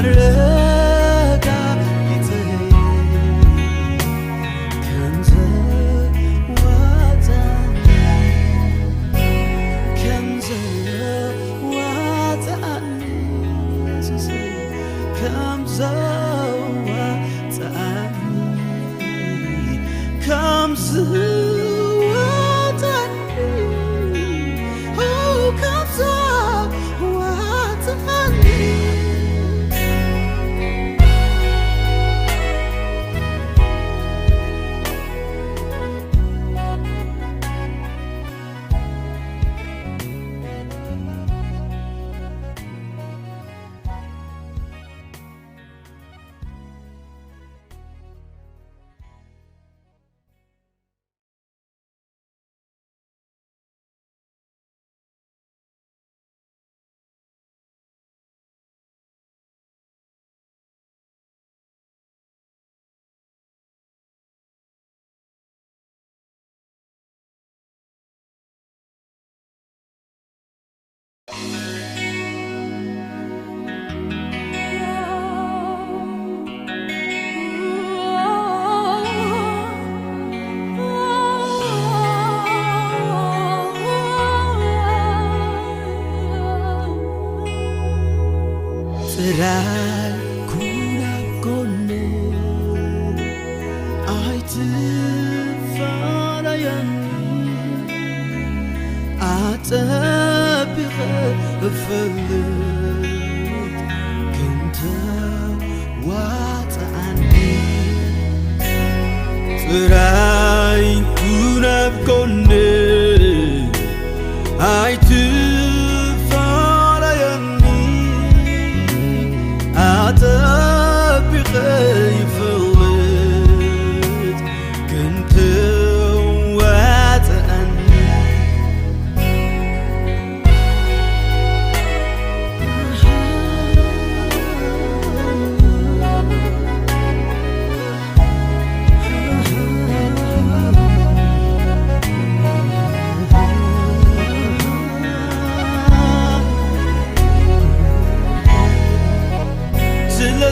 ማረጋ ጌታዬ ከምዘ ዋጣኒ ኢየሱስ ከምዘ ጥራይ ኩን ኣብ ጎኒ ኣይትፋለየኒ ኣጠቢቐ እፈልጥ ክንተዋፅኣኒ ጥራይ ኩን ኣብ ጎኒ أطبق يفلت كنت واتأني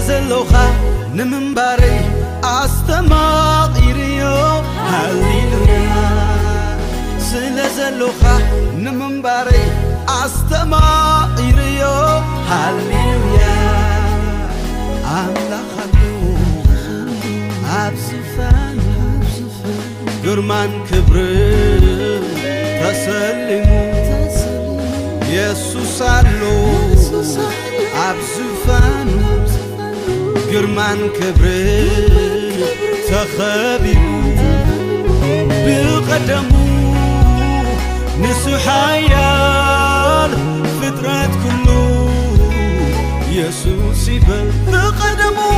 زلوخا نمنباري أستماقيريو هاليلويا زلوخا نمنباري أستماقيريو هاليلويا أملا خلو أبزفان قرمان كبر تسلمو يسوس علو أبزفان قرمان كبر تخبيبو بقدمو نسو حيال فطرات كله يسوس يبل بقدمو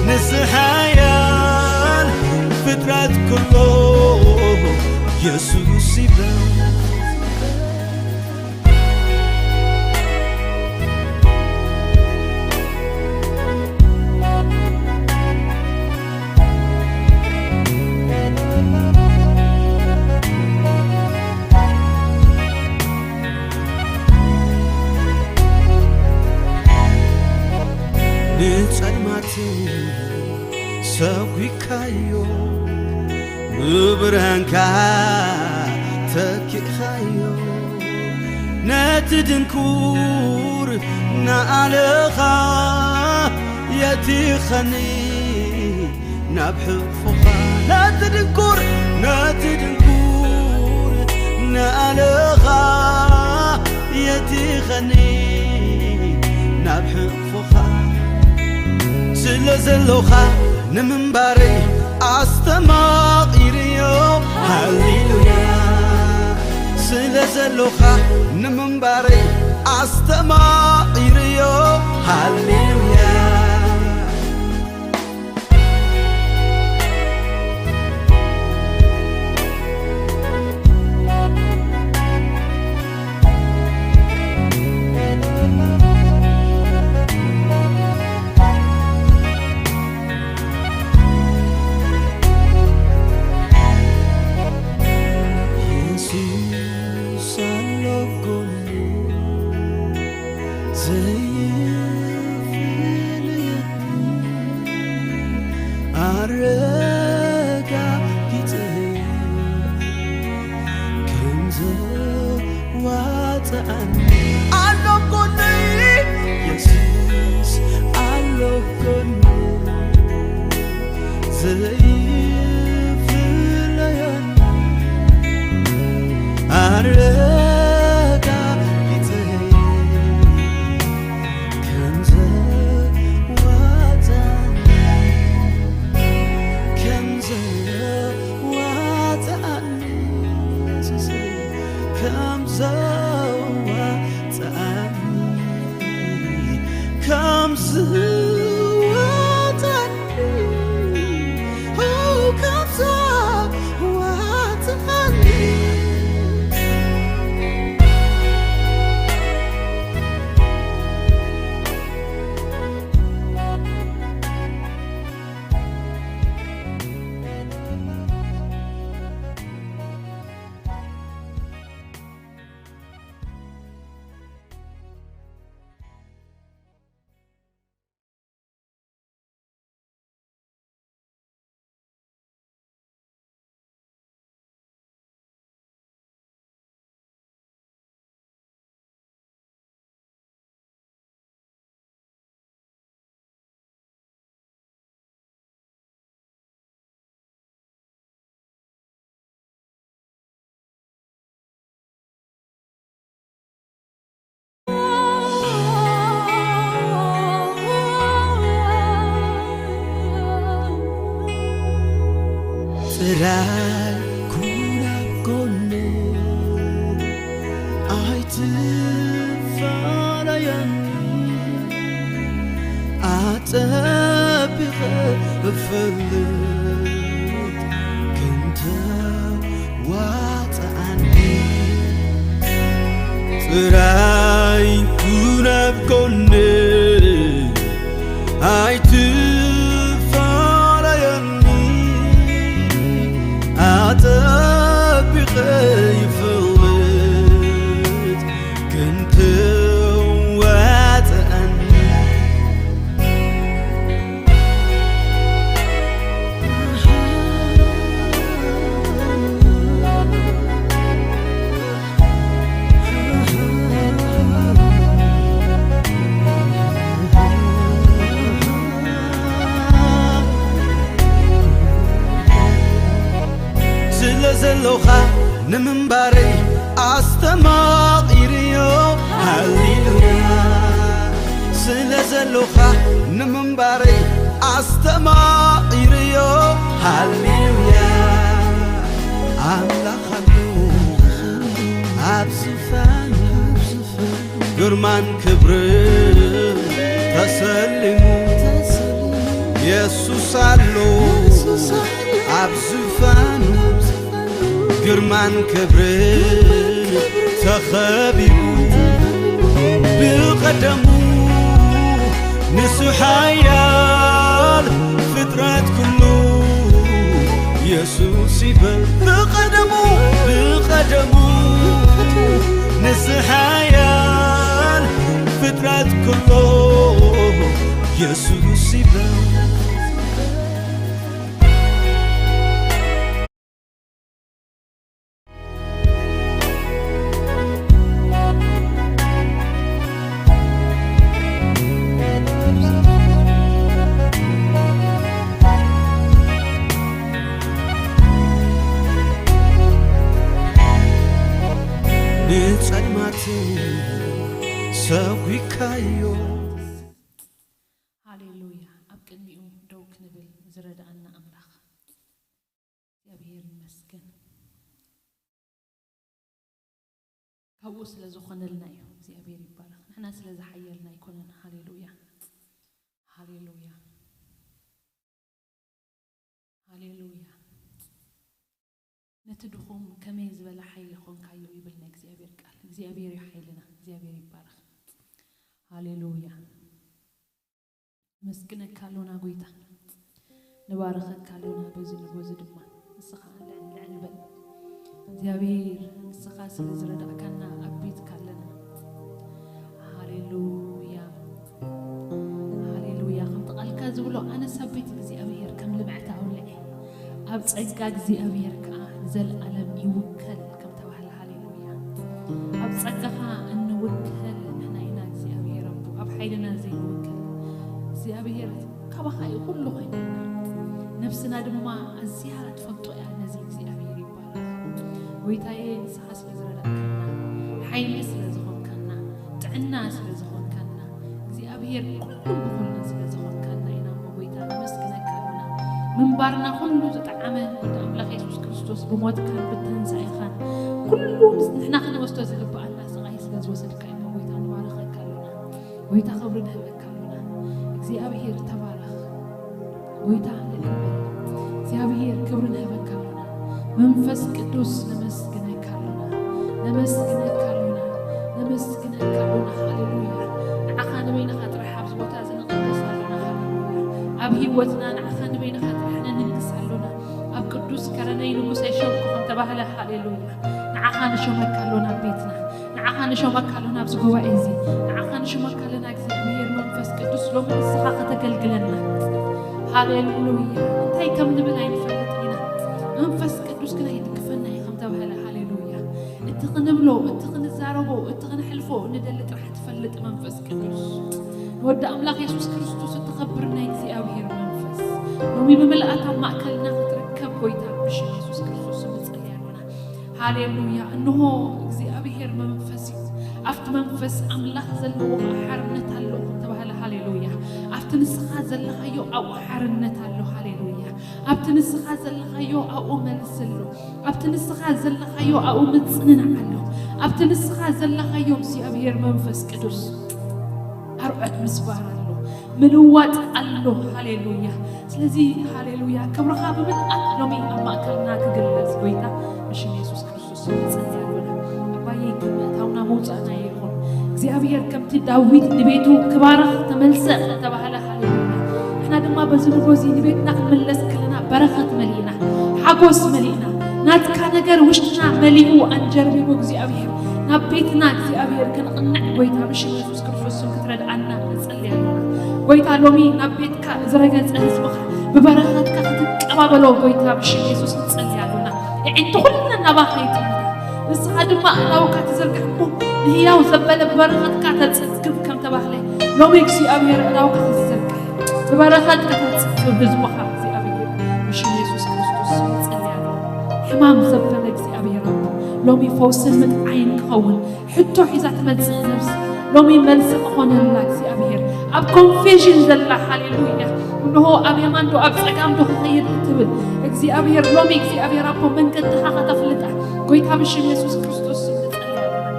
نسو حيال فطرات كله يسوس يبل نتسلماتي سوي كايو مبرانكا تكي خايو نتدنكور نعلخا يتي خني نبحفخا نتدنكور نعلخا يتي خني نبحفخا زلوخا نمنباري أستماقيريو هاليلويا زلوخا نمنباري أستماقيريو هاليلويا أرجع كتير كنزة واتعني ألو كوني يسوس ألو كوني زي في الليل أرجع كتير كنزة تراي كونا كوني عيتفاليني أتبغ فلت كنت واتعني تراي كونا كوني أتبقى يفلت كنت واتعني زلوخا نمنباري أستماقيريو هاليلويا زلوخا نمنباري أستماقيريو هاليلويا أملاخلو أبزفان قرمان كبر تسلمو يسوس علو أبزفانو قرمان كبر تخبيبو بقدمو نسو حيال فطرات كله يسوس يبل بقدمو نسو حيال فطرات كله يسوس يبل هاليلويا أبقنيو دوك نبل زرد عنا أملاخ يابير مسكن هو سلازوخن لنايو يابير يبارك نحنا سلاز حيالنا يكونن هاليلويا هاليلويا هاليلويا نتدخم كميز بلا حي خون كايو يبلنا እግዚአብሔር ቃል እግዚአብሔር ይحيلنا እግዚአብሔር ይባረክ هاليلويا مسكنك كالونا غويتا نبارخك كالونا بزن بوزدما نسخا لعلبل እግዚአብሔር نسخا سلزردا كنا أبيت كالنا هاليلويا ብሎ ኣነሳቤት እግዚኣብሔር ከም ልምዕታ ኣውልዒ ኣብ ጸጋ እግዚኣብሔር ከዓ ዘለዓለም ይውከል ከም ተባህለ ሃሌሉያ ኣብ ጸጋኻ እንውከል ንሕና ኢና እግዚኣብሔር ኣቦ ኣብ ሓይልና ዘይንውከል እግዚኣብሔር ካባኻ እዩ ኩሉ ኮይንና ነፍስና ድማ ኣዝያ ትፈልጦ እያ ነዚ እግዚኣብሔር ይባረኽ ጎይታዬ ንስኻ ስለ ዝረዳእከና ሓይሊ ስለ ዝኾንከና ጥዕና ስለ ዝኾንከና እግዚኣብሔር ኩሉ ብኩልና ስለ ዝኾንከና ኢና እሞ ጎይታ ነመስግነካ ኣለና ምንባርና ኩሉ ዝጠዓመ ወዲ ኣምላኽ የሱስ ክርስቶስ ብሞትካን ብትንሳኤኻን ኩሉ ንሕና ክንወስዶ ዝግባአና ስቃይ ስለ ዝወሰድካ እሞ ጎይታ ንባረኸካ ኣለና ጎይታ ክብሪ ንህበካ ኣለና እግዚኣብሔር ተባረኽ ጎይታ ልዕል እግዚአብሔር ክብር ንህበካ ኣለና መንፈስ ቅዱስ ነመስግነካ ኣለና ነመስግነካ ኣለና ነመስግነካ ኣለና ሃሌሉያ ንዓኻ ንበይንኻ ጥራሕ ኣብ ቦታ ዝንቅደስ ኣለና ሃሌሉያ ኣብ ሂወትና ንዓኻ ንበይንኻ ጥራሕ ንንግስ ኣለና ኣብ ቅዱስ ከረነይ ንጉሰ ይሾምኩ ከም ተባህለ ሃሌሉያ ንዓኻ ንሾመካ ኣለና ቤትና ንዓኻ ንሾመካ ኣለና ኣብዚ ጉባኤ እዚ ንዓኻ ንሾመካ ኣለና እግዚአብሔር መንፈስ ቅዱስ ሎሚ ንስኻ ከተገልግለና ሃሌሉያ እንታይ ከም ንብል ኣይንፈልጥና መንፈስ ቅዱስ ግን ኣይድግፈና ከም ተባህለ ሃሌሉያ እቲ ክንብሎ እቲ ክንዛረቦ እቲ ክንሕልፎ ንደሊ ጥራሕ ትፈልጥ መንፈስ ቅዱስ ንወዲ ኣምላኽ የሱስ ክርስቶስ እትኸብርና እግዚኣብሔር መንፈስ ሎሚ ብምልኣት ኣብ ማእከልና ክትርከብ ጎይታ ብሽም የሱስ ክርስቶስ ንጸልይ ኣለና ሃሌሉያ እንሆ እግዚኣብሔር መንፈስ እዩ ኣብቲ መንፈስ ኣምላኽ ዘለዎ ሓርነት ኣሎ ተባህለ ሃሌሉያ ኣብቲ ንስኻ ዘለኻዮ ኣብኡ ሓርነት ኣሎ ሃሌሉያ ኣብቲ ንስኻ ዘለኻዮ ኣብኡ መልሲ ኣሎ ኣብቲ ንስኻ ዘለኻዮ ኣብኡ ምጽንናዕ ኣሎ ኣብቲ ንስኻ ዘለኻዮ እግዚኣብሔር መንፈስ ቅዱስ ኣርዑት ምስባር ኣሎ ምልዋጥ ኣሎ ሃሌሉያ ስለዚ ሃሌሉያ ክብርኻ ብምልኣት ሎሚ ኣብ ማእከልና ክግለጽ ጎይታ ብሽም የሱስ ክርስቶስ ንጸልይ ኣለና ኣባዬ ከምእታውና መውፃእና ይኹን እግዚአብሔር ከምቲ ዳዊት ንቤቱ ክባረኽ ተመልሰ ተባህለ ሃሌሉያ ንሕና ድማ በዚ ንጎዚ ንቤትና ክንመለስ ከለና በረኸት መሊእና ሓጎስ መሊእና ናትካ ነገር ውሽጥና መሊኡ አንጀርቢቡ እግዚአብሔር ናብ ቤትና እግዚአብሔር ክንቕንዕ ጎይታ ብሽም የሱስ ክርስቶስ ክትረድኣና ንጸልይ ኣለና ጎይታ ሎሚ ናብ ቤትካ ዝረገጸ ህዝብኻ ብበረኸትካ ክትቀባበሎ ጎይታ ብሽም የሱስ ንጸልይ ኣለና ይዕንቲ ኩልና ናባኻ ይጥምታ ንስኻ ድማ ኣእዳውካ ትዘርግሕ እሞ ንህያው ዘበለ ብበረኸትካ ተጽግብ ከም ተባህለ ሎሚ እግዚአብሔር ኣእዳውካ ክትዘርግሕ ብበረኸትካ ተጽግብ ህዝብኻ እግዚአብሔር ብሽም የሱስ ክርስቶስ ንጸልይ ኣለና ሕማም ዘበለ እግዚአብሔር ኣቦ ሎሚ ፈውስን ምጥዓይን ክኸውን ሕቶ ሒዛ ትመጽእ ነብሲ ሎሚ መልሲ ክኾነላ እግዚአብሔር ኣብ ኮንፊዥን ዘላ ሃሌሉያ እንሆ ኣብ የማን ዶ ኣብ ጸጋም ዶ ክኸይድ እትብል እግዚአብሔር ሎሚ እግዚአብሔር ኣቦ መንገድኻ ከተፍልጣ ጎይታ ብሽም የሱስ ክርስቶስ ንጸልይ ኣለና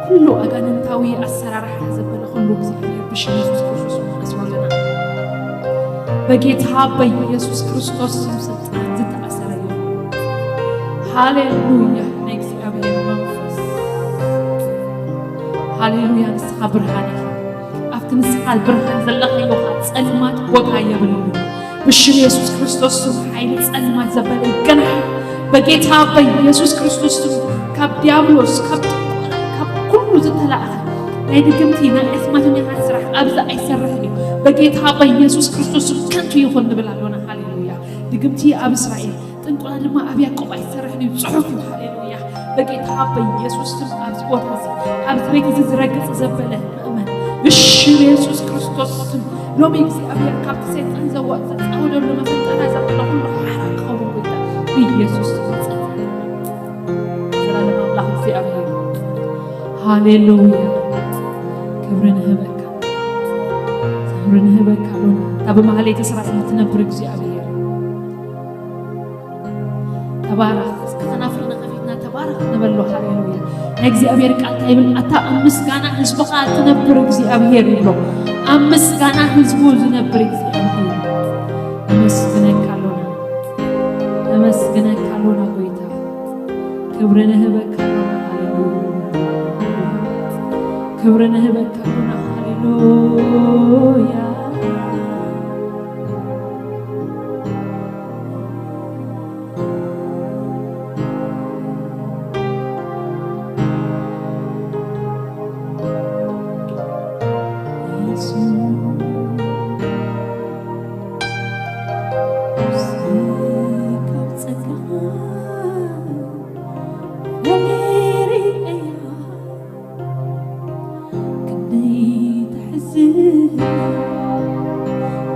ኩሉ ኣጋንንታዊ ኣሰራርሓ ዘበለ ኩሉ እግዚአብሔር ብሽም የሱስ ክርስቶስ ንኣስወለና በጌታ በኢየሱስ ክርስቶስ ስም ስልጣን ዝተኣሰረ እዩ ሃሌሉያ ናይ እግዚአብሔር መንፈስ ሃሌሉያ ንስኻ ብርሃን ኢኻ ኣብቲ ንስኻ ብርሃን ዘለኻዮ ጸልማት ቦታ የብሉ ብሽም የሱስ ክርስቶስ ስም ሓይሊ ጸልማት ዘበለ ይገንሕ በጌታ በኢየሱስ ክርስቶስ ስም ካብ ዲያብሎስ ካብ ጥቆና ካብ ኩሉ ዝተላእኸ ናይ ድግምቲ ናይ ዕስማተኛ ስራሕ ኣብዛ ኣይሰርሕን እዩ በጌታ በኢየሱስ ክርስቶስ ስም ከንቱ ይኹን ንብል ኣለና ሃሌሉያ ድግምቲ ኣብ እስራኤል ጥንቆላ ድማ ኣብ ያዕቆብ ኣይሰርሕን እዩ ጽሑፍ እዩ ሃሌሉያ በጌታ በኢየሱስ ስም ኣብዚ ቦታ እዚ ኣብዚ ቤት እዚ ዝረግጽ ዘበለ ምእመን ብሽም የሱስ ክርስቶስ ስም ሎሚ እግዚአብሔር ካብቲ ሰይጣን ዘዋእ ዘፃውለሉ መፈንጠራ ዘበለ ኩሉ ሓራ ክኸውን ጎይታ ብኢየሱስ ንጸልይ ዘላለም ኣምላኽ እግዚአብሔር ሃሌሉያ ክብሪ ንህበካ ኣለና እታ ብማህሌት እስራኤል ትነብር እግዚአብሔር ተባረኽ እስከ ከናፍርና ከፊትና ተባረኽ ንበሎ ሃሌሉያ ናይ እግዚአብሔር ቃል ታይብል ኣታ ኣብ ምስጋና ህዝብኻ ትነብር እግዚአብሔር ይብሎ ኣብ ምስጋና ህዝቡ ዝነብር እግዚአብሔር ነመስግነካ ኣለና ጎይታ ክብሪ ንህበካ ኣለና ሃሌሉያ ክብሪ ንህበካ ኣለና ሃሌሉያ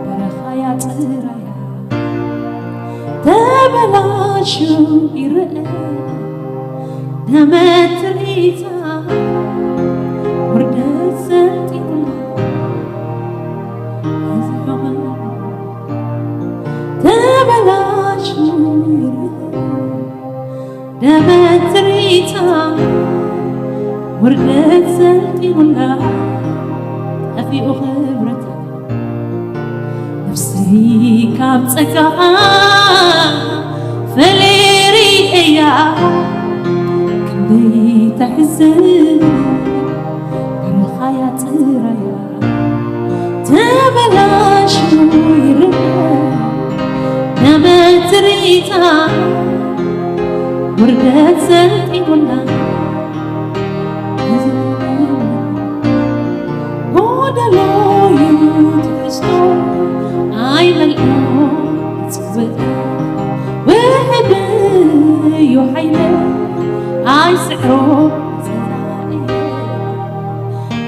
برخايا ترايا تبلاشو يرقى دمت ريتا وردت سنتيلا تبلاشو يرقى دمت ريتا وردت سنتيلا أفي أخبرتك نفسي كاب تسكها فليري إيا كندي تحزن برخايا ترايا تبلاش ويرقى نما تريتا وردت سلتي ولا قودلو يتحسنو عين الأرض وهب يحيلي عاي سعرو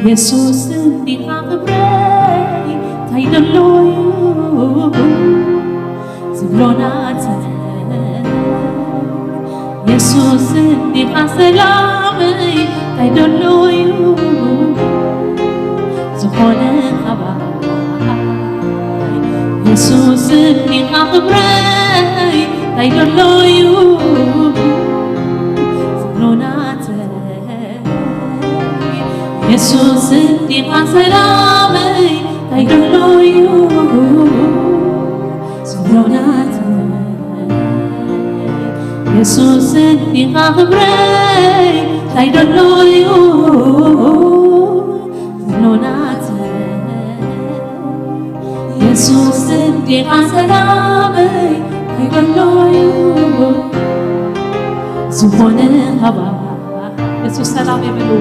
يسوس دي خبري تايدلو زبلونات يسوس دي سلامي تايدلو زخونة خبر يسوس دي خبري تايدلو زبلونات يسوس دي سلامي تايدلو زبلونات يسوس دي خبري تايدلو زبلونات يسوس دي سلامي تايدلو زبونة هوا يسوس سلامي بلو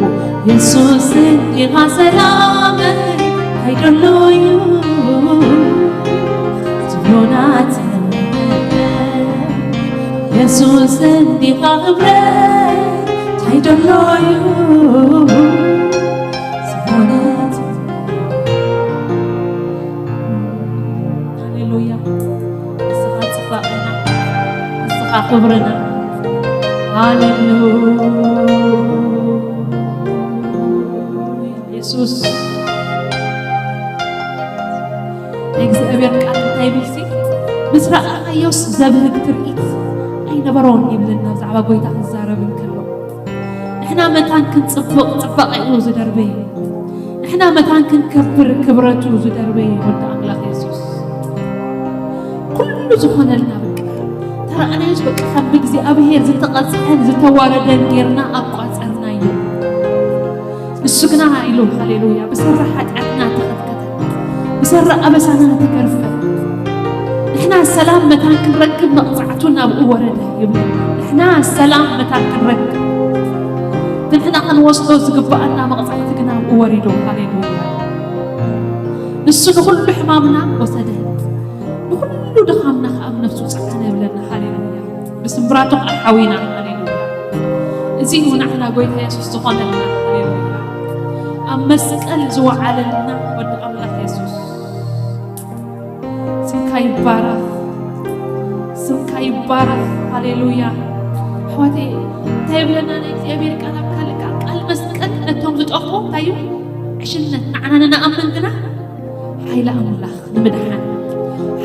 يسوس دي سلامي تايدلو زبلونات يسوس دي خبري تايدلو زبونات هاليلويا نسخة صفائنا نسخة خبرنا هاليلويا يسوس እግዚአብሔር ቃል እንታይ ብልሲ ምስ ረኣኻዮስ ዘብህግ ትርኢት ኣይነበሮን ይብልና ብዛዕባ ጎይታ ክዛረብ እንከሎ ንሕና መታን ክንፅብቕ ፅባቐኡ ዝደርበየ ንሕና መታን ክንከብር ክብረቱ ዝደርበየ ወዲ ኣምላኽ የሱስ ኩሉ ዝኾነልና በቃ ተረኣናዮስ በቃ ከም ብእግዚአብሔር ዝተቐፅዐን ዝተዋረደን ጌርና ኣቋፀርናዮ ንሱ ግና ኢሉ ሃሌሉያ ብሰራ ሓጢኣትና ተኸትከተ بسر أبسنا تكرفة إحنا السلام متى كنركب نقطعتنا بورده يبلغ إحنا السلام متى كنركب إحنا أنوصلوا زقبأنا مقطعتنا بورده هاليلويا نسون كل حمامنا وسده كل دخامنا خام نفسه سكانه يبلغنا هاليلويا بسمبراته أحوينا هاليلويا زينو نحنا قويت يسوس سخونا لنا هاليلويا أما سكال زوا على لنا ود الله يسوس سمك يبارك هاليلويا حواتي تايب لنا نكتابير كلام كالك قال مسكت نتهم زتقفوا تايو عشان نعنا نأمن دنا حيل أملاخ نمدحان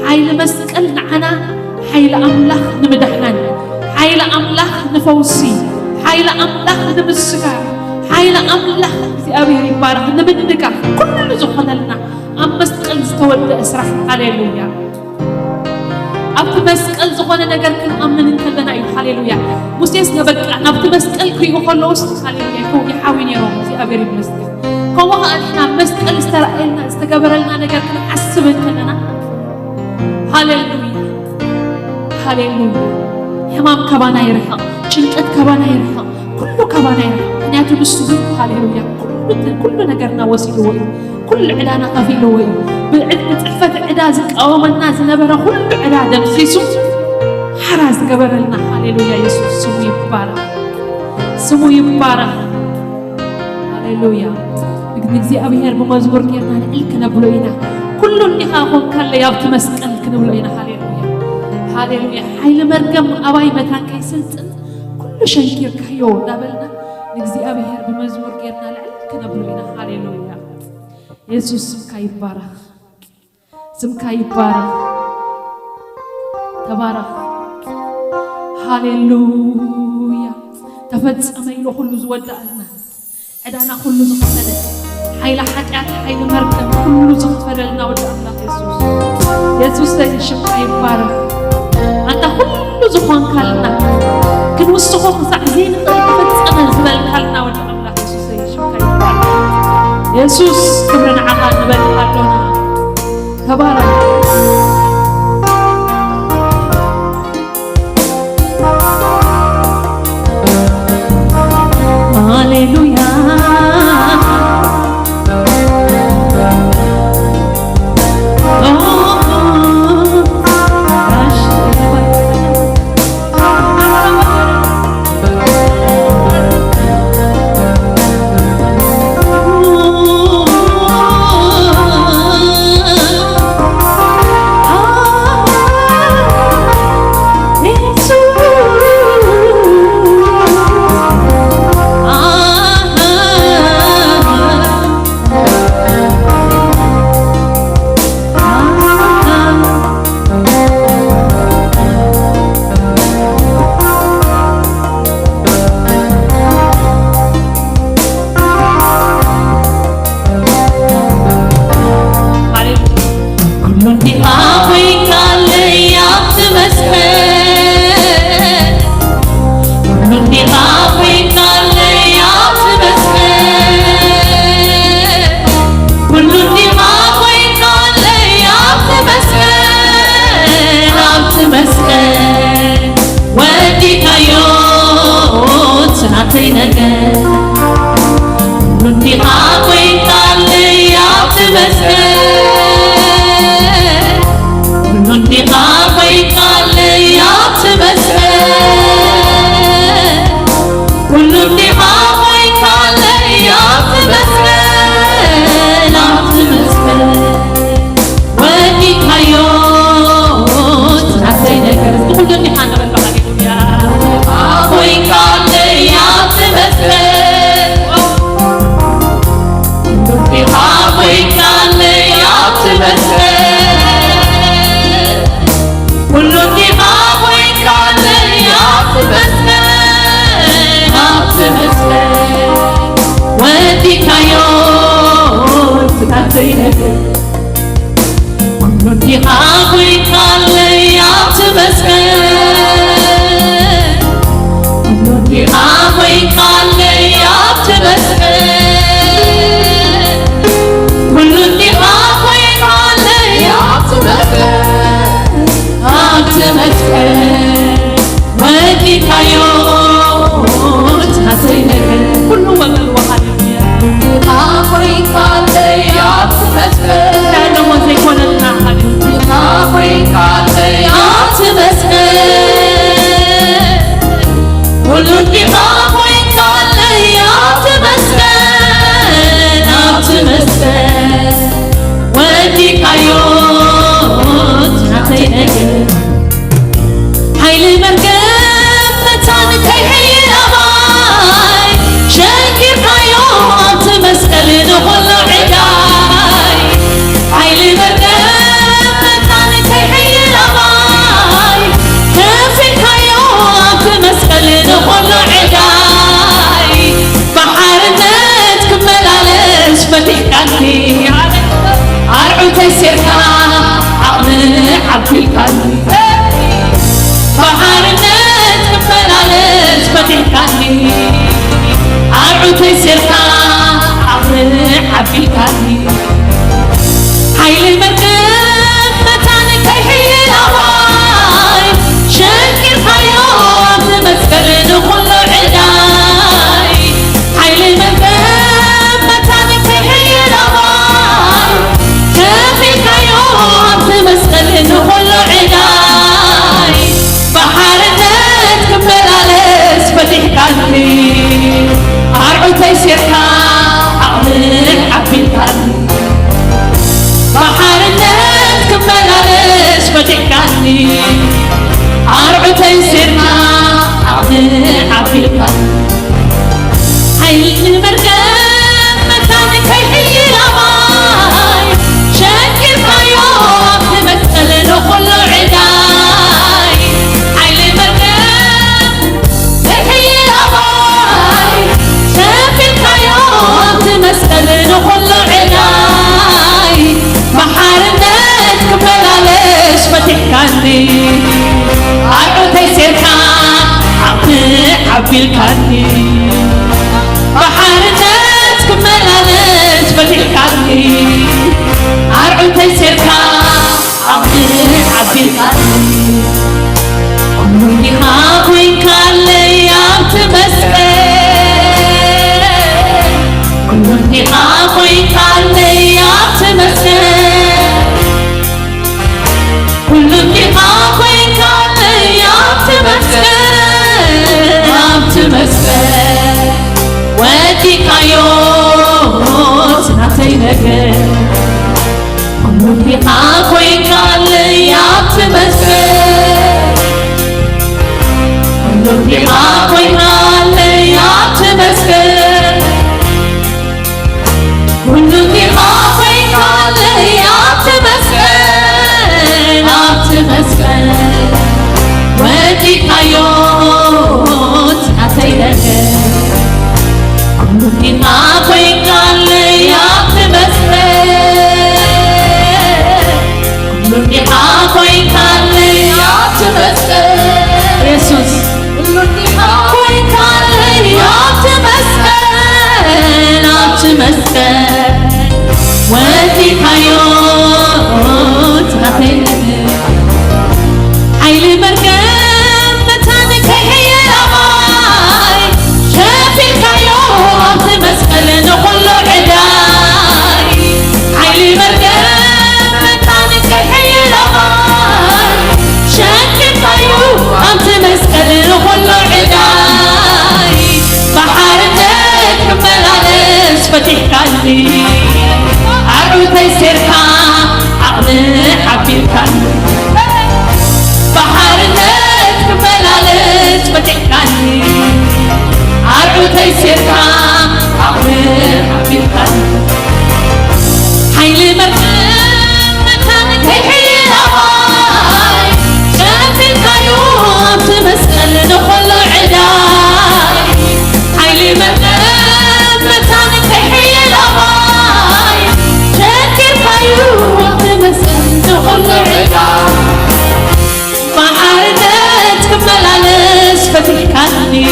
حيل مسكت نعنا حيل أملاخ نمدحان حيل أملاخ نفوسي حيل أملاخ نمسكار حيل أملاخ እግዚአብሔር ይባረክ نمدقا كل زخنا لنا أم مسكت زتولد أسرح هاليلويا أبت مسكال زخنا نجار كن أمن كلنا أيوه هاليلويا موسيس نبقى أبت مسكال كريو خلوص هاليلويا كو يحاول يروم في أبير المسكال كم وقت إحنا مسكال استرائلنا استقبلنا نجار كن حسب كلنا هاليلويا هاليلويا حمام كبانا يرحم شنكت كبانا يرحم كله كبانا يرحم نياتو بالسجود هاليلويا كل نجارنا وسيلوي كل علانا قفيلوي بالعدة عفت عدازك أو من الناس نبرة كل علادا مسيسو حراز قبر لنا هاليلويا يسوع سمو يبارك هاليلويا እግዚአብሔር በመዝሙር ጌርና ልክ ነብሎይና كل النخاخون كان ليابت مسكن كنبلوينا هاليلويا هاليلويا حيل مرقم أباي مكان كيسلطن كل شنكير كيو دابلنا እግዚአብሔር በመዝሙር ጌርና ልክ ነብሎይና ሃሌሉያ ኢየሱስ ስምካ ይባረክ ተባረክ ሃሌሉያ ተፈጸመ ይሎ ሁሉ ዝወዳልና ዕዳና ሁሉ ዝኸፈለ حيل حاجات حيل مركب كل زغفر لنا وجه الله يسوع سيشفع يبارك أنت كل زخون كلنا كن وسخون سعزين قلبت أنا زبل كلنا وجه الله يسوع سيشفع يبارك يسوع كبرنا عقل نبل كلنا تبارك هاليلويا أرعو تيسيرها عقلك مركب متانك هي الأماي شكر كيوم تمثل نخل عداي حيل مركب هي الأماي شكر كيوم تمثل نخل عداي بحارنك بلالش فتحكاني عرض يسيركا عبي الكاني بحارنك بلالش فتحكاني عرض يسيركا عبي الكاني كلني هاوين كان لي تمسكن كلني هاوين كان لي تمسكن كلني هاوين كان لي تمسكن وديك يوم سنتينك كلني هاوين كان لي تمسكن كلني هاوين كان لي تمسكن كلني هاوين كان لي تمسكن وديك يوم سنتينك كلني هاوين كان لي تمسكن كلني هاوين كان لي تمسكن يسوع كلني هاوين كان لي تمسكن وديك يوم سنتينك حيل مركب متانك هي الأماي شافيك يوم تمسكن نخل عداي حيل مركب متانك هي الأماي شافيك يوم تمسكن نخل عداي بحارتك بلالش فتحكاني عروض يسيركا عقلي حبيبكاني بحارتك بلالش فتحكاني عروض يسيركا عقلي حبيبكاني حيل مركب متانك هي الأماي شافيك يوم تمسكن نخل عداي حيل مركب متانك هي الأماي شكر يوم تمسكن نخل عداي بحارتك بلالش فتحكاني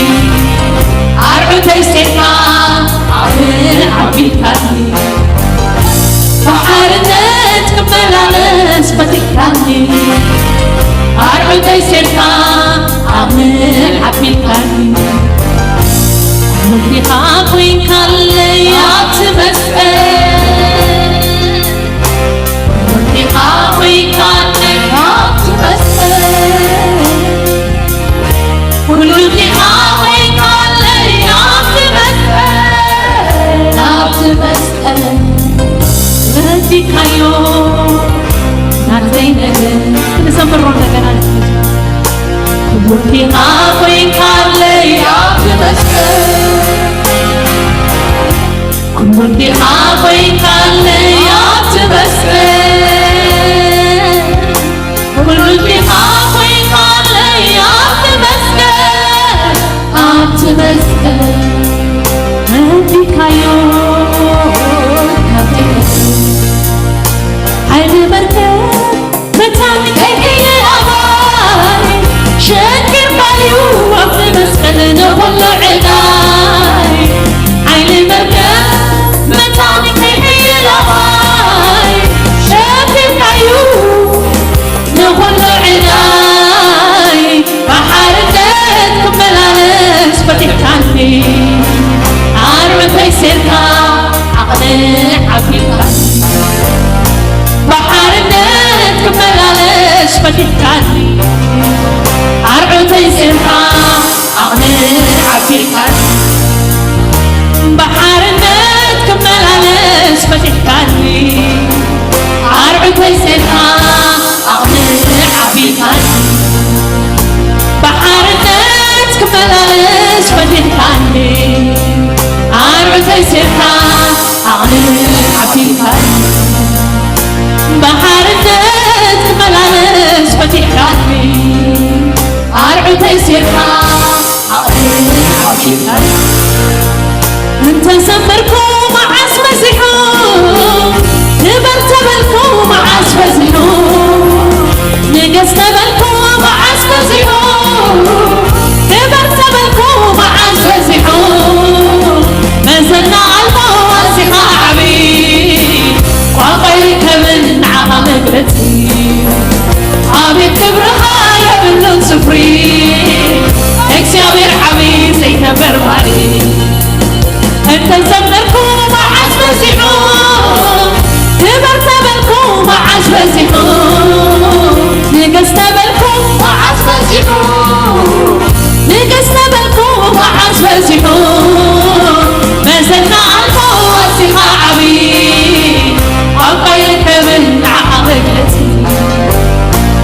عرض يسيركا عقلي حبيبكاني بحارتك بلالش فتحكاني عرض يسيركا عقلي حبيبكاني كلني هاوين كان لي تمسكن كلني هاوين كان لي تمسكن كلني هاوين كان لي تمسكن وديك يوم سنتينك نسمرون لك كلني هاوين كان لي تمسكن كلني هاوين كان لي تمسكن كلني هاوين كان لي تمسكن وديك يوم حيل مركب متانك هي الأماي شكر باليوم تمسكن نخل عداي حيل مركب متانك هي الأماي شكر يوم نخل عداي بحارتك بلالش فتحكاني عرض يسيركا عقلي حبيبكاني بحارتك بلالش فتحكاني عرض يسيركا عقلي حبيبكاني بحارتك بلالش فتحكاني عرض يسيركا عقلي حبيبكاني بحارتك بلالش فتحكاني عرض فتح قلبي أرعو تيسيرها عقلي انت زمركم عاس مسيحون نبرت بالكم عاس مسيحون نقصت بالكم عاس مسيحون نبرت بالكم عاس مسيحون ما زلنا المواسي عبي وعقيك من عقم قلتي عبي كبرها يبلون سفري اكسيابير حبي سيتبر مالي انت زمركم عاش مسيحون كبرت بالكم عاش مسيحون نقصت بالكم عاش مسيحون نقصت بالكم عاش مسيحون ما زلنا المواسي عبي عقيك من عقلتي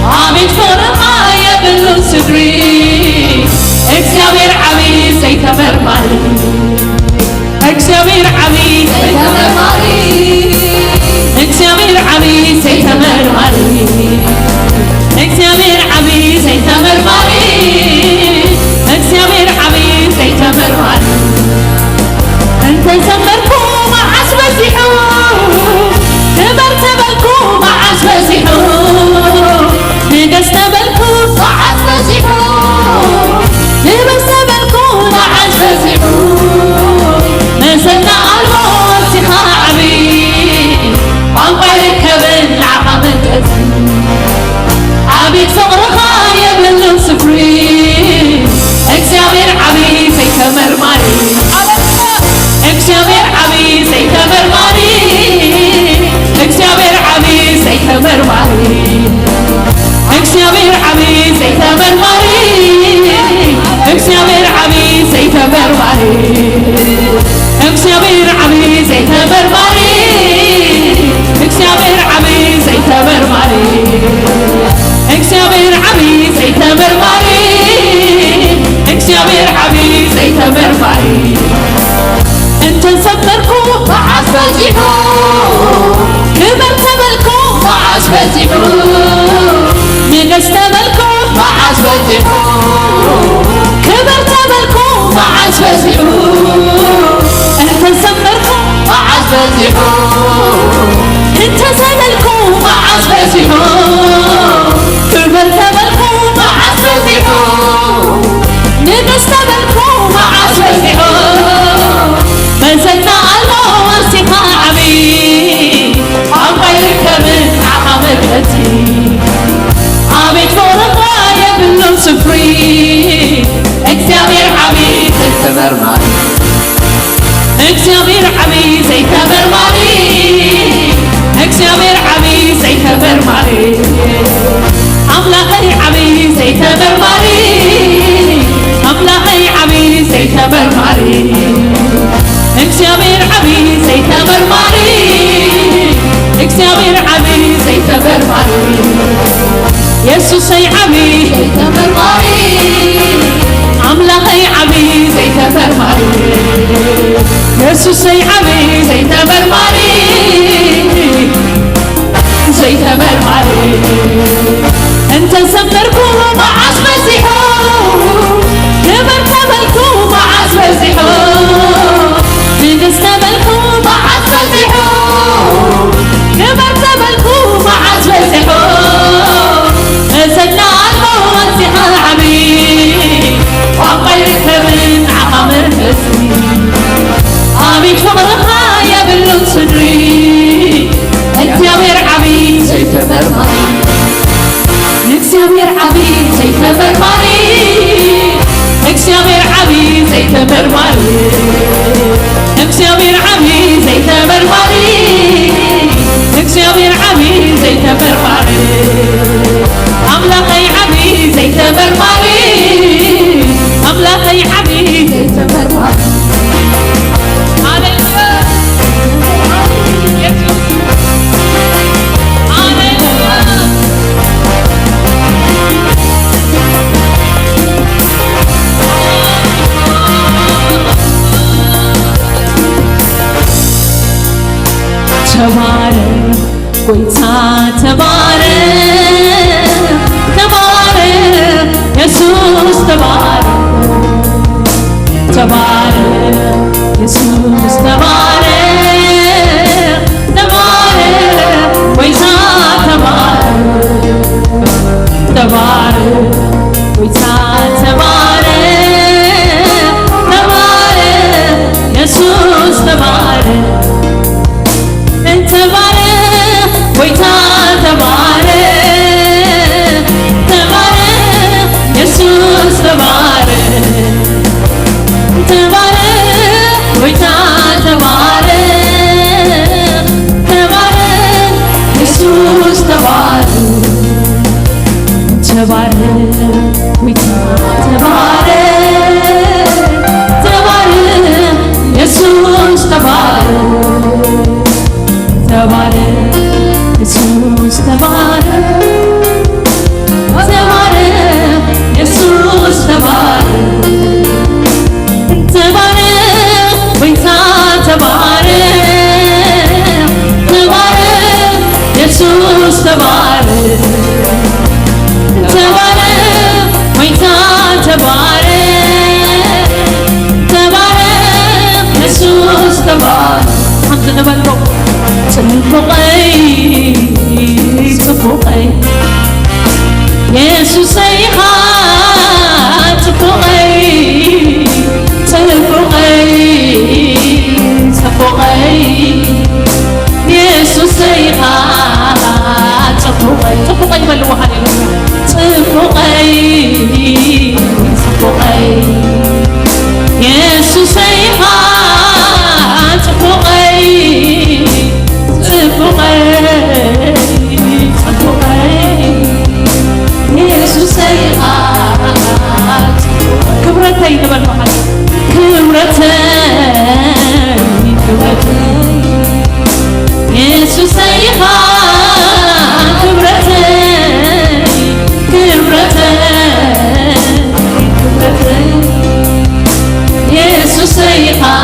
عبي فرقا يبلون سدري اكسيابير حبي سيتبر مالي اكسيابير عبي سيتمر مالي اكسيابير عبي سيتمر مالي اكسيابير عبي سيتمر مالي اكسيابير عبي سيتمر مالي انت زمركم عاس مسيحون كبرت بالكم عاس مسيحون نقصت بالكم عاس مسيحون نقصت بالكم عاس مسيحون نزلنا الموت عبي وانقلك بالعقم الكثير عبيد فقرها يبلون سفري اكسيابير عبي سيتمر مالي اكسيابير عبي سيتمر مالي اكسيابير عبي سيتمر مالي اكسيابير عبي سيتمر مالي اكسيابير عبي سيتمر مالي اكسيابير عبي سيتمر مالي اكسيابير عبي سيتمر مالي اكسيابير عبي سيتمر مالي اكسيابير عبي سيتمر مالي انت زمركم عاس مسيحون كبرت بالكم عاس مسيحون نقصت بالكم عاس مسيحون كبرت بالكم عاس مسيحون انت زمركم عاس مسيحون انت زمركم عاس مسيحون كبرت بالكم عاس مسيحون نقصت بالكم عاس مسيحون ما زلنا المواسي عبي عقيك من عقم الكثير عبيد فرقا يبلون سفري اكسيابير عبي سيتمر مالي اكسيابير عبي سيتمر مالي اكسيابير عبي سيتمر مالي أملاقي عبي سيتمر مالي أملاقي عبي سيتمر مالي اكسيابير عبي سيتمر مالي اكسيابير عبي سيتمر مالي يسوع عبي سيتمر مالي أملاقي عبي سيتمر مالي يسوع عبي سيتمر مالي سيتمر مالي انت زمركم عاس مسيحون كبرت بالكم عاس مسيحون نقصت بالكم عاس مسيحون كبرت بالكم عاس مسيحون نزلنا الموت عبي وعقيك من عقم الكثير عبيد فقرها يبلون صدري اكسيابير عبي سيتمر مالي اكسيابير عبي سيتمر مالي اكسيابير عبي سيتمر مالي اكسيابير عبي سيتمر مالي اكسيابير عبي سيتمر مالي أملاقي عبي سيتمر مالي أملاقي عبي سيتمر مالي ተባረክ ጎይታ ተባረክ تبارك تبارك ويتا تبارك تبارك يسوس تبارك حمد نبلو تفوقي تفوقي يسوس يخا تفوقي تفوقي تفوقي يسوس يخا تفوقي تفوقي بلوها تفوقي تفوقي يسوس يخا تفوقي تفوقي تفوقي يسوس يخا كبرتي نبلوها كبرتي كبرتي يسوس يخا كبرتي كبرتي كبرتي يسوس يخا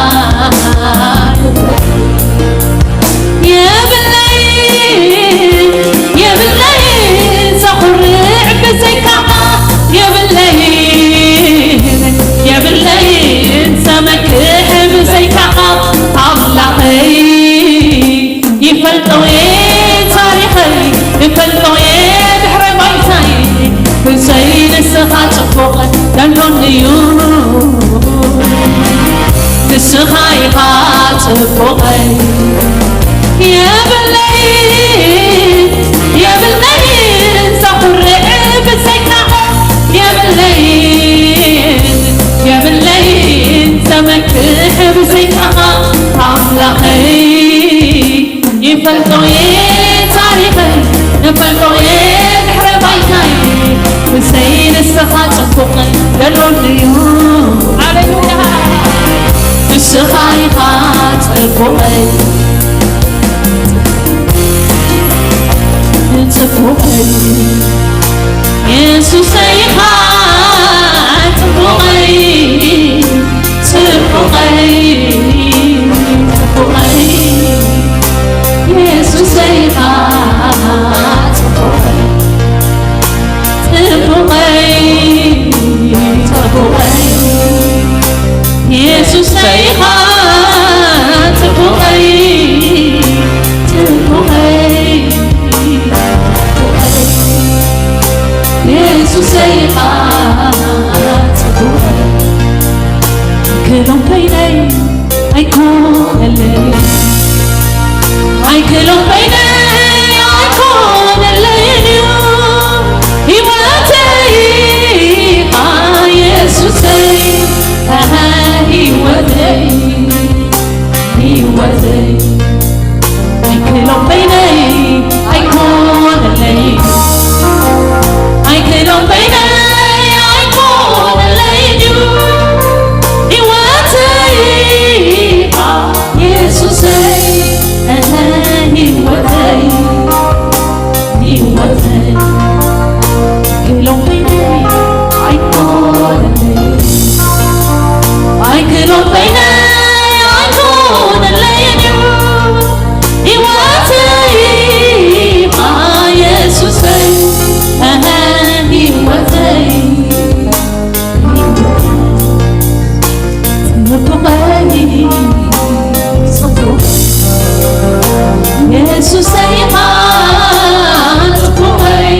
يا بالليل يا بالليل سخرع بزكاة يا بالليل يا بالليل سمكح بزكاة عملاقي يفلطوي تاريخي يفلطوي بحر بيتاي حسين السخات فوق دلون ديون السخايقات فوقي يا بالليل يا بالليل سخرع بزكاة يا بالليل يا بالليل سمكح بزكاة عملاقي يفلطوي تاريخي يفلطوي بحر بيتاي حسين السخات فوقي دلون ديون عليها السخايقات فوقي تفوقي يسوس يخات فوقي تفوقي تفوقي يسوس يخات فوقي تفوقي تفوقي يسوس يخات فوقي تفوقي يسوس يخات فوقي كلهم بيني أيكون الليل أي كلهم بيني أيكون الليل يواتي يسوس يواتي يواتي أي كلهم بيني أيكون الليل أي كلهم بيني أيكون الليل يواتي يسوس يواتي يواتي كلهم بيني أيكون الليل أي كلهم بيني أيكون الليل يواتي يسوس يسوس يخات فوقي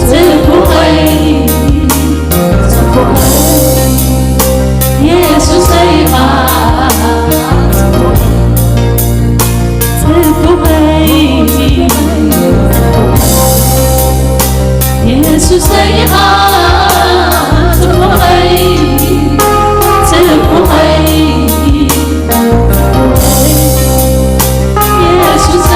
تفوقي تفوقي يسوس يخات تفوقي يسوس يخات فوقي تفوقي يسوس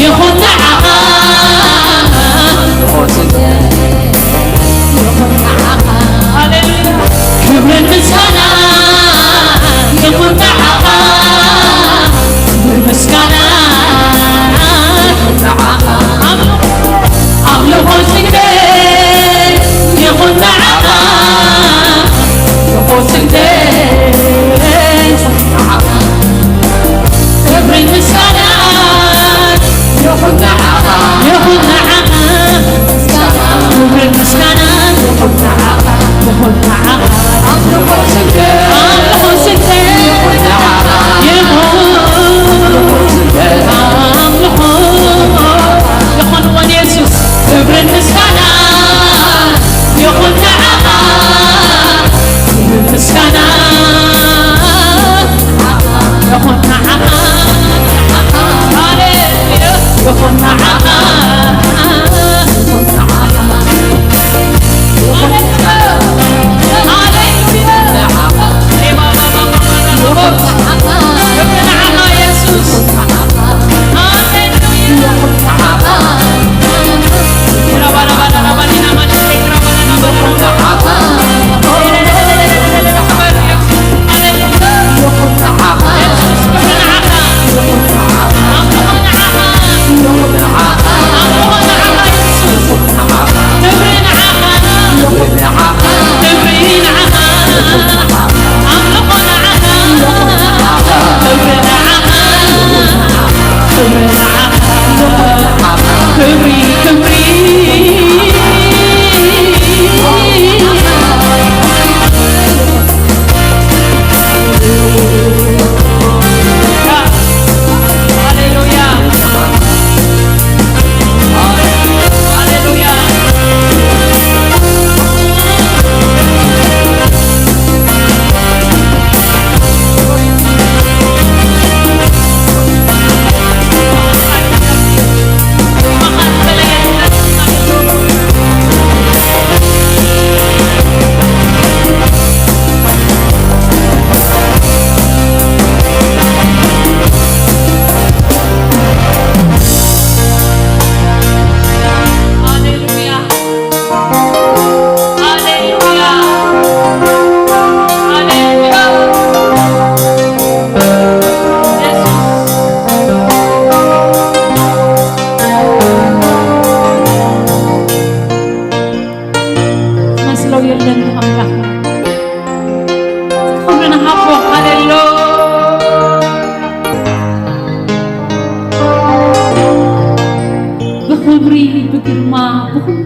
يخون عقا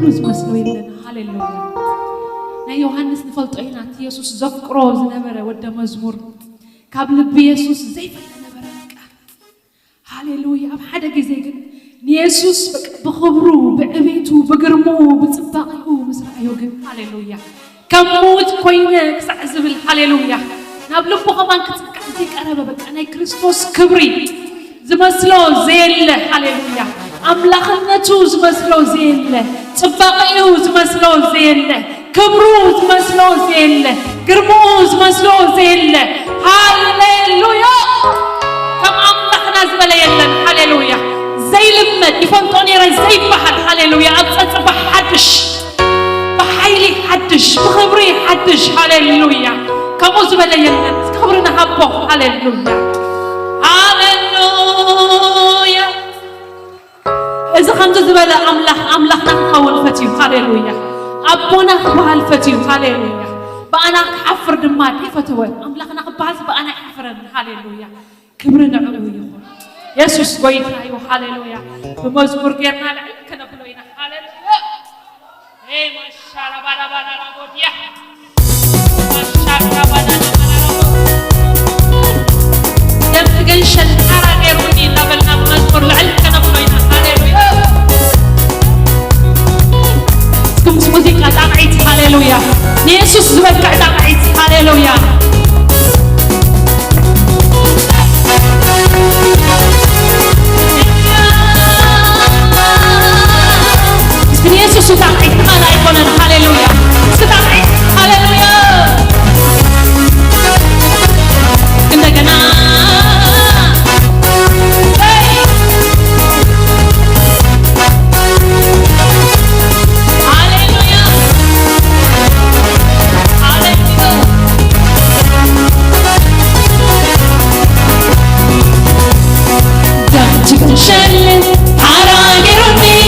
كل زمسلو يلنا هاليلويا نا يوحنس نفلطينا يسوس زفقرو زنبره ود مزمور قبل بيسوس زي فلنبره هاليلويا اب حدا غزي كن يسوس بخبرو بعبيتو بغرمو بصباقو مسرايو كن هاليلويا كموت كوينه كسعزبل هاليلويا ناب لبو كمان كتقعدي قربه بقى انا كريستوس كبري زمسلو زيل هاليلويا املاخنتو زمسلو زيل صباقيو زمسلو زيل كبرو زمسلو زيل غرمو زمسلو زيل هاليلويا كم املاخنا زبل يلن هاليلويا زي لمد يفنطوني راه زي بحال هاليلويا اتصبح حدش بحيلي حدش بخبري حدش هاليلويا كم زبل يلن خبرنا حبو هاليلويا هاليلويا إذا خمسة زبل أملاخنا نخول فتيو هاليلويا أبونا خبال فتيو هاليلويا بأنا حفر دمات يفتوى أملاخنا خباز بأنا حفرن هاليلويا كبرنا علويا يسوس قوينا أيوه هاليلويا بمزمور غيرنا لعلم كنبلوينا هاليلويا إيه ما شاء الله بنا بنا رابوديا ما شاء الله بنا بنا رابوديا دم تجنشل حرا غير ودي نبلنا بمزمور لعلم كنبلوينا هاليلويا كم موسيقى دعيت هاليلويا يسوس زوج دعيت هاليلويا يسوس دعيت على يكون هاليلويا دعيت هاليلويا عندنا شلت حراقرني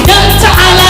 دمت على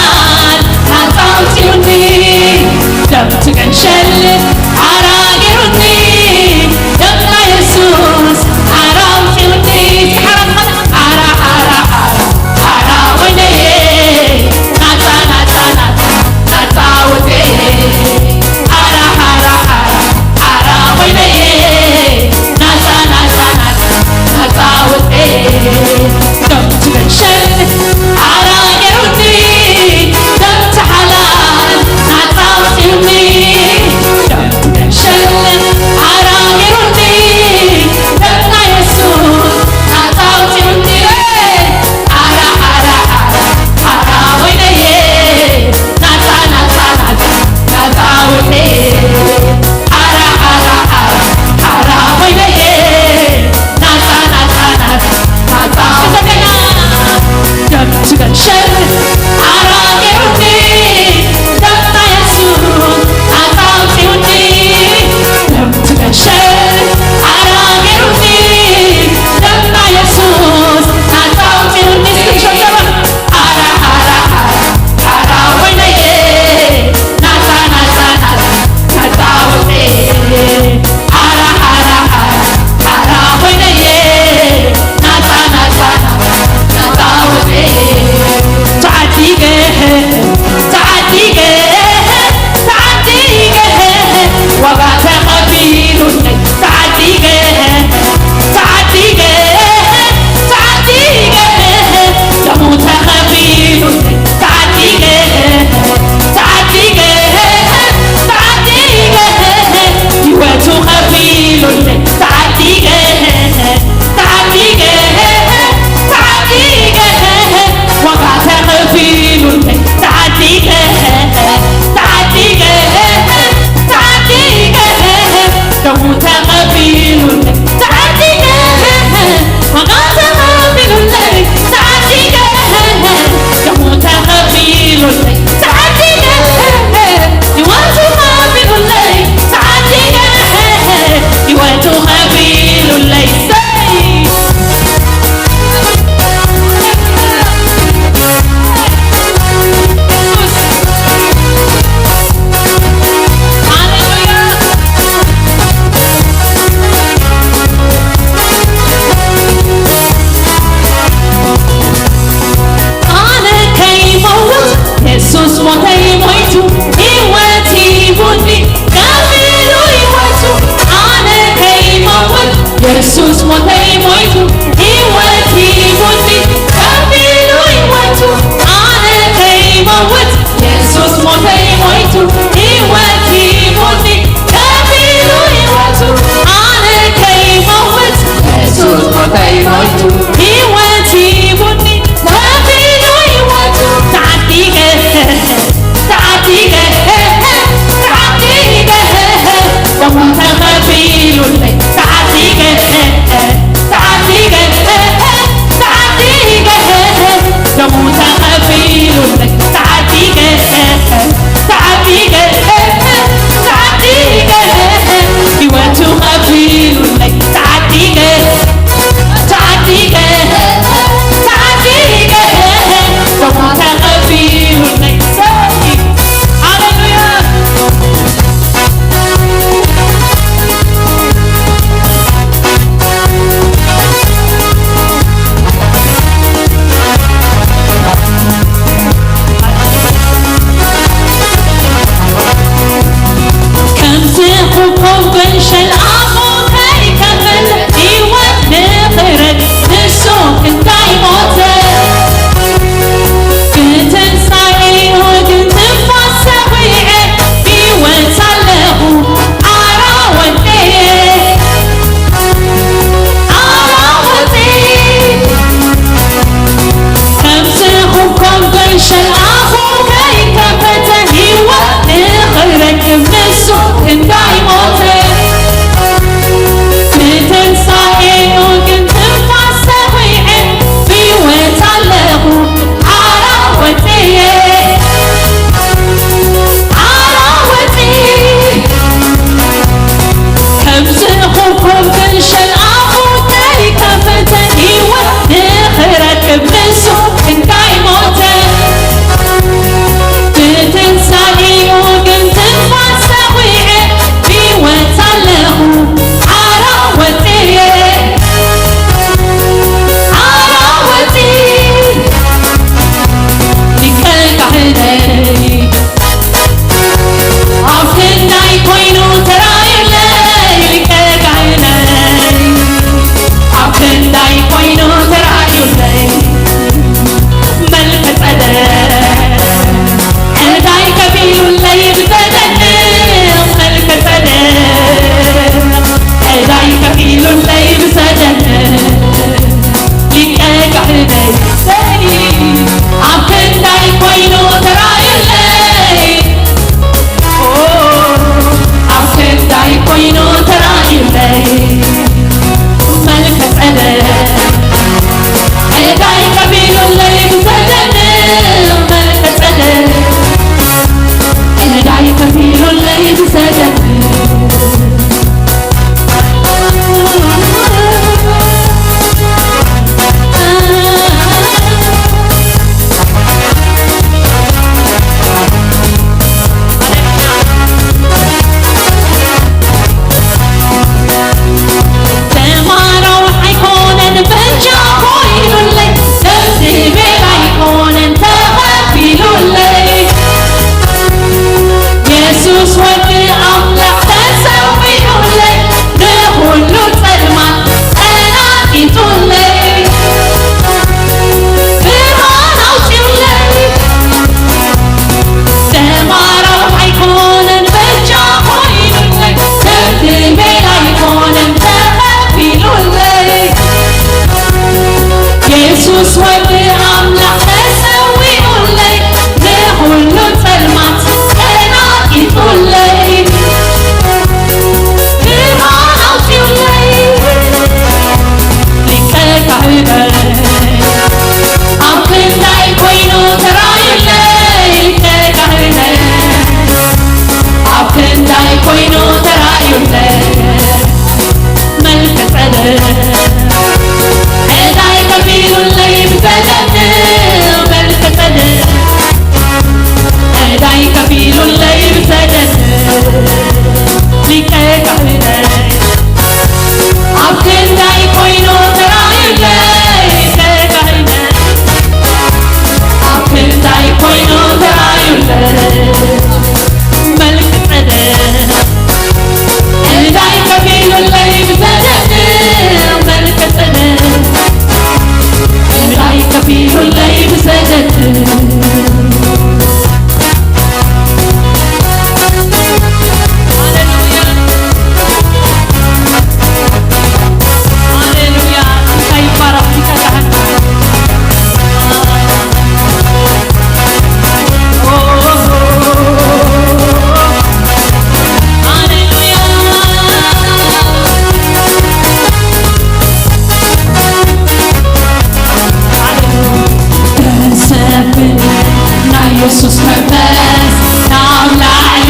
ኢየሱስ መንፈስ ናምላዕሊ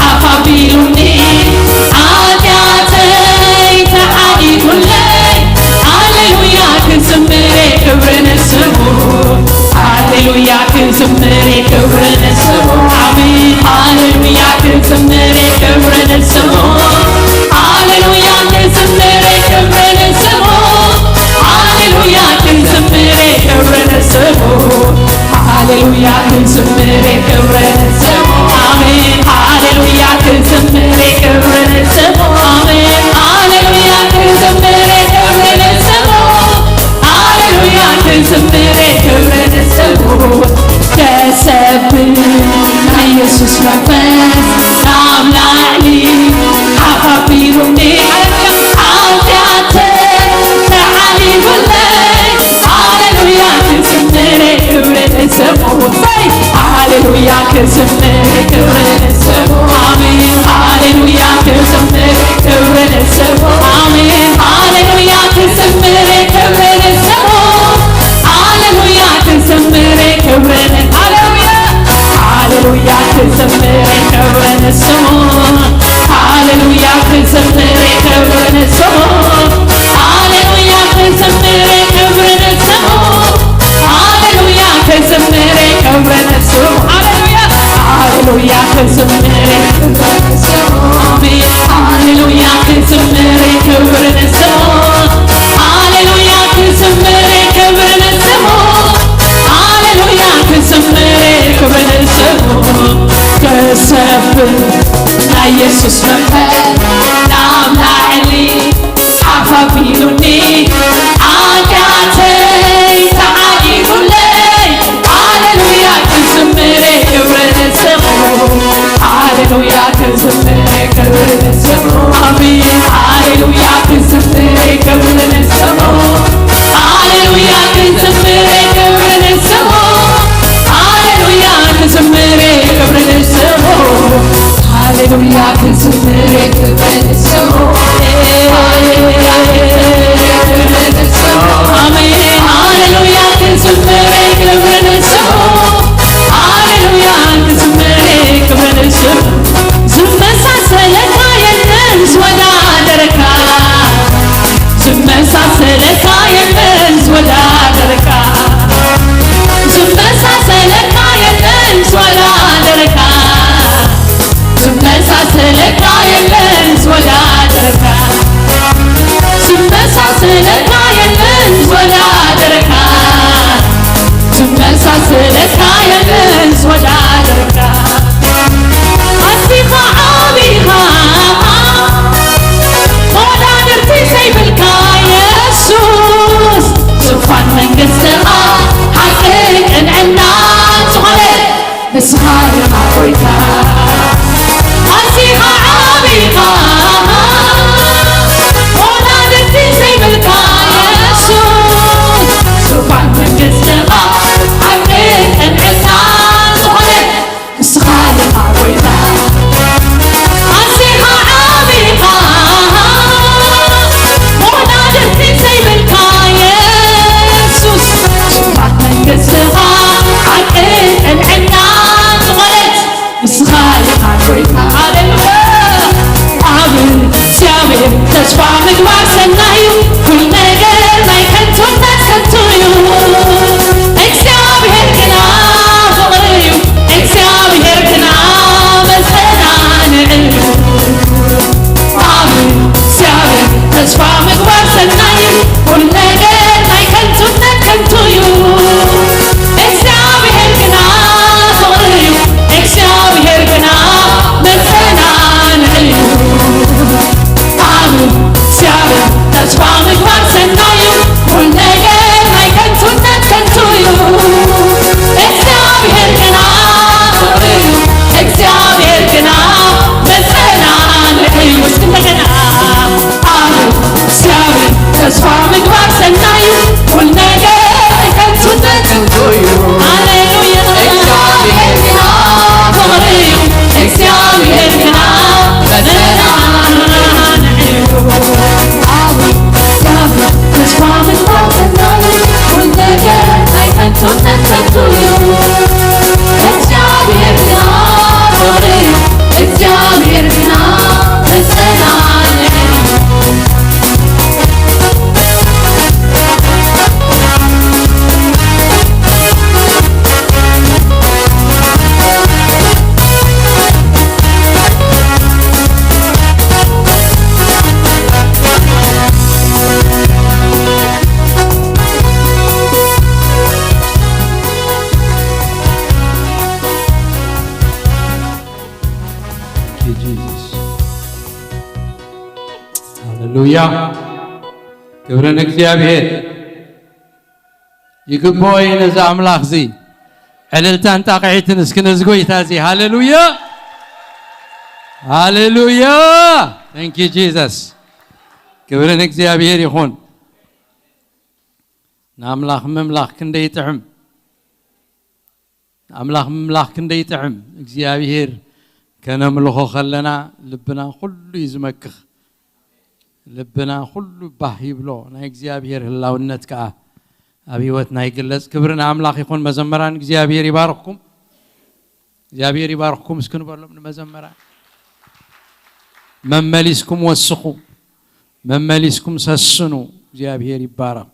ሓፋቢሉኒ ኃጢአተይ ተዓዲጉለይ ሃሌሉያ ክዝምሬ ክብሪ ንስሙ ሃሌሉያ ክዝምሬ ክብሪ ንስሙ አሜን ሃሌሉያ ክዝምሬ ክብሪ ንስሙ ሃሌሉያ ክዝምሬ ክብሪ ንስሙ ሃሌሉያ ክዝምሬ ክብሪ ንስሙ ሃሌሉያ ክዝምሬ ክብሪ ንስሙ አሜን ሃሌሉያ ክዝምሬ ክብሪ ንስሙ አሜን ሃሌሉያ ክዝምሬ ክብሪ ንስሙ ሃሌሉያ ክዝምሬ ክብሪ ንስሙ ከሰብን ኢየሱስ መንፈስ ናምላዕሊ ሓፋቢሉኒ ኃጢአተይ ተዓዲጉለይ ሃሌሉያ ክዝምሬ ክብሪ ንስሙ ሃሌሉያ ክዝምሬ ክብሪ ንስሙ አሜን ሃሌሉያ ክዝምሬ ክብሪ ንስሙ አሜን ሃሌሉያ ክዝምሬ ክብሪ ንስሙ ሃሌሉያ ክዝምሬ ክብሪ ሃሌሉያ ክዝምሬ ክብሪ ንስሙ ሃሌሉያ ክዝምሬ ክብሪ ንስሙ ሃሌሉያ ክዝምሬ ክብሪ ንስሙ ሃሌሉያ ክዝምሬ ክብሪ ንስሙ ሃሌሉያ ሃሌሉያ ክዝምሬ ክብሪ ንስሙ አሜን ሃሌሉያ ክዝምሬ ክብሪ ንስሙ ሃሌሉያ ክዝምሬ ክብሪ ንስሙ ሃሌሉያ ክዝምሬ ክብሪ ንስሙ ከሰብን ኢየሱስ መንፈስ ናምላዕሊ ሓፋቢሉኒ ኃጢአተይ ተዓዲጉለይ ሃሌሉያ ክዝምሬ ክብሪ ንስሙ ሃሌሉያ ክዝምሬ ክብሪ ንስሙ አሜን ሃሌሉያ ክዝምሬ ክብሪ ንስሙ ሃሌሉያ ክዝምሬ ክብሪ ንስሙ ሃሌሉያ ክዝምሬ ክብሪ ንስሙ ሃሌሉያ ክዝምሬ ክብሪ ንስሙ አሜን ሃሌሉያ ክዝምሬ ክብሪ ንስሙ ሃሌሉያ ክዝምሬ ክብሪ ንስሙ ዝመሳሰለካ የለን ዝወዳደረካ ዝመሳሰለካ የለን ዝወዳደረካ ዝመሳሰለካ የለን ዝወዳደረካ ዝመሳሰለካ የለን ዝወዳደረካ ዝመሳሰለካ የለን ዝወዳደረካ هاللويا كبرنا እግዚአብሔር يقبوي نزا أملاخ زي عللتان تاقعيتن اسكنزقوي تازي هاللويا هاللويا thank you Jesus كبرنا እግዚአብሔር يخون ناملاخ مملاخ كندي يطعم أملاخ مملاخ كندي يطعم እግዚአብሔር كنملخو خلنا لبنا كله يزمكخ لبنا كله باهي بلو نا እግዚአብሔር ህላውነት ካ አብይወትና ይግለጽ ክብርና አምላክ ይሁን መዘመራን እግዚአብሔር ይባርክኩም እግዚአብሔር ይባርክኩም እስከን በለም መዘመራን መመሊስኩም ወስኹ መመሊስኩም ሰስኑ እግዚአብሔር ይባረክ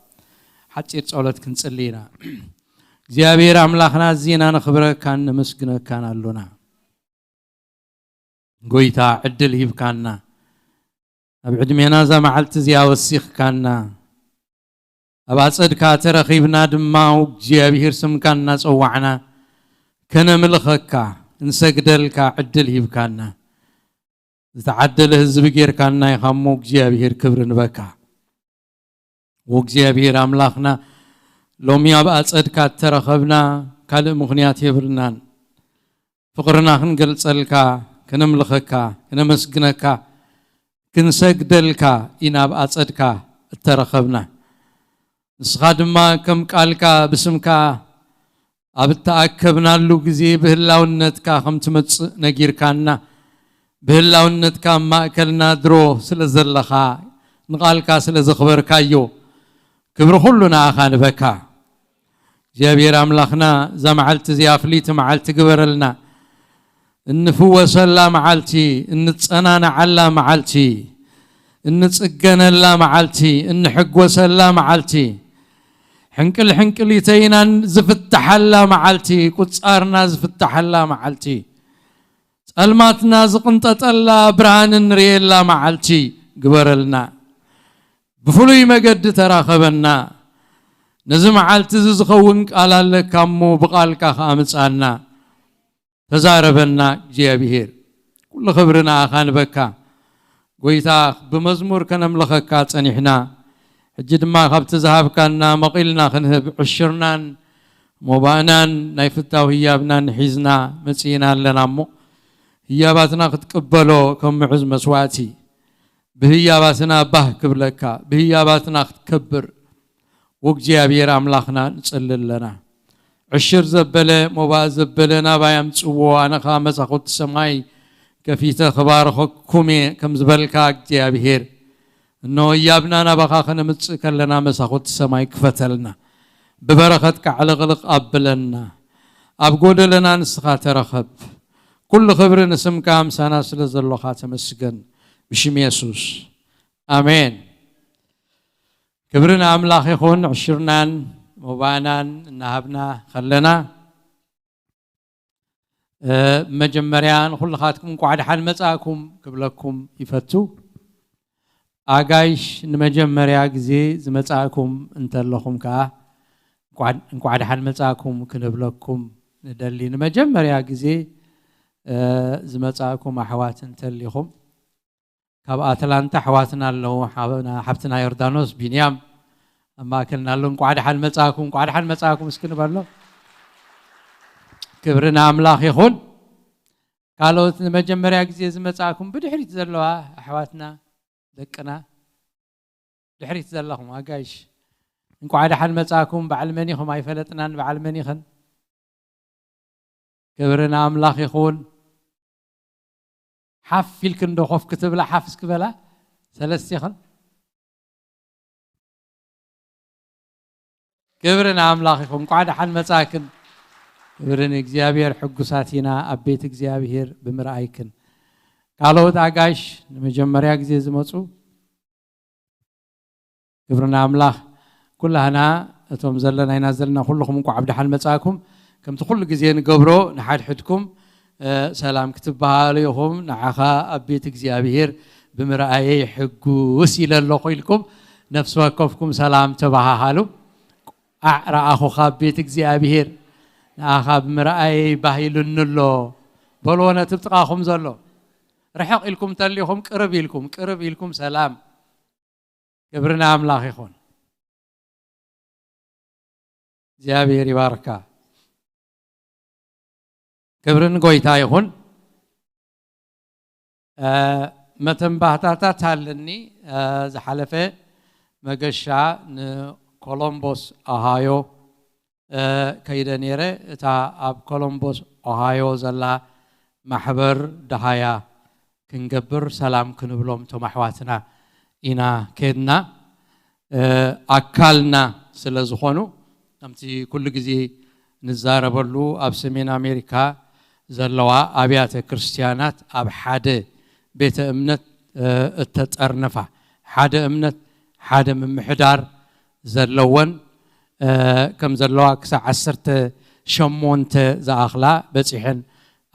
ሐጭር ጸሎት ክንጽልይና እግዚአብሔር አምላክና ዚና ነኽብረካን መስግነካን አሎና ጎይታ ዕድል ይብካና ኣብ ዕድሜና ዘማዓልት ዚያ ወሲኽካና أبعصدك ترخيبنا دماء እግዚአብሔር ስምካና ጸዋዕና ከነምልኸካ እንሰግደልካ ዕድል ይብካና ዝተዓደለ ህዝብ ጌርካና ይኻሞ እግዚአብሔር ክብር ንበካ ወእግዚአብሔር አምላክና ሎሚ አብዓصድካ ተረኸብና ካልእ ምኽንያት የብልናን ፍቅርና ክንገልጸልካ ከነምልኸካ ከነመስግነካ ክንሰግደልካ ኢና አብዓصድካ ተረኸብና ንስኻድማ ከም ቃልካ ብስምካ ኣብተኣከብናሉ ግዜ ብህላውነትካ ከም ትመጽእ ነጊርካና ብህላውነትካ ማእከልና ድሮ ስለዘለኻ ንቃልካ ስለዘኽበርካዮ ክብሪ ኩሉ ንኣኻ ንበካ እግዚአብሔር አምላክና ዘመዓልቲ ዚያፍሊት መዓልቲ ግበረልና እንፍወሰላ መዓልቲ እንጸናናዓላ መዓልቲ እንጽገነላ መዓልቲ እንሕጎሰላ መዓልቲ حنكل حنكل يتينا زفتح الله معلتي قصارنا زفتح الله معلتي الماتنا زقنطط الله برهان نري الله معلتي قبرلنا بفلوي مقد تراخبنا نزم معلتي زخون قال لك كمو بقالك خامصانا تزاربنا جيابير كل خبرنا خان بكا قويتا بمزمور كنملخكا صنيحنا حجد ما خبت ذهب كنا مقيلنا خنهب عشرنان مبانان نايفتاو هيابنا نحيزنا مسينا لنا مو هياباتنا تقبلو كم عز مسواتي بهياباتنا به كبلكا بهياباتنا تكبر وجيابير املاخنا نصلل لنا عشر زبله مبا زبلنا بايام صو انا خامس اخوت السماي كفيته خباركم كم زبلكا جيابير إنه يابنا نبخاخنا متسكلنا مساخوت السماء كفتلنا ببركتك على غلق أبلنا أبقود لنا نسخات رخب كل خبر نسم كام سنة سلز الله خاتم السجن بشم يسوس آمين كبرنا أملاخ يخون عشرنان مبانان نهبنا خلنا مجمريان كل خاتكم قعد حال مساكم قبلكم يفتو أجايش نمجمريا غزي زمصاكم انت لكم كا نقعد حال مصاكم كنبلكم ندلي نمجمريا غزي زمصاكم احوات انت لكم كاب اتلانتا حواتنا لو حبتنا يوردانوس بنيام اما كلنا لهم نقعد حال مصاكم اسكن بالله كبرنا املاخ يخون قالوا نمجمريا غزي زمصاكم بدحريت زلوا احواتنا دقنا دحريت زلهم اجايش انكو عاد حال مصاكم بعلمنيكم ايفلطنان بعلمنيخن كبرنا املاخ يخون حفيلك اندو خوف كتبلا حافس كبلا ثلاثيخن كبرنا املاخ يخون انكو عاد حال مصاكن كبرنا እግዚአብሔር حقوساتينا ابيت እግዚአብሔር بمرአይكن قالوا تاغاش مجمريا غزي زمصو كبرنا املاح كلنا اتوم زلنا ينازلنا كلكم انكم عبد حال مصاكم كم كل غزي نغبرو نحد حدكم سلام كتباليهم نعخا ابيت እግዚአብሔር بمرአይ حقوس يللو خيلكم نفس وقفكم سلام تباهالو اعراخو خابيت እግዚአብሔር نعخا بمرአይ باهيلنلو بلونه تبتقاكم زلو رحق لكم تليهم قرب لكم سلام كبرنا أملاخ يخون እግዚአብሔር ይባርካ ክብርን ጎይታ ይሁን መተንባህታታት አለኒ ዝሓለፈ መገሻ ንኮሎምቦስ ኦሃዮ ከይደ ነይረ እታ ኣብ ኮሎምቦስ ኦሃዮ ዘላ ማሕበር ደሃያ ክንገብር ሰላም ክንብሎም ቶም ኣሕዋትና ኢና ከድና ኣካልና ስለ ዝኾኑ أمتى كل جزء نزار بلو أب سمين أمريكا زلوا أبيات كريستيانات أب حدا بيت أمنت التتأرنفع حدا أمنت حدا من محدار زلوان كم زلوا كسا عسرت شمونت زاخلا بتسحن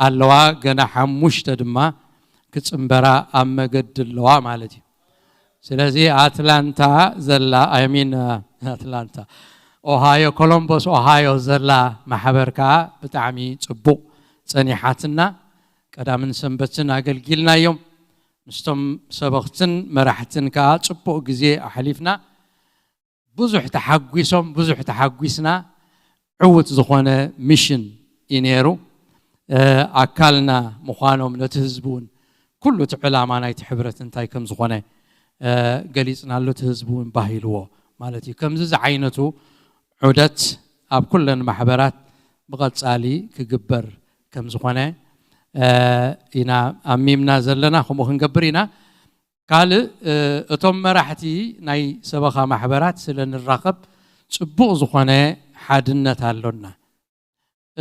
اللوا جناح مشتدما كتسمبرا أم قد اللوا مالتي سلازي أتلانتا زلا أيمين أتلانتا أوهايو كولومبوس أوهايو زلا محبركا بتعمي صبو صنيحاتنا قدامن سنبتنا قلقلنا يوم نستم سبقتن مرحتن كا صبو غزي احليفنا بزح تحقيسنا عوت زخونه ميشن ينيرو اكلنا مخانوم نتهزبون كله تعلامه نايت حبرتن تاي كم زخونه قليصنا له تهزبون باهيلو مالتي كم زز عينتو عودت أب كلن محبرات بقصالي كجبر كم زخانة إنا أميمنا زلنا خو مخن جبرينا قال أتم مرحتي ناي سبخة محبرات سلن الرقب صبوغ زخانة حادنا تعلنا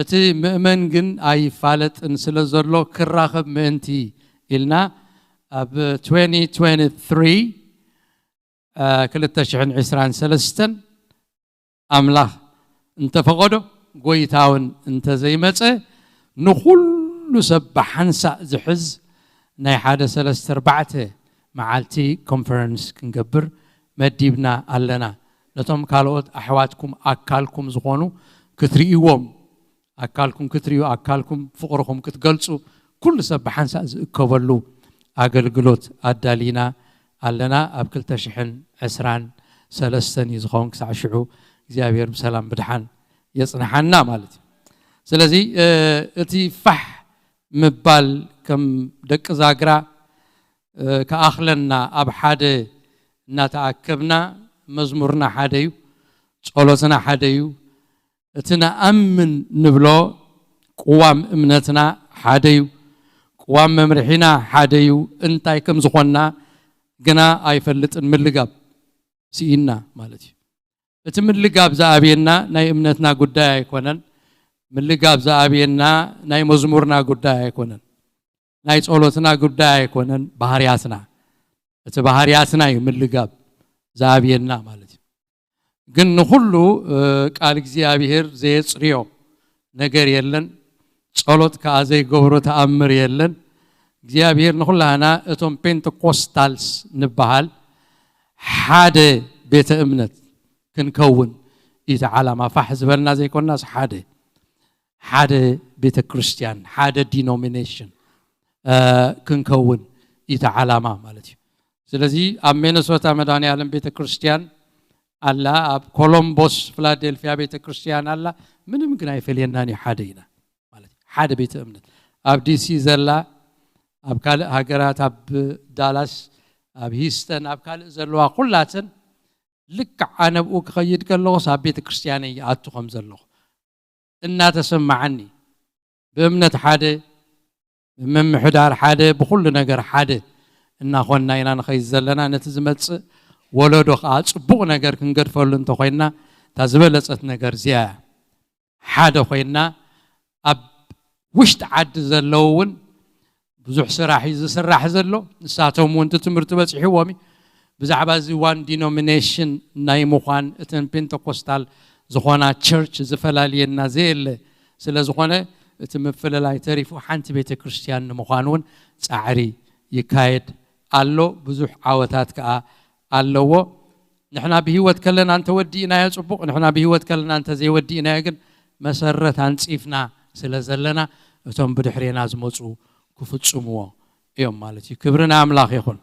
أتي مؤمن جن أي فالت إن سلزرلو كالرقب منتي إلنا أب 2023 كل التشحن عسران سلستن أملاح أنت فقدو قويتاون أنت زي متى نخل سبحان زحز ناي حدا سلست أربعته معالتي كونفرنس كنقبر مديبنا علنا لتم كالوت أحواتكم أكالكم زغونو كتريوم أكالكم كتريو أكالكم فقركم كتقلصوا كل سبحان كبرلو أقلقلوت أدالينا علنا أبكل تشحن عسران سلستن يزغون كسعشعو እግዚአብሔር ሰላም ብድሓን የጽንሐና ማለት ስለዚህ እቲ فح ምባል ከም ደቅ ዛግራ ከአኽለና ኣብ ሓደ እናተኣከብና መዝሙርና ሓደ እዩ ጸሎትና ሓደ እዩ እትና ኣምን ንብሎ ቁዋም እምነትና ሓደ እዩ ቁዋም መምርሒና ሓደ እዩ እንታይ ከም ዝኾንና ግና ኣይፈልጥን ምልጋብ ሲኢና ማለት እዩ اتملقاب زابينا ناي امنتنا قدايا يكونن ملقاب زابينا ناي مزمورنا قدايا يكونن ناي صولتنا قدايا يكونن بحرياتنا بحرياتنا يملقاب زابينا مالتي ግን ሁሉ ቃል እግዚአብሔር ዘጽሪዮ ነገር የለን ጸሎት ከአዘይ ገብሮ ተአምር የለን እግዚአብሔር ንኹላና እቶም ፔንቴኮስታልስ ንበሃል ሓደ ቤተ እምነት كنكون إذا على ما فحز برنا زي كنا حدا بيت كريستيان حدا denomination كنكون إذا على ما مالتي سلزي أمين سوتا مداني علم بيت كريستيان الله أب كولومبوس فلادلفيا بيت كريستيان الله من ممكن يفعلين ناني حدينا مالتي حدا بيت أمنت أب دي سي زلا أب كال هاجرات أب دالاس أب هيستن أب كال زلوا كلاتن لك أنا بقول خيد كله صابيت كريستياني عطوا خمسة الله الناس تسمعني بأمنة حدا من محدار حدا بكل نجار حدا إن أخونا إنا نخيز زلنا نتزمت ولو دخات بو نجار كنقر فلون تخينا تزبلت نجار زيا حدا خينا أب وش تعد زلون بزح سراحي سراح زلو ساعتهم وانت تمرتبت حوامي بزعبا زوان denomination ناي مخان اتن بنتكوستال زخوانا church زفلالي النازل سلا زخوانا اتمفللاي تريفو حانت بيت كريستيان مخانون تعري يكايد قالو بزح عاوتات كا قالو نحنا بهيوت كلنا انت ودينا يا صبوق نحنا بهيوت كلنا انت زي ودينا يا مسرت انصيفنا سلا زلنا اتم بدحرينا زمصو كفصمو يوم مالتي كبرنا املاح يكون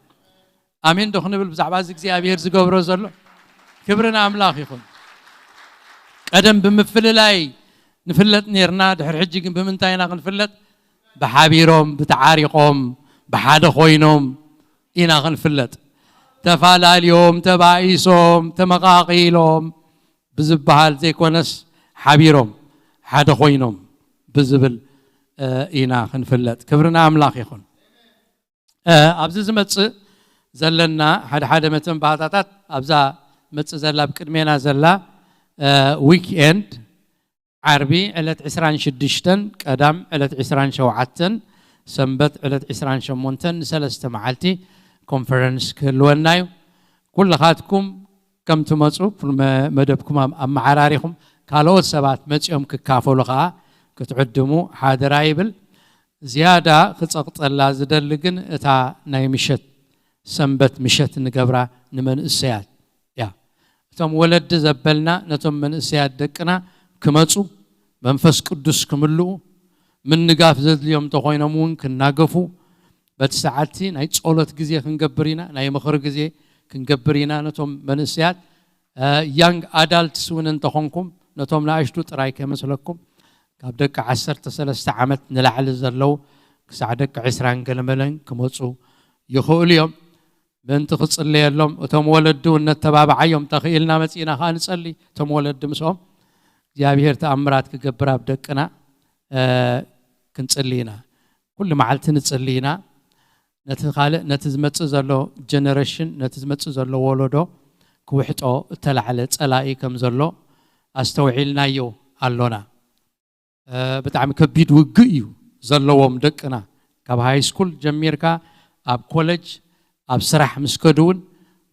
آمين دخنبل بزعبا እግዚአብሔር ዝገብሮ ዘሎ ክብርና አምላኽ ይኹን ቀደም ብምፍልላይ ንፍለጥ ነርና ድሕር ሕጂ ግን ብምንታይና ክንፍለጥ بحابيروم بتعاريقهم بحاد خوينهم إنا غنفلت تفالاليوم تبايسوم تمقاقيلهم بزبهال زي كونس حابيروم حاد خوينهم بزبل إنا غنفلت كبرنا أملاخ يخون أبزز متس زلنا حد متن بعضات أبزا متس زلا بكرمينا زلا ويك إند عربي علت عسران شدشتن قدام علت عسران شوعتن سنبت علت عسران شمونتن سلست معالتي كونفرنس كلونايو كل خاتكم كم تمصوا مدبكم أم عراريكم قالوا سبات متيوم ككافو لغا كتعدموا حادرايبل زيادة خصقت الله زدلقن اتا ناي مشت سنبت مشت نقبرا نمن السياد يا تم ولد زبلنا نتم من السياد دقنا كمصو منفس قدس كملو من نقاف زد اليوم تخوينمون كناقفو بتساعتي ناي تصولت غزي كنقبرينا ناي مخر غزي كنقبرينا نتم من السياد young adults ونن تخونكم نتم لااشتو طراي كمسلكم كابدك 13 عامت نلعل زلو كسعدك 20 قلملن كمصو يخول يوم بنت خصلي يلوم وتم ولدو نتبابعيوم تخيلنا مصينا خانصلي تم ولد مسوم እግዚአብሔር ተአምራት ከገብራ በደቅና ክንጽልይና ኩሉ መዓልቲ ንጽልይና ነተኻለ ነተዝመጽ ዘሎ ጀነሬሽን ነተዝመጽ ዘሎ ወለዶ ክውሕጦ ተላዕለ ጸላኢ ከም ዘሎ አስተውዒልናዮ አሎና በጣም ከቢድ ውግእ እዩ ዘለዎም ደቅና ካብ ሃይ ስኩል ጀሚርካ ኣብ ኮሌጅ ኣብ ስራሕ ምስከዱን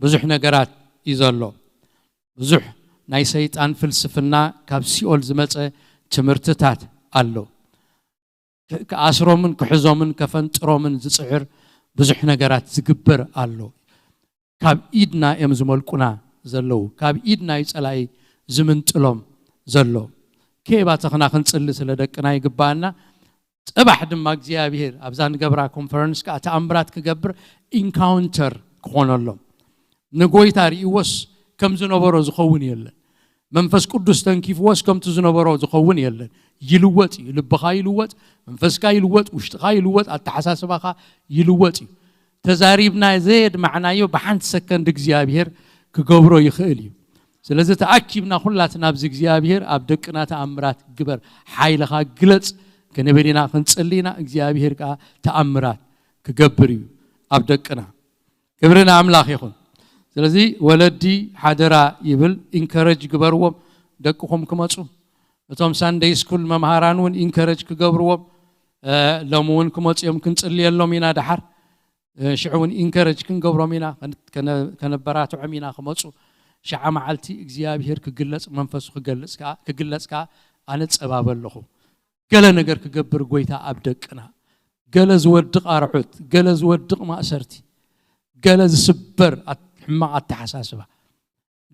ብዙሕ ነገራት ይዘሎ ብዙሕ ናይ ሰይጣን ፍልስፍና ካብ ሲኦል ዝመጸ ትምርትታት አሎ ከአስሮምን ከሕዞምን ከፈንጥሮምን ዝጽዕር ብዙሕ ነገራት ዝግበር አሎ ካብ ኢድና እዮም ዝመልቁና ዘለው ካብ ኢድና ይጸላይ ዝምንጥሎም ዘሎ ከይባ ተኽና ክንጽሊ ስለ ደቅና ይግባና ጽባሕ ድማ እግዚአብሔር ኣብዛን ገብራ ኮንፈረንስ ካ ተአምራት ክገብር ኢንካውንተር ክኾነሎም ንጎይታ ሪእወስ كم زنبرو زخون يلن منفس قدس تنكيف واس كم تزنبرو زخون يلن يلوت لبخا يلوت منفسكا يلوت وشتخا يلوت التحساسبخا يلوت تزاريبنا زيد معنايو بحنت سكند እግዚአብሔር كغبرو يخيل ስለዚህ ተአኪብና ሁላትና ብዚ እግዚአብሔር ኣብ ደቅና ተአምራት ግበር ሓይልኻ ግለጽ ከነበሪና ክንጽልይና እግዚአብሔር ካ ተአምራት ክገብር እዩ ኣብ ደቅና ክብርና አምላኽ ይኹን ስለዚህ ወለዲ ሓደራ ይብል ኢንከሬጅ ግበርዎም ደቅኹም ክመጹ እቶም ሳንዴይ ስኩል መምሃራንን ኢንከሬጅ ክገብርዎም ለሙን ክመጽዮም ክንጽልየሎም ኢና ድሓር ሽዑን ኢንከሬጅ ክንገብሮም ኢና ከነበራትዖም ኢና ክመጹ شع معلتي እግዚአብሔር ክግለጽ መንፈሱ ክግለጽካ አነ ጸባበለኹ ገለ ነገር ክገብር ጎይታ ኣብደቅና ገለ ዝወድቕ አርዑት ገለ ዝወድቕ ማእሰርቲ ገለ ዝስበር ሕማቕ አተሓሳስባ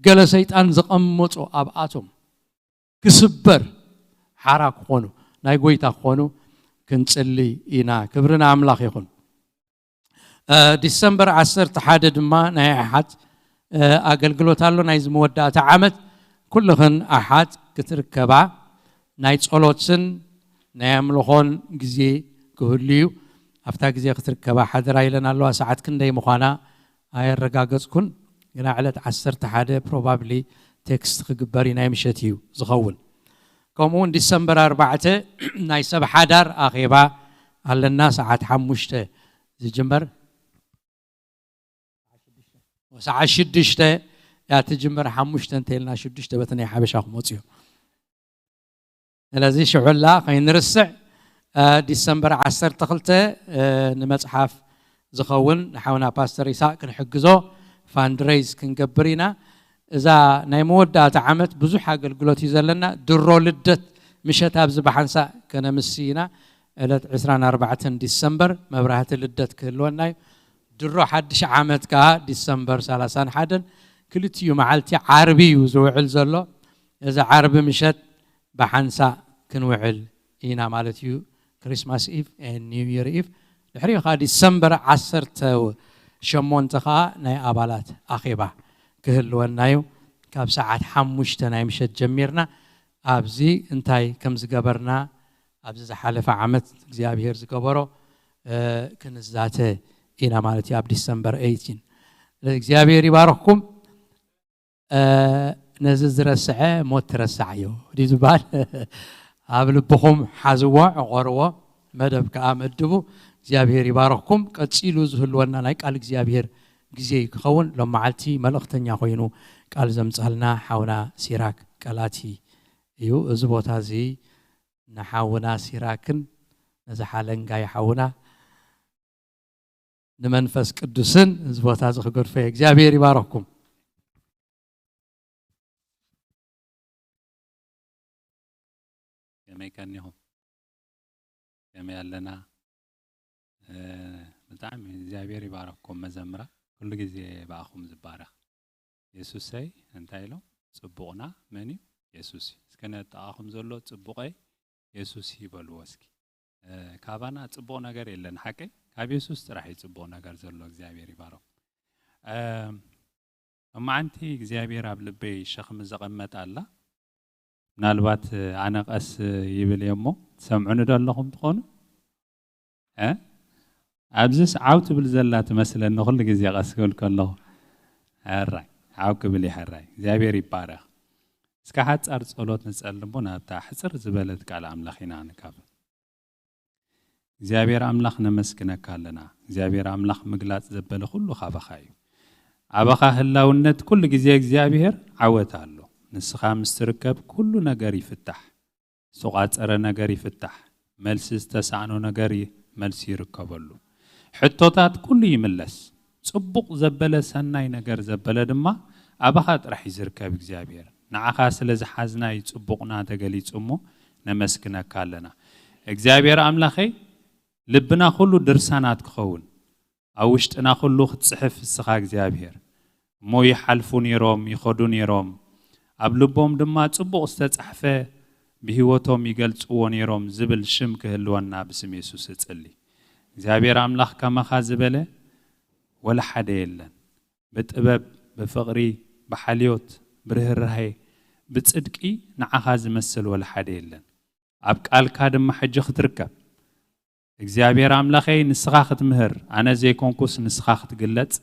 ገለ ሰይጣን ዝቐመጾ ኣብኣቶም ክስበር ሓራ ክኾኑ ናይ ጎይታ ክኾኑ ክንጽሊ ኢና ክብርና አምላኽ ይኹን ዲሰምበር 11 ድማ ናይ ኣሓድ አገልግሎት አሎ ናይ ዝመወዳእታ ዓመት ኩልኽን ኣሓድ ክትርከባ ናይ ጸሎትን ናይ ኣምልኾን ግዜ ክህልዩ ኣብታ ግዜ ክትርከባ ሓደራ ኢለና ኣለዋ ሰዓት ክንደይ ምዃና ኣየረጋገጽኩን ግና ዕለት 11 ፕሮባብሊ ቴክስት ክግበር ናይ ምሸት እዩ ዝኸውን ከምኡውን ዲሰምበር 4 ናይ ሰብ ሓዳር ኣኼባ ኣለና ሰዓት 5 ዝጅመር وساعة شدشته يا تجمر حمشتن تيلنا شدشته بتني حبشة خموتيو لذي شعلا خين نرسع ديسمبر 10 تخلته نمصحف زخون نحاونا باستر إسحاق كنحجزو فاندريز كنجبرينا إذا نيمودات عمت بزح أقولت يزلنا درو لدت مشت أبز بحنسا كنا مسينا إلى 24 ديسمبر مبرهة لدت كلونا درو حدش عامت كا ديسمبر 30 حدن كلتيو معلتي عربي وزوعل زلو إذا عربي مشت بحنسا كنوعل إينا مالتيو كريسماس إيف and نيو يير إيف الحريقة ديسمبر 10 شمونت خا ناي أبالات أخيبا كهلو النايو كاب ساعات حموش تناي مشت جميرنا أبزي انتاي كم زقبرنا أبزي حالف عمت زيابير زقبرو كنزاته إنا مالتي أب ديسمبر 18 زيابير يبارككم نزز رسعه موت رسعيو دي زبال قبل بخم حزوا غروا مدب كامدبو زيابير يبارككم قصيلو زهلونا ناي قال زيابير غزي كخون لما علتي ملختنيا خوينو قال زمصلنا حاونا سيراك قالاتي يو ازبوتا زي نحاونا سيراكن نزحالنغاي حاونا نمنفس قدسن ازبوتا زخغر في زيابير يبارككم ميكانيهم كما يالنا بتاعم زيابير يبارككم مزمرة كل جزء باخم زبارة يسوسي انتايلو صبوقنا مني يسوسي كانت اخم زلو صبوقي يسوسي بلوسكي كابانا صبوق نغير يلن حقي كاب يسوس راح يصبوق نغير زلو زيابير يبارك اما انتي زيابير ابلبي شخم زقمت الله نالبات أنا قاس يبل يمو سمعون دالهم تقولوا أبزس عاوت بالزلات مثلا إنه كل جزء قاس كله هراي عاوك بلي هراي زابير يبارك سكحت أرض صلوت نسألمونا بتاع حسر زبالتك على أملاخنا نكاب زابير أملاخنا مسكنا كلنا زابير أملاخ مقلات زبالة كله خافخاي عبخا هلا ونت كل جزء زابير عوت على نسخة مستركب كل نجاري فتح سقاط أرى نجاري فتح ملس استسعنو نجاري ملس يركبلو حطوتات كل يملس صبق زبلة سناي نجار زبلة دما أبخات رح يزركب إجزابير نعخاس لز حزنا يصبقنا تجلي صمو نمسكنا كلنا إجزابير أملاخي لبنا كله درسانات كخون أوشتنا كله ختصحف السخاء إجزابير مو يحلفون يروم يخدون يروم أبلبهم دما تصبغ استتصحفه بهوتهم يقلصون يروم زبل شم كهلونا باسم يسوع تصلي زابير أملاخ كما خازبله ولا حدا يلن بتقبب بفقري بحليوت برهرهي بتصدقي نعخاز مسل ولا حدا يلن أبقال كادم حج تركب زابير أملاخي نسخاخت مهر أنا زي كونكوس نسخاخت قلت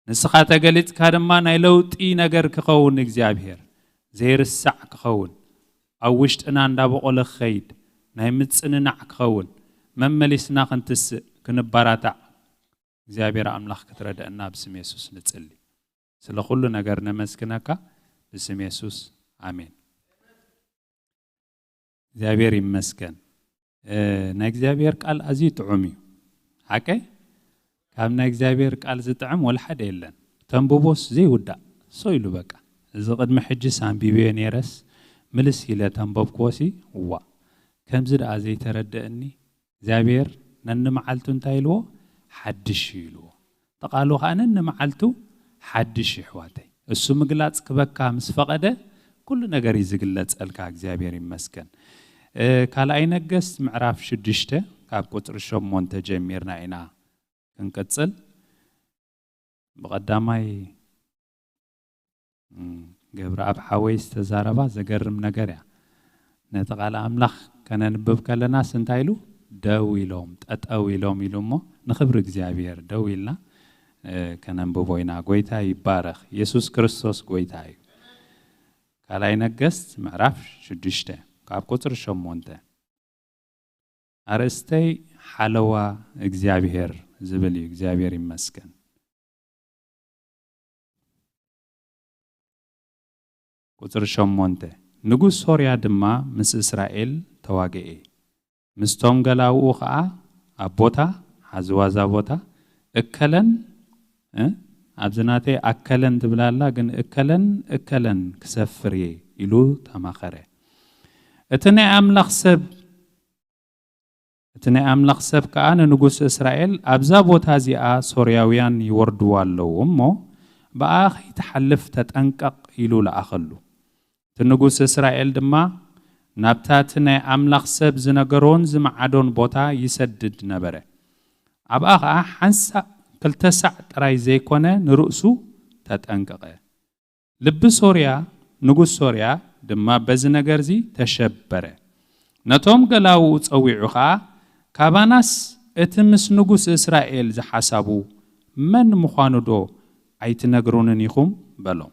نسخات قلت كارما نايلوت اي نجر كخون اجزابير زير السع كخون اوشت انا ندابو قول خيد ناي متصننع كخون ممليسنا خنتس كنباراتع اجزابير املاخ كتردأنا باسم يسوس نتصلي سلا كل نجر نمسكناك باسم يسوس امين اجزابير يمسكن نا اجزابير قال ازيت عمي حكي كامنا إجزابير قال زتعم ولا حدا يلن تنبوبوس زي ودا سويلو بقى إذا قد محج سام بيبين يرس ملس يلا تنبوب كوسي وا كم زد عزي تردأني زابير نن معلتو انتايلو حدش يلو تقالو خانا نن معلتو حدش حواتي السو مقلات كبكا مسفقده كل نجار يزقلت ألكا إجزابير يمسكن كالاي نقص معراف شدشته كاب قطر شمون تجميرنا إنا كنكتسل بقدامي جبر أب حويس تزاربا زجرم نجاريا نتقال أملاخ كان نبب كلنا سنتايلو داويلهم تأويلهم يلومو نخبر إجزابير داويلنا كان نبوينا قويتا يبارخ يسوع كريستوس قويتا كالاي نقص معرف شدشته كاب قطر شمونته أرستي حلوة إجزابير زبلي إجزابير يمسكن قطر شمونته نقول سوريا دما مس إسرائيل تواجئي مستوم قلاو خا أبوتا حزوازا بوتا أكلن أبزناتي أكلن تبلالا جن أكلن كسفري إلو تماخره اتني أملاخ سب كأن نقص إسرائيل أبزابوت هذه سورياويان يوردوا له أمه بآخر تحلف تتأنقق إلو لأخلو تنقص إسرائيل دما نبتاتنا أملاخ سب زنقرون زمعدون بوتا يسدد نبره أبآخر حنسا ክልተሳዕ ጥራይ ዘይኮነ ንርእሱ ተጠንቀቀ ልብ ሶርያ ንጉስ ሶርያ ድማ በዚ ነገርዚ ተሸበረ ነቶም ገላው ጸዊዑኻ ካባናስ እቲ ምስ ንጉስ እስራኤል ዝሓሳቡ መን ምዃኑዶ ኣይትነግሩንን ኢኹም በሎም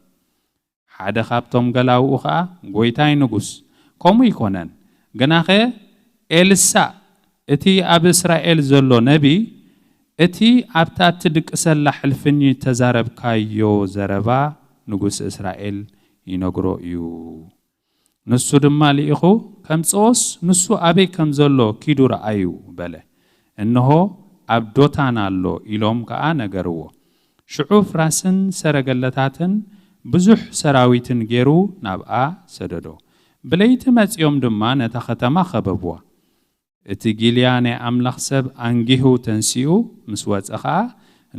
ሓደ ካብቶም ገላው ኻ ጎይታይ ንጉስ ከምኡ ይኮነን ገናኸ ኤልሳ እቲ ኣብ እስራኤል ዘሎ ነቢ እቲ ኣብታት ድቅሰላ ሕልፍኒ ተዛረብካዮ ዘረባ ንጉስ እስራኤል ይነግሮ እዩ ንሱ ድማ ሊኢኹ ከም ጾስ ንሱ ኣበይ ከም ዘሎ ኪዱ ረአዩ በለ እንሆ ኣብ ዶታን ኣሎ ኢሎም ከዓ ነገርዎ ሽዑፍ ራስን ሰረገለታትን ብዙሕ ሰራዊትን ገይሩ ናብኣ ሰደዶ ብለይቲ መጽዮም ድማ ነታ ከተማ ኸበብዋ እቲ ጊልያ ናይ ኣምላኽ ሰብ አንጊሁ ተንሲኡ ምስ ወፀኻ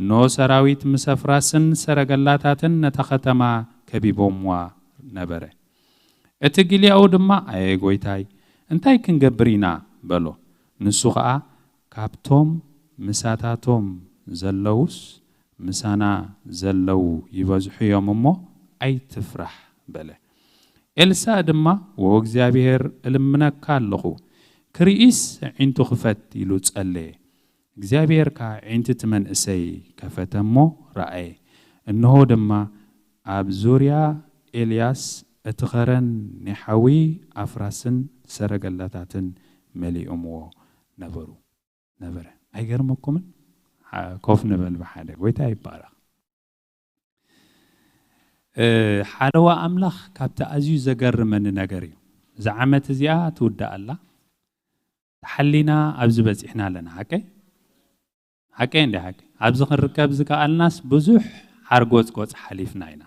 እንሆ ሰራዊት ምሰፍራስን ሰረገላታትን ነታ ከተማ ከቢቦምዋ ነበረ እቲ ጊልያው ድማ ኣየ ጎይታይ እንታይ ክንገብሪና በሎ ንሱ ከዓ ካብቶም ምሳታቶም ዘለውስ ምሳና ዘለው ይበዝሑ እዮም እሞ ኣይትፍራሕ በለ ኤልሳ ድማ ወእግዚአብሔር እልምነካ ኣለኹ ክሪኢስ ዒንቱ ክፈት ኢሉ ጸለየ እግዚአብሔር ካ ዒንቲ ትመንእሰይ ከፈተሞ ረአየ እንሆ ድማ ኣብ ዙርያ ኤልያስ እትኸረን ንሓዊ ኣፍራስን ሰረገላታትን መሊኦምዎ ነበረ ኣይገርመኩምን ኮፍ ንበል በሓደ ጎይታ ይባረኽ ሓለዋ ኣምላኽ ካብቲ ኣዝዩ ዘገርመኒ ነገር እዩ ዝዓመት እዚኣ ትውዳእ ኣላ ተሓሊና ኣብዚ በፂሕና ኣለና ሓቀ እንደ ሓቀ ኣብዚ ክንርከብ ዝከኣልናስ ብዙሕ ሓርጎፅ ጎፅ ሓሊፍና ኢና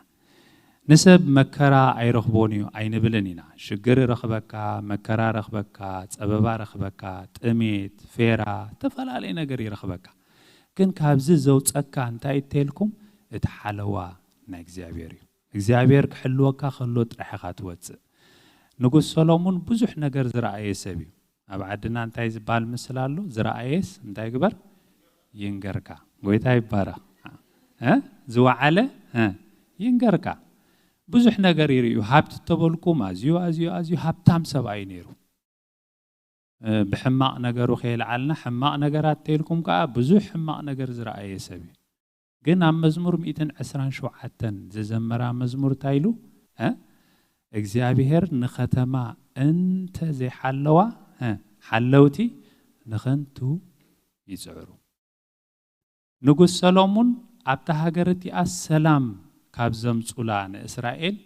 ንሰብ መከራ ኣይረኽቦን እዩ ኣይንብልን ኢና ሽግር ረኽበካ መከራ ረኽበካ ፀበባ ረኽበካ ጥሜት ፌራ ተፈላለየ ነገር ይረኽበካ ግን ካብዚ ዘውፀካ እንታይ እተልኩም እቲ ሓለዋ ናይ እግዚአብሔር እዩ እግዚአብሔር ክሕልወካ ከሎ ጥራሕኻ ትወፅእ ንጉስ ሰሎሞን ብዙሕ ነገር ዝረአየ ሰብ እዩ ኣብ ዓድና እንታይ ዝባል ምስል ኣሎ ዝረአየስ እንታይ ግበር ይንገርካ ጎይታ ይባረኽ ዝወዓለ ይንገርካ ብዙሕ ነገር ይርዩ ሃብቲ ተበልኩም ኣዝዩ ሃብታም ሰብኣይ ነይሩ ብሕማቕ ነገሩ ኸይልዓልና ሕማቕ ነገራት ተይልኩም ከዓ ብዙሕ ሕማቕ ነገር ዝረአየ ሰብ እዩ ግን ኣብ መዝሙር 127 ዝዘመራ መዝሙር ታይሉ እግዚአብሔር ንኸተማ እንተ ዘይሓለዋ ሓለውቲ ንኸንቱ ይጽዕሩ ንጉስ ሰሎሞን ኣብታ ሃገረቲኣ ሰላም ካብ ዘምጹላ ንእስራኤል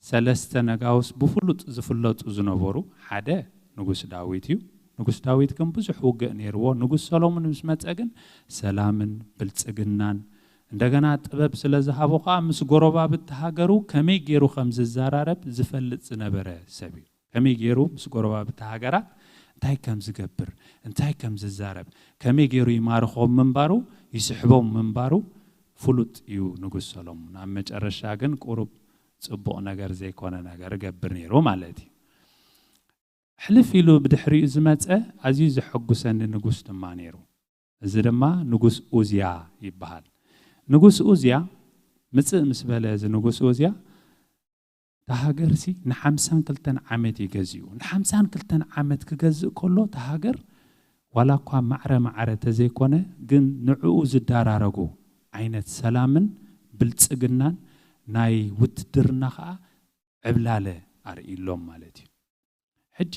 ሰለስተ ነጋውስ ብፍሉጥ ዝፍለጡ ዝነበሩ ሓደ ንጉስ ዳዊት እዩ ንጉስ ዳዊት ከም ብዙሕ ውግእ ነይርዎ ንጉስ ሰሎሞን ምስ መጸ ግን ሰላምን ብልጽግናን እንደገና ጥበብ ስለ ዝሃቦ ከዓ ምስ ጎረባብት ሃገሩ ከመይ ገይሩ ከም ዝዘራረብ ዝፈልጥ ዝነበረ ሰብ እዩ ከመይ ገይሩ ምስ ጎረባብት ሃገራት እንታይ ከም ዝገብር እንታይ ከም ዝዛረብ ከመይ ገይሩ ይማርኾም ምንባሩ ይስሕቦም ምንባሩ ፍሉጥ እዩ ንጉስ ሰሎሞን ኣብ መጨረሻ ግን ቁሩብ ጽቡቕ ነገር ዘይኮነ ነገር ገብር ነይሩ ማለት እዩ ሕልፍ ኢሉ ብድሕሪኡ ዝመፀ ኣዝዩ ዘሐጉሰኒ ንጉስ ድማ ነይሩ እዚ ድማ ንጉስ ኡዝያ ይበሃል ንጉስ ኡዝያ ምጽእ ምስ በለ እዚ ንጉስ ኡዝያ ተሃገርሲ ን52 ዓመት ይገዝኡ ን52 ዓመት ክገዝእ ከሎ ተሃገር ዋላ እኳ ማዕረ ተዘይኮነ ግን ንዕኡ ዝዳራረጉ ዓይነት ሰላምን ብልጽግናን ናይ ውትድርና ከዓ ዕብላለ ኣርኢሎም ማለት እዩ ሕጂ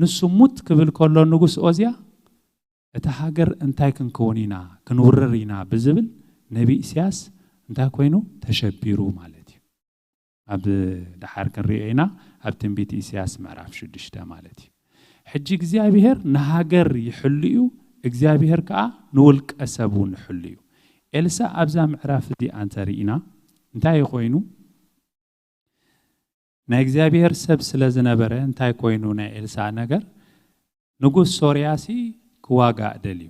ንሱ ሙት ክብል ከሎ ንጉስ ኦዝያ እቲ ሃገር እንታይ ክንከውን ኢና ክንውረር ኢና ብዝብል ነቢ ኢሳያስ እንታይ ኮይኑ ተሸቢሩ ማለት እዩ ኣብ ድሓር ክንሪኦ ኢና ኣብ ትንቢት ኢሳያስ ምዕራፍ 6 ማለት እዩ ሕጂ እግዚአብሔር ንሃገር ይሕልዩ እግዚአብሔር ከዓ ንውልቀ ሰቡ ንሕልዩ ኤልሳ ኣብዛ ምዕራፍ እዚ አንተሪኢና እንታይ ኮይኑ ናይ እግዚአብሔር ሰብ ስለ ዝነበረ እንታይ ኮይኑ ናይ ኤልሳ ነገር ንጉስ ሶርያሲ ክዋጋእ ደልዩ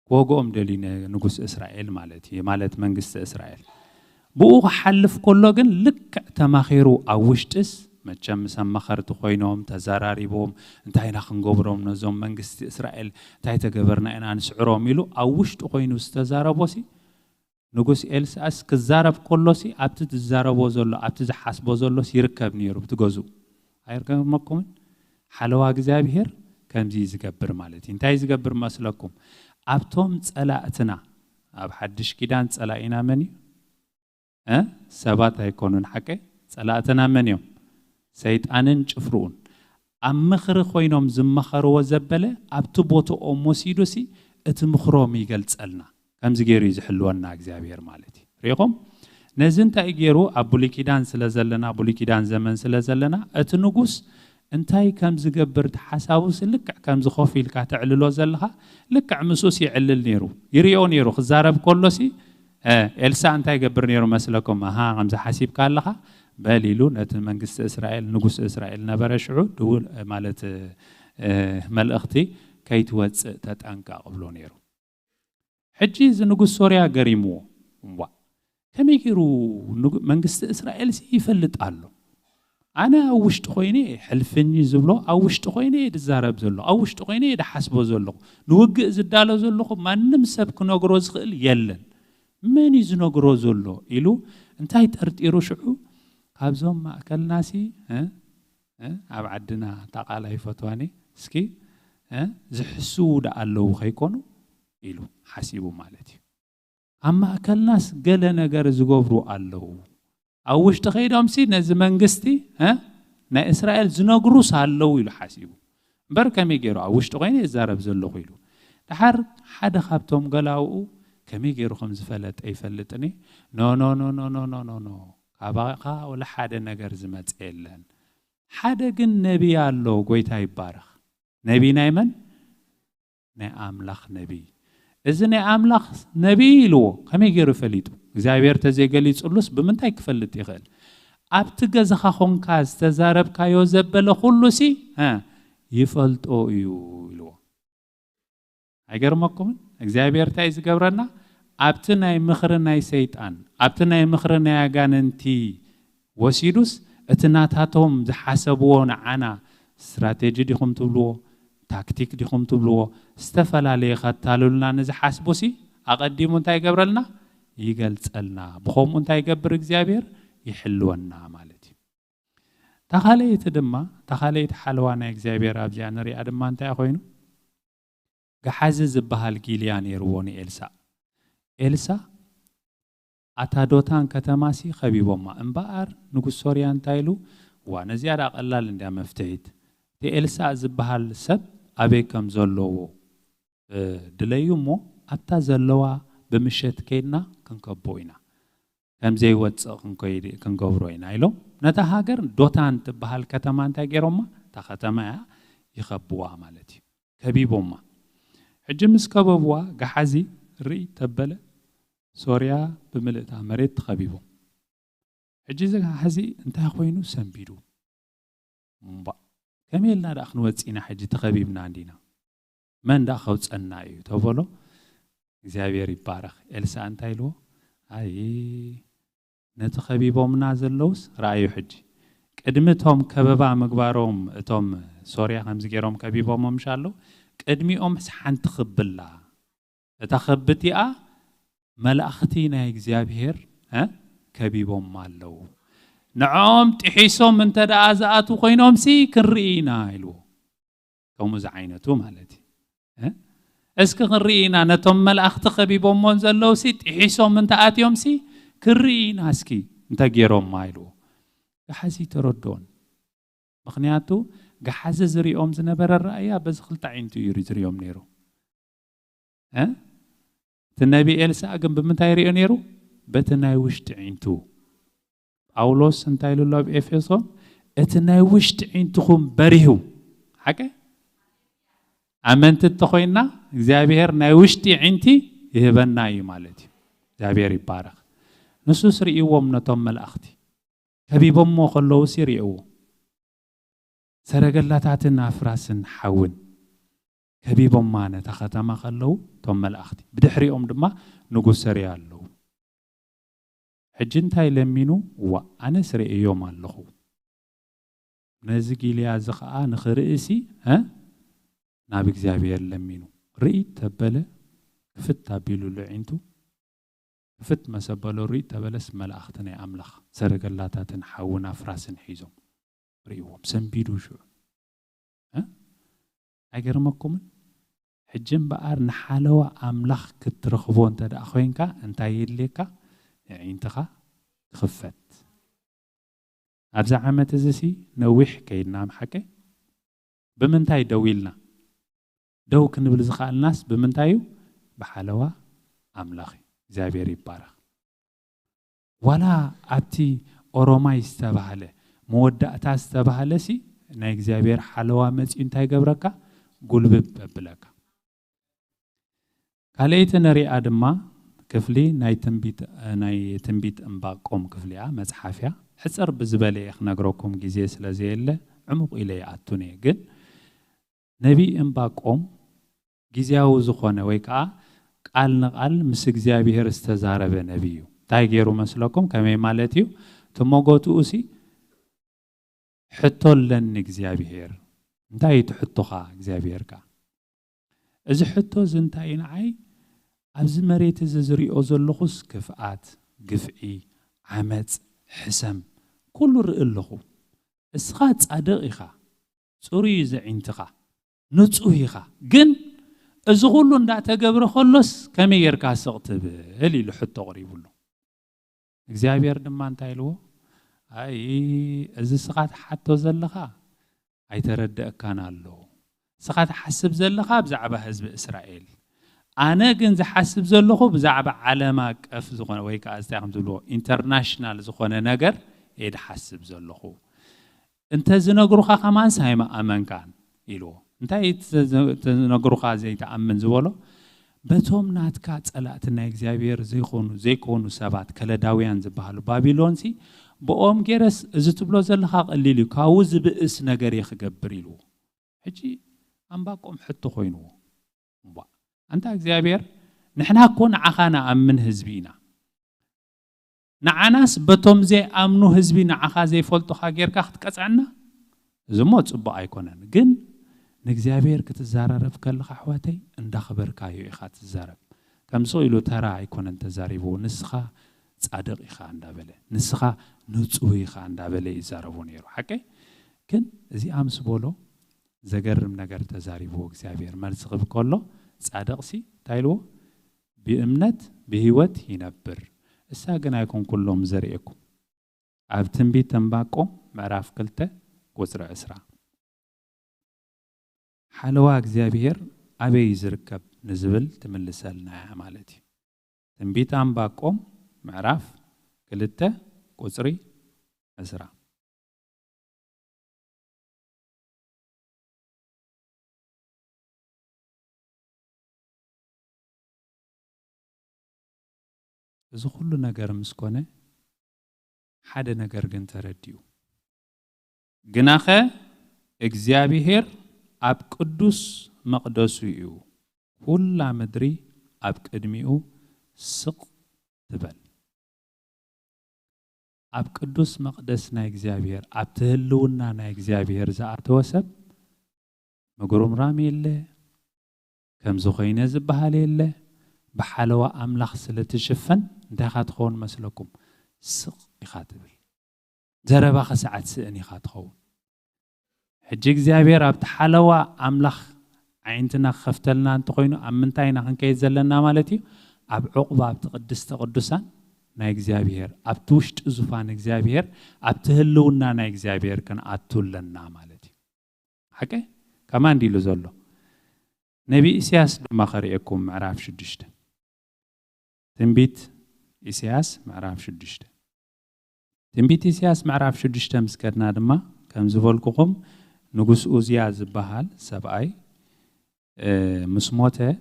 ክወግኦም ደልዩ ንጉስ እስራኤል ማለት እዩ ማለት መንግስቲ እስራኤል ብኡ ሓልፍ ከሎ ግን ልክዕ ተማኺሩ ኣብ ውሽጥስ መቸም ሰመኸርት ኮይኖም ተዛራሪቦም እንታይና ክንገብሮም ነዞም መንግስቲ እስራኤል እንታይ ተገበርና ኢና ንስዕሮም ኢሉ ኣብ ውሽጡ ኮይኑ ዝተዛረቦሲ ንጉስ ኤልሳስ ክዛረብ ከሎሲ ኣብቲ ዝዛረቦ ዘሎ ኣብቲ ዝሓስቦ ዘሎሲ ይርከብ ነይሩ ብትገዙ ኣይርከመኩም ሓለዋ እግዚአብሔር ከምዚ ዝገብር ማለት እንታይ ዝገብር መስለኩም ኣብቶም ጸላእትና ኣብ ሓድሽ ኪዳን ጸላኢና መን ሰባት ኣይኮኑን ሓቀ ጸላእትና መን እዮም ሰይጣንን ጭፍሩን ኣብ ምኽሪ ኮይኖም ዝመኸርዎ ዘበለ ኣብቲ ቦታኦም ወሲዱሲ እቲ ምኽሮም ይገልጸልና ከምዚ ገይሩ ይዝሕልወና እግዚአብሔር ማለት ሪኢኹም ነዚ እንታይ ገይሩ ኣብ ብሉይ ኪዳን ስለ ዘለና ብሉይ ኪዳን ዘመን ስለ ዘለና እቲ ንጉስ እንታይ ከም ዝገብር ተሓሳቡ ልክዕ ከም ዝኸፍ ኢልካ ትዕልሎ ዘለኻ ልክዕ ምሱስ ይዕልል ነይሩ ይሪኦ ነይሩ ክዛረብ ከሎሲ ኤልሳ እንታይ ይገብር ነይሩ መስለኩም ከምዚ ሓሲብካ ኣለኻ በሊሉ ነቲ መንግስቲ እስራኤል ንጉስ እስራኤል ነበረ ሽዑ ድውል ማለት መልእኽቲ ከይትወፅእ ተጠንቀቕ ብሎ ነይሩ ሕጂ እዚ ንጉስ ሶርያ ገሪምዎ ከመይ ገይሩ መንግስቲ እስራኤል ይፈልጥ ኣሎ ኣነ ኣብ ውሽጢ ኮይነ ሕልፍኒ ዝብሎ ኣብ ውሽጢ ኮይነ ድዛረብ ዘሎ ኣብ ውሽጢ ኮይነ ድሓስቦ ዘለኹ ንውግእ ዝዳሎ ዘለኹ ማንም ሰብ ክነግሮ ዝኽእል የለን መን ዝነግሮ ዘሎ ኢሉ እንታይ ጠርጢሩ ሽዑ ካብዞም ማእከልናሲ ኣብ ዓድና ተቃላይ ፈትዋኒ እስኪ ዝሕስቡ ደኣለው ከይኮኑ ኢሉ ሓሲቡ ማለት እዩ ኣብ ማእከልናስ ገለ ነገር ዝገብሩ ኣለው ኣብ ውሽጢ ከይዶምሲ ነዚ መንግስቲ ናይ እስራኤል ዝነግሩስ ኣለው ኢሉ ሓሲቡ እምበር ከመይ ገይሩ ኣብ ውሽጢ ኮይነ ይዛረብ ዘለኹ ኢሉ ድሓር ሓደ ካብቶም ገላውኡ ከመይ ገይሩ ከም ዝፈለጠ ይፈልጥኒ ኖ ካባኻ ወላ ሓደ ነገር ዝመጽ የለን ሓደ ግን ነቢ ኣሎ ጎይታ ይባረኽ ነቢ ናይ መን ናይ ኣምላኽ ነቢ እዚ ናይ ኣምላኽ ነቢ ኢልዎ ከመይ ገይሩ ፈሊጡ እግዚአብሔር ተዘይገሊጹሉስ ብምንታይ ክፈልጥ ይኽእል ኣብቲ ገዛኻ ኾንካ ዝተዛረብካዮ ዘበለ ኩሉሲ ይፈልጦ እዩ ኢልዎ ኣይገርመኩምን እግዚአብሔር እንታይ ዝገብረና ኣብቲ ናይ ምኽሪ ናይ ሰይጣን ኣብቲ ናይ ምኽሪ ናይ ኣጋንንቲ ወሲዱስ እቲ ናታቶም ዝሓሰብዎ ንዓና ስትራቴጂ ዲኹም ትብልዎ ታክቲክ ዲኹም ትብልዎ ዝተፈላለዩ ኸታልሉና ንዝሓስቡሲ ኣቐዲሙ እንታይ ይገብረልና ይገልጸልና ብኸምኡ እንታይ ይገብር እግዚአብሔር ይሕልወና ማለት እዩ ተኻለይቲ ድማ ተኻለይቲ ሓለዋ ናይ እግዚአብሔር ኣብዚኣ ንሪኣ ድማ እንታይ ኮይኑ ገሓዚ ዝበሃል ጊልያ ነይርዎ ንኤልሳ ኤልሳ ኣታዶታን ከተማሲ ኸቢቦማ እምበኣር ንጉስ ሶርያ እንታይ ኢሉ ነዚያዳ ቀላል እንዳ መፍትሒት እቲ ኤልሳ ዝበሃል ሰብ ኣበይ ከም ዘለዎ ድለዩ እሞ ኣብታ ዘለዋ ብምሸት ከይድና ክንከቦ ኢና ከምዘይወፅእ ክንገብሮ ኢና ኢሎም ነታ ሃገር ዶታን ትበሃል ከተማ እንታይ ገይሮማ እታ ከተማ ይኸብዋ ማለት እዩ ከቢቦማ ሕጂ ምስ ከበብዋ ገሓዚ ርኢ ተበለ ሶርያ ብምልእታ መሬት ተኸቢቦም ሕጂ እዚ ገሓዚ እንታይ ኮይኑ ሰንቢዱ ከመይ ኢልና ዳ ክንወፂና ሕጂ ተኸቢብና እንዲና መን ዳ ከውፀና እዩ ተበሎ እግዚአብሔር ይባረኽ ኤልሳ እንታይ ኢልዎ ኣይ ነቲ ኸቢቦምና ዘለውስ ረኣዩ ሕጂ ቅድሚቶም ከበባ ምግባሮም እቶም ሶርያ ከምዚ ገይሮም ከቢቦሞም ሻሎ ቅድሚኦም ሓንቲ ክብላ እታ ኸብቲኣ መላእኽቲ ናይ እግዚአብሔር ከቢቦም ኣለው ንዖም ጥሒሶም እንተደኣ ዝኣቱ ኮይኖምሲ ክንርኢና ኢልዎ ከምኡ ዝዓይነቱ ማለት እዩ እስኪ ክንርኢና ነቶም መላእኽቲ ከቢቦሞን ዘለውሲ ጥሒሶም እንተኣትዮምሲ ክንርኢና እስኪ እንታይ ገይሮምማ ኢልዎ ገሓዚ ተረድኦን ምክንያቱ ገሓዚ ዝሪኦም ዝነበረ ራእያ በዚ ክልተ ዓይነቱ እዩ ዝሪኦም ነይሩ እቲ ነቢ ኤልሳ ግን ብምንታይ ይሪኦ ነይሩ በቲ ናይ ውሽጢ ዒንቱ ጳውሎስ እንታይ ኢሉ ኣብ ኤፌሶን እቲ ናይ ውሽጢ ዒንትኹም በሪሁ ሓቀ ኣመንቲ ተኾይና እግዚአብሔር ናይ ውሽጢ ዒንቲ ይህበና እዩ ማለት እዩ እግዚአብሔር ይባረኽ ንሱስ ሪእዎም ነቶም መላእኽቲ ከቢቦሞ ከለውስ ይሪእዎ ሰረገላታትን ኣፍራስን ሓውን ከቢቦማ ነታ ከተማ ከለው ቶም መላእኽቲ ብድሕሪኦም ድማ ንጉስ ሶርያ ኣለው ሕጂ እንታይ ለሚኑ ኣነስ ሪእዮም ኣለኹ نزي جيلياز خا نخرئسي ناب እግዚአብሔር ለሚኑ ርኢ ተበለ ፍት ታቢሉ ለዒንቱ ፍት መሰበሎ ርኢ ተበለስ መላእክተና አምላኽ ሰረገላታትን ሓውና ፍራስን ሒዞም ርእዎም ሰንቢዱ ሹ አይገርመኩም ሕጅም በአር ንሓለዋ አምላኽ ክትረኽቦ እንተዳ ኮይንካ እንታይ ይድልካ ዒንትኻ ክኽፈት ኣብዛ ዓመት እዚ ነዊሕ ከይድና ምሓቀ ብምንታይ ደዊልና ደው ክንብል ዝኻልናስ ብምንታዩ በሓለዋ አምላኽ እግዚአብሔር ይባረኽ ወላ ኣብቲ ኦሮማይ ዝተባሃለ መወዳእታ ዝተባሃለሲ ናይ እግዚአብሔር ሓለዋ መጽ እንታይ ገብረካ ጉልብብ በብለካ ካልአይተ ነሪኣ ድማ ክፍሊ ናይ ትንቢት እምባቆም ክፍሊያ መጽሓፍያ ሕጽር ብዝበለ ይኽነግረኩም ጊዜ ስለዘየለ ዕሙቕ ኢለ ይኣቱኔ ግን ነቢ እምባቆም ጊዜያዊ ዝኾነ ወይ ከዓ ቃል ንቃል ምስ እግዚአብሔር ዝተዛረበ ነቢዩ እንታይ ገይሩ መስለኩም ከመይ ማለት እዩ ተሞጎቱሲ ሕቶለን እግዚአብሔር እንታይ ትሕቶኻ እግዚአብሔርካ እዚ ሕቶ ዝንታይ ንዓይ ኣብዚ መሬት ዝዝሪኦ ዘለኹስ ክፍኣት ግፍዒ ዓመጽ ሕሰም ኩሉ ርእለኹ እስኻ ጻድቕ ኢኻ ጽሩይ ዘዒንትኻ ንጹህ ኢኻ ግን እዚ ሁሉ እንዳተገብረ ኸሎስ ከመይ ጌርካ ስቕትብል ኢሉ ሕቶ ቀሪቡሉ እግዚአብሔር ድማ እንታይ ኢልዎ አይ እዚ ስኻ ተሓቶ ዘለኻ ኣይተረድአካን ኣሎ ስኻ ተሓስብ ዘለኻ ብዛዕባ ህዝቢ እስራኤል ኣነ ግን ዝሓስብ ዘለኹ ብዛዕባ ዓለም አቀፍ ዝኾነ ወይ ከዓ እንታይ ዝብልዎ ኢንተርናሽናል ዝኾነ ነገር እየ ዝሓስብ ዘለኹ እንተ ዝነግሩኻ ከማንስ ኣይመኣመንካን ኢልዎ እንታይ ዝነግሩኻ ዘይተኣምን ዝበሎ በቶም ናትካ ጸላእት ናይ እግዚአብሔር ዘይኮኑ ሰባት ከለዳውያን ዝበሃሉ ባቢሎንሲ በኦም ጌረስ እዚ ትብሎ ዘለኻ ቀሊል እዩ ካብኡ ዝብእስ ነገር ይኽገብር ኢልዎ ሕጂ ኣምባቆም ሕቶ ኮይኑዎ أنت እግዚአብሔር نحنا كون عخانا أمن هزبينا نعناس بتوم زي أمنو هزبينا عخا زي فولتو خاجير كاخت كسعنا زموت صبا أيكونن جن نجزابير كتزارب كل خحواتي عند خبر كايو إخات الزارب كم سويلو ترى أيكونن تزاربو نسخة صادق إخا عند بله نسخة نصوي إخا عند بله يزاربون يرو حكي كن زي أمس بولو زجرم نجر تزاربو እግዚአብሔር መልስ ከሎ ጻድቅሲ ታይልዎ በእምነት በህይወት ይነብር እሳ ግን አይኮን ኩሎም ዘርኤኩም ኣብ ትንቢት ዕንባቆም ምዕራፍ 2 ቁጥር 10 ሓለዋ እግዚአብሔር አበይ ዝርከብ ንዝብል ትምልሰልና ማለት እዩ ትንቢት ዕንባቆም ምዕራፍ 2 ቁጥር 10 እዚ ሁሉ ነገር ምስኮነ ሓደ ነገር ግን ተረዲዩ ግናኸ እግዚአብሔር ኣብ ቅዱስ መቅደሱ እዩ ሁላ ምድሪ ኣብ ቅድሚኡ ስቕ ትበል ኣብ ቅዱስ መቅደስ ናይ እግዚአብሔር ኣብ ትህልውና ናይ እግዚአብሔር ዝኣተወሰብ መግሮምራም የለ ከም ዝኾይነ ዝበሃል የለ بحلوة أملاخ سلتشفن ده خاتخون مسلكم سق يخاتبل زربا خسعت سئني خاتخون حجيك زيابير أبت حلوة أملاخ عينتنا خفتلنا انتقوينو أمنتاينا خنكي زلنا مالتي أب عقبة أبت قدسان نايك زيابير أبتوشت زفانك زيابير أبتهلونا نايك زيابير كان أتولنا مالتي حكي كمان دي لزولو نبي إسياس ما خريكم معرف شدشته تنبيت إسياس معرف شدشته تنبيت إسياس معرف شدشته مسكتنا دما كم زفولكم نقص أوزيا زبهال سبعي مسموته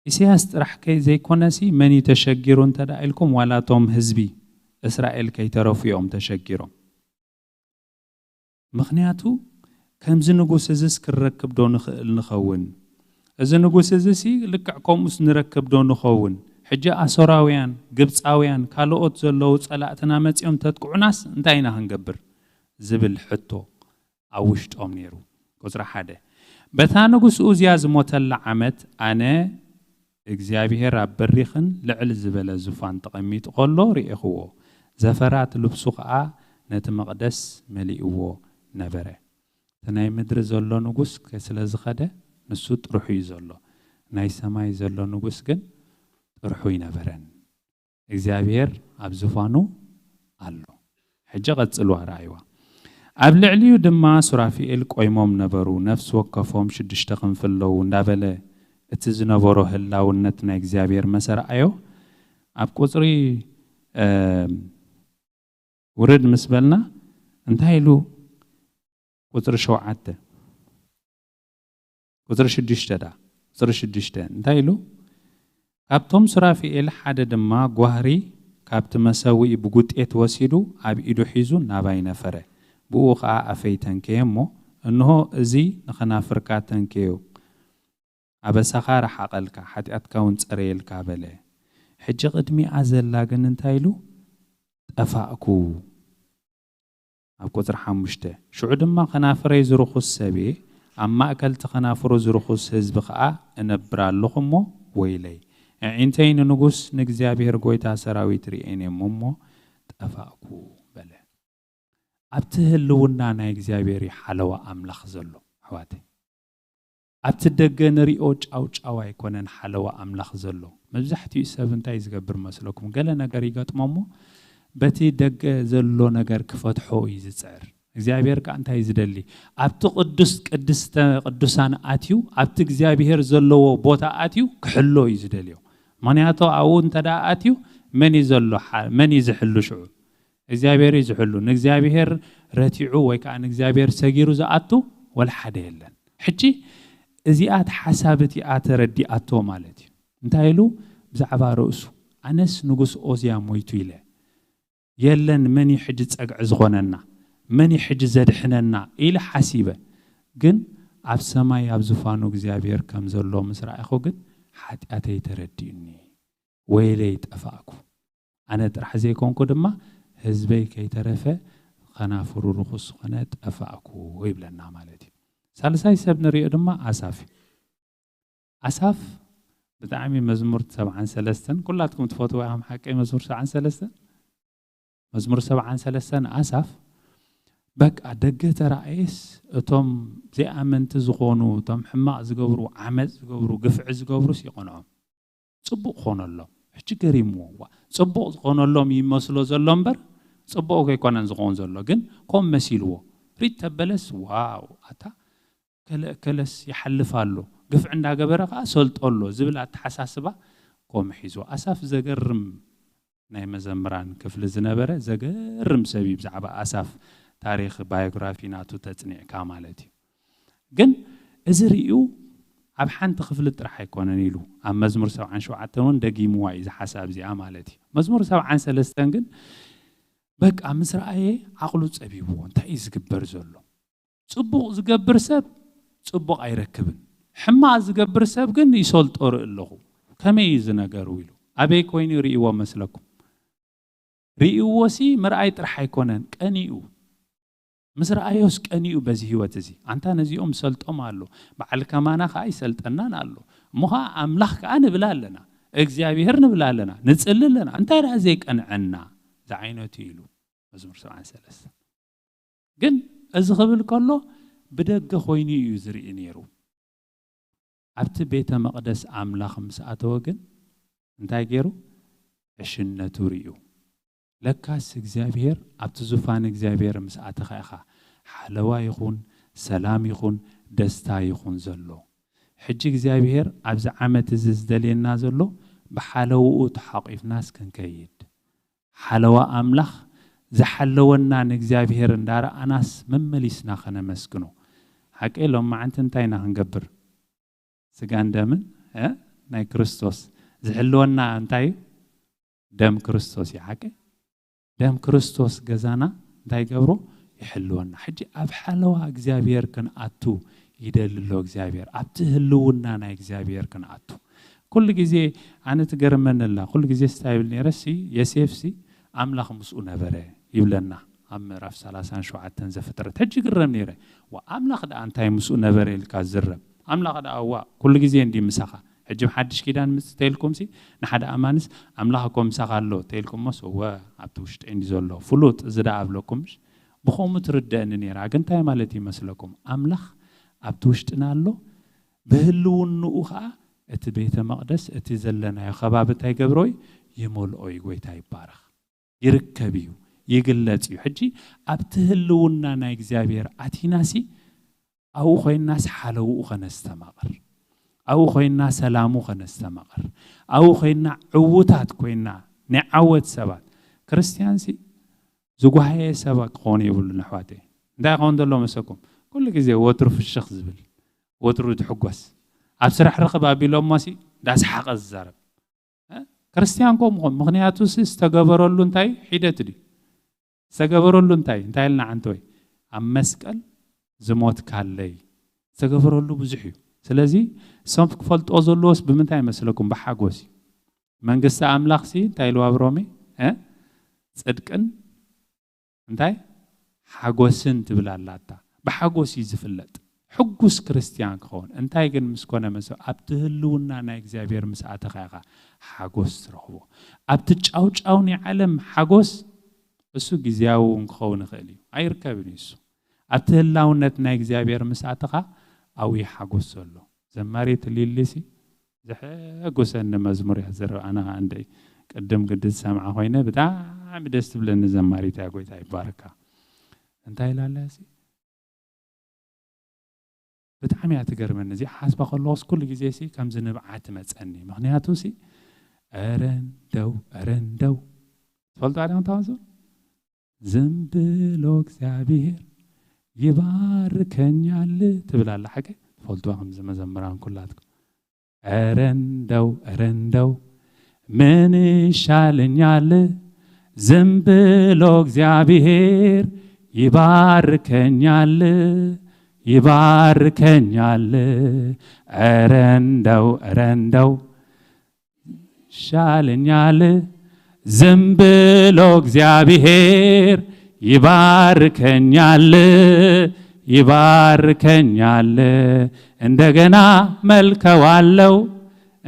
إسياس راح كي زي كونسي من يتشجرون تدعيلكم ولا توم هزبي إسرائيل كي ترفيهم تشجرهم مخنياتو كم زنقوس زس كركب دون نخون زنقوس زسي لكعكم اس نركب دون نخون حجة أسراويان قبصاويان كالوت زلوت صلاتنا متيوم تتقعناس انتينا هنقبر زبل حتو أوشت أمنيرو قصر حدا بثانقس أوزياز موتل عمت أنا እግዚአብሔር አበሪኽን ልዕል ዝበለ ዙፋን ተቐሚጥ ቆሎ ሪኢኽዎ ዘፈራት ልብሱ ኸዓ ነቲ መቕደስ መሊእዎ ነበረ ተናይ ምድሪ ዘሎ ንጉስ ስለ ዝኸደ ንሱ ጥርሑ እዩ ዘሎ ናይ ሰማይ ዘሎ ንጉስ ግን ጥርሑ ይነበረን እግዚአብሔር ኣብ ዙፋኑ ኣሎ ሕጂ ቀጽሉ አራይዋ ኣብ ልዕሊኡ ድማ ሱራፊኤል ቆይሞም ነበሩ ነፍስ ወከፎም ሽድሽተ ክንፍለው እንዳበለ እቲ ዝነበሮ ህላውነት ናይ እግዚአብሔር መሰረአዮ ኣብ ቁጽሪ ወረድ መስበልና እንታይሉ ቁጽሪ 7 ቁጽሪ 6 ዳ ቁጽሪ 6 እንታይሉ ካብቶም ሱራፊኤል ሓደ ድማ ጓህሪ ካብቲ መሰዊ ብጉጤት ወሲዱ ኣብ ኢዱ ሒዙ ናባይ ነፈረ ብኡ ኸዓ ኣፈይ ተንከየሞ እንሆ እዚ ንኸናፍርካ ተንከዮ أبسا خار حقلك حتى أتكون تريلك بله حج قدمي أزل لكن انتايلو أفاقو أبكو ترحم مشته شو عدما خنافر يزرخو السبي أما أكلت خنافر يزرخو السبقاء نبرا اللخمو ويلي انتين نقص نكزيابي هرقوي تاسراوي ترييني ممو أفاقو بله أبتهلونا نكزيابي ري حلوة أملخ زلو حواتي أبتدق نريوج أو يكونن حلوة أملاخ زلو مبزحتي سبنتاي زغبر مسلكم قال نغاري غطممو بتي دق زلو نغار كفتحو يزصر እግዚአብሔር ካንተ ይዝደሊ ኣብቲ ቅዱሳን ኣትዩ ኣብቲ እግዚአብሔር ዘለዎ ቦታ ኣትዩ ክሕሎ ይዝደልዮ ማንያቶ ኣው እንተዳ ኣትዩ መን ይዝሕሉ ሽዑ እግዚአብሔር ይዝሕሉ ንእግዚአብሔር ረቲዑ ወይ ካን እግዚአብሔር ሰጊሩ ዘኣቱ ወላ ሓደ የለን ሕጂ እዚኣት ሓሳብቲ ኣተረዲ ኣቶ ማለት እዩ እንታይሉ ብዛዕባ ርእሱ ኣነስ ንጉስ ኦዝያ ሞይቱ ኢለ የለን መን ይሕጅ ጸግዕ ዝኾነና መን ይሕጅ ዘድሕነና ኢለ ሓሲበ ግን ኣብ ሰማይ ኣብ ዙፋኑ እግዚአብሔር ከም ዘሎ ምስራእኹ ግን ሓጢአተይ ተረዲኡኒ ወይለይ ጠፋእኩ ኣነ ጥራሕ ዘይኮንኩ ድማ ህዝበይ ከይተረፈ خنافر رخص خنات أفاقو ويبلنا مالتي سالساي سبن ريادما أساف بتعمي مزمور 7 كلاتكم تفوتوا أهم حكي مزمور 7 مزمور 7 أساف بك أدقة رئيس أتم زي أمنت زغونو تم حماء زغورو عمز زغورو قفع زغورو سيقنعهم صبو خون الله حجي كريمو صبو خون الله يمسلو زلمبر صبو كيكونن زغون زلو جن قوم مسيلو ريت تبلس واو أتا كلس يحلفالو قفع عندها قبرقة سولت الله زبلات حساسبة قوم حيزو أساف زقرم ناي مزمران كفل زنبرة زقرم سبيب زعبا أساف تاريخ بايوغرافي ناتو تتنيع كامالتي جن ازريو عب حان تخفلت رح يكون نيلو أم مزمور 7 دقي مواعيز حساب زي عمالتي مزمور 7 جن بك أم سرعي عقلو تسبيبو انت ايز قبر زلو صبو زقبر سب صبو ايركبن حما زقبر سب جن يسولت أور اللغو كما يزنا قرويلو أبي كويني رئيوا مسلكم رئيوا سي مرأيت رح يكونن كأنيو مسرأيوس كأنيو بزهيوة زي أنت نزيهم سلطهم قالوا بعد كمان خاي سلطنان قالوا مها أملاخ أنا بلالنا إجزابيهر نبلالنا نتسأل لنا أنت رأزيك أن عنا زعينو تيلو مزمور 7 جن أزغبل كله بدق خويني يزري نيرو عبت بيت مقدس أملاخ مساعته جن أنت جيرو عشنا توريو لكاس إجزابير أبتزوفان إجزابير مساعت خيخا حلوا يخون سلام يخون دستا يخون زلو حج إجزابير أبز عمت الزدلين نازلو بحلو تحقيف ناس كان كيد حلوا أملخ زحلونا إجزابير ندار أناس ممليسنا خنا مسكنو حكي لهم ما أنت انتينا هنقبر سجان دمن ناي كريستوس زحلونا انتي دم كريستوس يحكي دم كريستوس جزانا داي قبرو يحلونا حجي أب حلوها إجزابير كان أتو يدللو إجزابير أبتهلونا نا إجزابير كان أتو كل جزء أنا تجرمنا الله كل جزء استايل نرسي يسيفسي أملاخ مسؤولنا برا يبلنا أمراف 37 زفترت حج قرم نيره وأملاخ دا أنتاي مسؤول نبري الكازرب أملاخ دا أوا كل جزء دي مسخة حج محدش كده مستيلكم سي نحد أمانس أملاخكم مسخة له تيلكم مس هو عبتوشت عندي زولو فلوت زدا أبلكمش بخوم ترد أن نيره أنتاي مالتي مسلكم أملاخ عبتوشت نالو بهلون نوخا اتبيت مقدس اتزلنا يا خبابتاي قبروي يمول أوي قويتاي بارخ يركبيو يقلتيو حجي أبتهلونا نا إجزابير أتيناسي أو خوي الناس حلو خنستمغر أو خوي الناس سلامو خنستمغر أو خوي النا عوتات كوينا نعوت سبات كريستيانسي زوجها سباك خوني يقول نحواتي دا قوند الله مسكم كل جزء وترو في الشخص بال وترو تحقوس أبصرح رقب أبي لوماسي داس حق الزرب كريستيان كوم مغنياتوس استجبروا لون تاي حيدة دي استجبروا لون تاي انتهى لنا عن توي أم مسكال زموت كاللي استجبروا له بزحيو سلازي سامك فلت أزولوس بمنتهى مسلكم بحاجوسي من قصة أملاخسي تاي لو أبرومي صدقن انتهى حاجوسن تبلا لاتا بحاجوسي زفلت حقوس كريستيان كون انتهى جن مسكونا مسو أبتهلونا نا إجزابير مساعة خيغا حاجوس رهو أبتجاوج أوني علم حاجوس بسو جزياو نخون خالي أيركبني سو أبتهلاونت نا إجزابير مساعة خا أوي حاجوس سولو زماري تليلسي زحاجوس أن مزموري هزر أنا عندي قدم قد سامع خوينا بتاع بدست بلن زماري تاعوي تاع باركة انتهى لالاسي بتعمي أتقرب زي حاسب خلاص كل جزيسي كم زنب عاتمت أني مغنياتوسي أرن دو تفضل عليهم تانزو زنبلوك زابير يباركني على تبلا الله حكي تفضلوا هم زمران كلاتكم أرن دو من شالني على زنبلوك زابير يباركني على يباركنيال أرندو شالنيال زنبلو እግዚአብሔር ይባርከኛል እንደገና መልከዋለው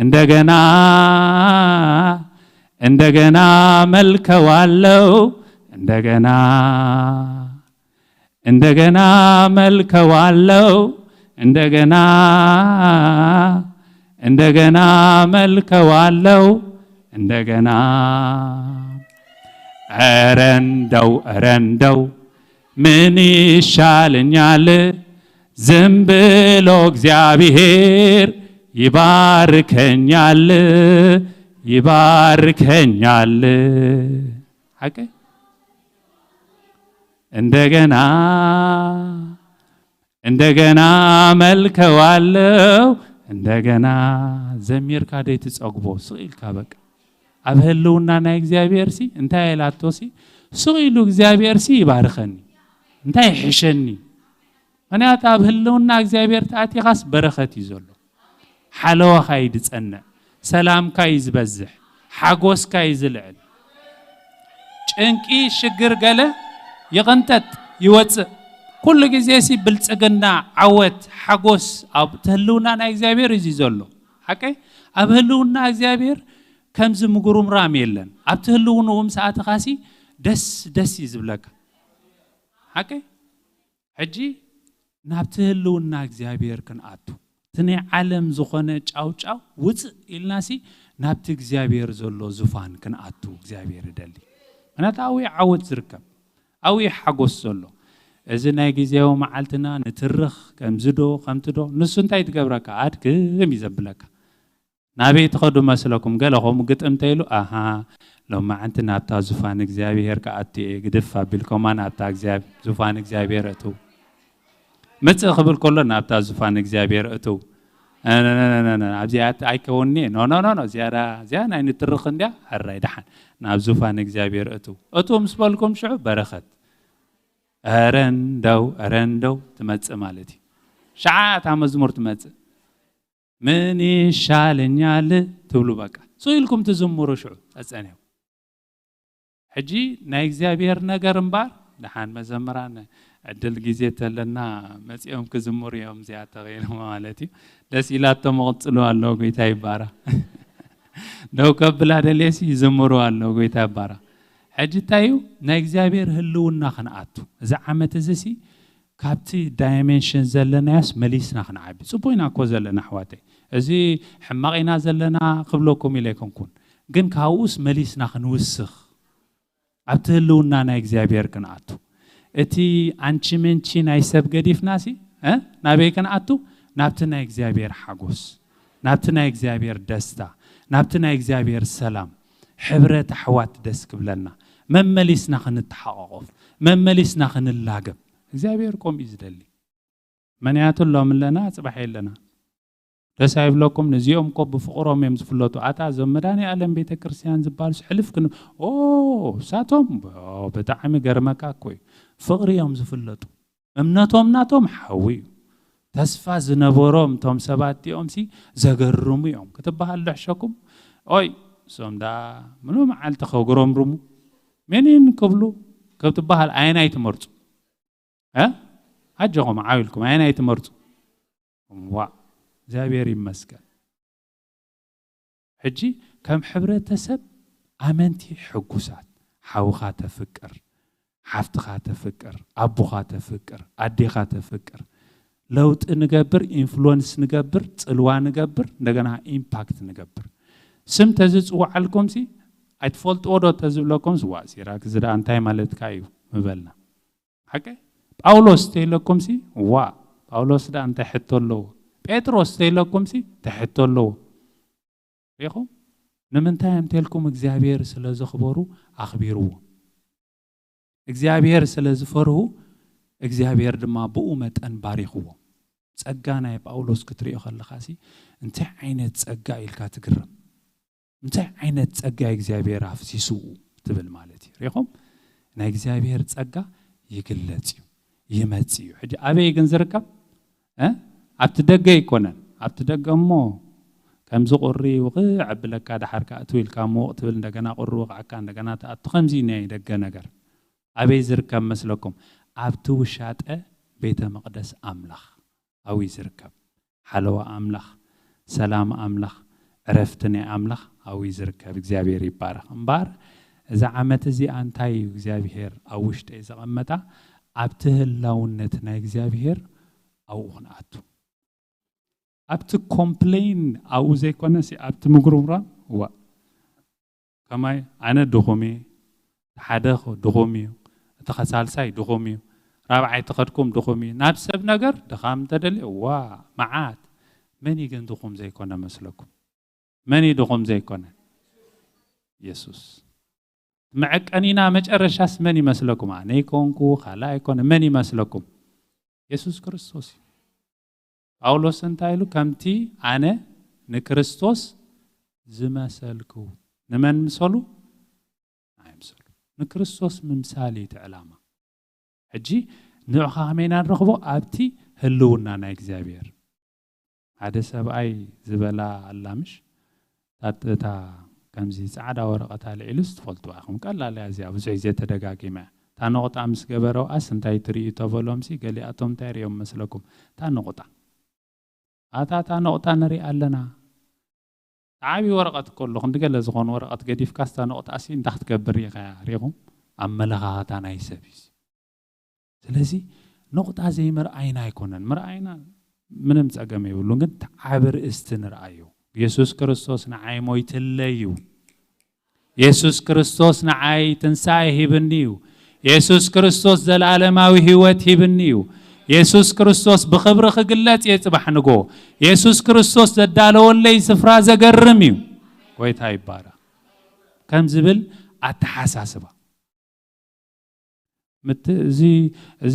እንደገና መልከዋለው እንደገና መልከዋለው እንደገና መልከዋለው እንደገና አረንደው ምን ይሻለኛል ዝም ብሎ እግዚአብሔር ይባርከኛል ሐቀ እንደገና መልከዋለው እንደገና ዘሚር ካደት ጸግቦ ስኢል ካበቃ አብህልውና ናይ እግዚአብሔር ሲ እንታይ ያላቶሲ ስኢሉ እግዚአብሔር ሲ ይባርከኒ እንታይ ይሕሸኒ ምክንያት አብህልውና እግዚአብሔር ታati ኻስ በረኸት ይዘሎ ሓለዋ ኻይድ ጸነ ሰላም ካይ ዝበዝሕ ሓጎስ ካይ ዝልዕል ጭንቂ ሽግር ገለ يغنتت يوص كل جزيسي بلصقنا عوت حقوس أب تهلونا نا إغزابير يزيزولو حكي أب هلونا إغزابير كم زمقروم راميلن أب تهلونا ومساعة خاسي دس يزبلك حكي حجي ناب تهلونا إغزابير كن آتو تني علم زخونة چاو وز إلناسي ناب تغزابير زولو زفان كن آتو إغزابير دالي أنا تاوي عوت زركب أو يحقوس سلو إذا نيجي معلتنا نترخ كم زدو خمتدو نسون تايت قبرك عاد كم يزبلك نبي تخدم مسلكم قالهم قد أمتيلو لو ما عندنا بتاع زفان إجزابير كأتي قدفة بالكمان بتاع زفان إجزابير أتو متى خبر كلنا بتاع زفان إجزابير أتو أنا أبزيات أيكوني نو زيارة نترخ نديا الريدحن ناب زفان إجزابير أتو مسبالكم شعب برخت أرندو تمتس مالتي شعات عم مزمور تمتس مني شالنيال تقولوا بقى سويلكم تزمروا شعب أسأنيو حجي نا إجزابير نجار مبار دحان مزمران عدل جزيت لنا مسيهم كزمور يوم زيادة غير مالتي دس إلى تمغطلوا الله قيتاي بارا لو قبل هذا ليس يزمروا الله قيتاي بارا حجتايو نايجزابير هلونا خنقاتو زعمت زسي كابتي دايمنشن زلنا ياس مليسنا خنعبي صبوينا كو زلنا حواتي ازي حماقينا زلنا قبلكم إليكم كون جن كاوس مليسنا خنوسخ عبتهلونا نايجزابير كنقاتو اتي انشي منشي نايسب قديف ناسي نابي كنقاتو نابتنا اكزابير حقوس نابتنا اكزابير دستا نابتنا اكزابير سلام حبرة حوات دسك بلنا ممليسنا خنتحقق ممليسنا خنلاقب اكزابير قوم يزدلي منيات الله من لنا صباحي لنا تسايب لكم نزيهم كوب بفقرهم يمزفلوتو عطا زمداني ألم بيت كرسيان زبالس حلف كنو ساتهم بتعمي قرمكا كوي فقري يمزفلوتو امناتهم حوي تسفى زنبورهم توم سباتي أمسي زقرمي يوم كتبها اللحشكم أي سوم دا منو معال تخوقرهم رمو منين قبلو كتبها العين اي تمرتو هجهم عايلكم عين اي تمرتو زابير يمسكن حجي كم حبرة تسب أمنتي حقوسات حوخا تفكر حفتخا تفكر أبوخا تفكر أديخا تفكر لو نقبر إنفلونس نقبر تلوى نقبر نقنا إمباكت نقبر سم تزيز وعلكم سي أتفولت أورو تزيب لكم سواسي راك زدا أنتاي مالت كايو مبلنا حكي باولوس تيلكم سي باولوس دا أنت حتو له بيتروس تيلكم سي تحتو له ريخو نمنتاي امتلكم اكزابير سلازو خبرو أخبيرو اكزابير سلازو فرهو اكزابير دما بؤمت أنباريخو تسأقانا يبقاولوس كتريو خلقاسي انتي عينة تسأقا إلكا تقرم انتي عينة تسأقا اكزابير عفسيسو تبل مالتي ريخو نا اكزابير تسأقا يقلتيو يمتيو حجي أبي يقنزركب أبتدقى يكونن أبتدقى مو كم زقري وقع بلك هذا حركة أتويل كم وقت بلنا قرو عكان دجنا تخمزين يدقى نجر أبي يزركب مثلكم أبتو شاطئ بيت مقدس أملخ أو يزركب حلوة أملخ سلام أملخ عرفتني أملخ أو يزركب إجزابير يبارك مبار إذا عمت زي أنتاي إجزابير أو وشت إذا عمتها أبته اللونتنا إجزابير أو غناتو أبت كومبلين أو زي كنا سي أبت مغرورا هو كما أنا دخومي حداخو دخومي تخسال ساي دخومي رابع تقدكم دخومي نفس بنجر دخام تدلي معات من يجن دخوم زي كنا مثلكم من يدخوم زي كنا يسوع معك أنينا مجرشاس من يمثلكم أنا يكونكو خلا يكون من يمثلكم يسوع كريستوس أولوس انتايلو كمتي أنا نكريستوس زمثلكو نمن مسلو نايمسلو نكريستوس ممثالي تعلامة حجي نوعها همينا نرخبو أبتي هلونا نا إكزابير هذا سبعي زبلا اللامش تا كمزي سعادة ورقة العلوس تفلتوا أخم قال لا لازي أبو زي تدقاقي معه تا نقطة أمس قبرو أسن تاي تريو تفلومسي قالي أتوم تاريوم مثلكم تا نقطة تا نقطة نري ألنا عابي ورقة كله خند قال زغون ورقة قديف كاستا نقطة أسين تحت كبري غيرهم أما لغا تانا يسبيس سلازي نقطة زي مرأينا يكونن مرأينا من متأقم يقولون قد عبر استنرأيو يسوس كريستوس نعاي مويتليو يسوس كريستوس نعاي تنساي هبنيو يسوس كريستوس ذل عالماوي هوات هبنيو يسوس كريستوس بخبر خجلات يتبح نجو يسوس كريستوس دالو اللي سفرا زجرميو ويت هاي بارا كم زبل أتحساسبه مت زي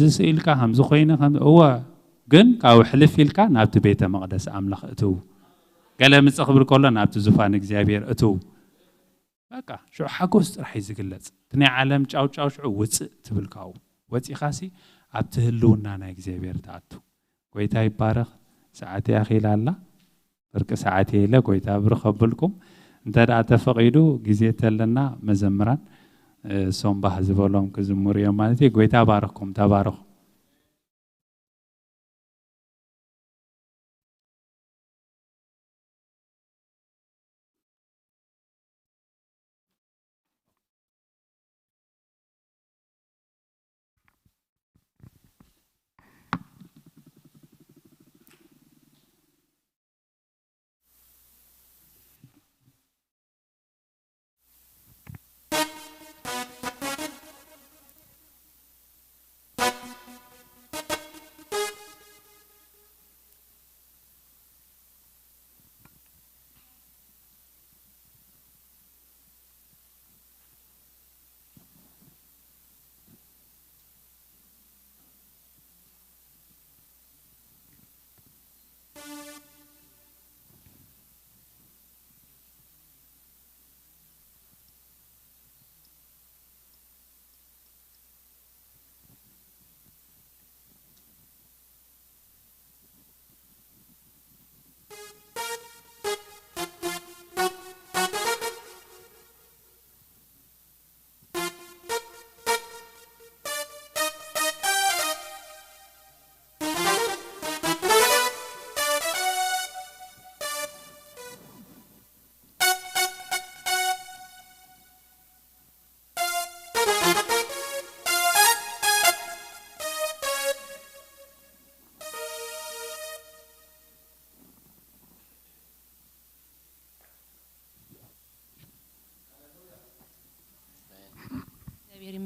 سئلك هم زخينا هم هو جن كاو حلف يلك نابت بيت مقدس أملخ أتو قال متأخبر كله نابت زفان إجزابير أتو بقى شو حقوس رح يزقلت تني عالم تشاو شو وتس تبلكاو وتس خاسي أبتهلونا نا إجزابير تاعتو كويتاي بارخ ساعتي أخي لالا برك ساعتي لا كويتا برخبلكم انت دا تفقيدو جزيت لنا مزمران ሶም ባህ ዝበሎም ክዝሙር እዮም ማለት እዩ ጎይታ ባረኩም ተባረኹ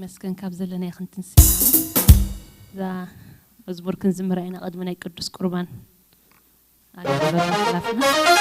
مسكن كابز لنا يا خنت نسينا ذا مزمور كنزمر عنا قدمنا يقدس قربان على خلافنا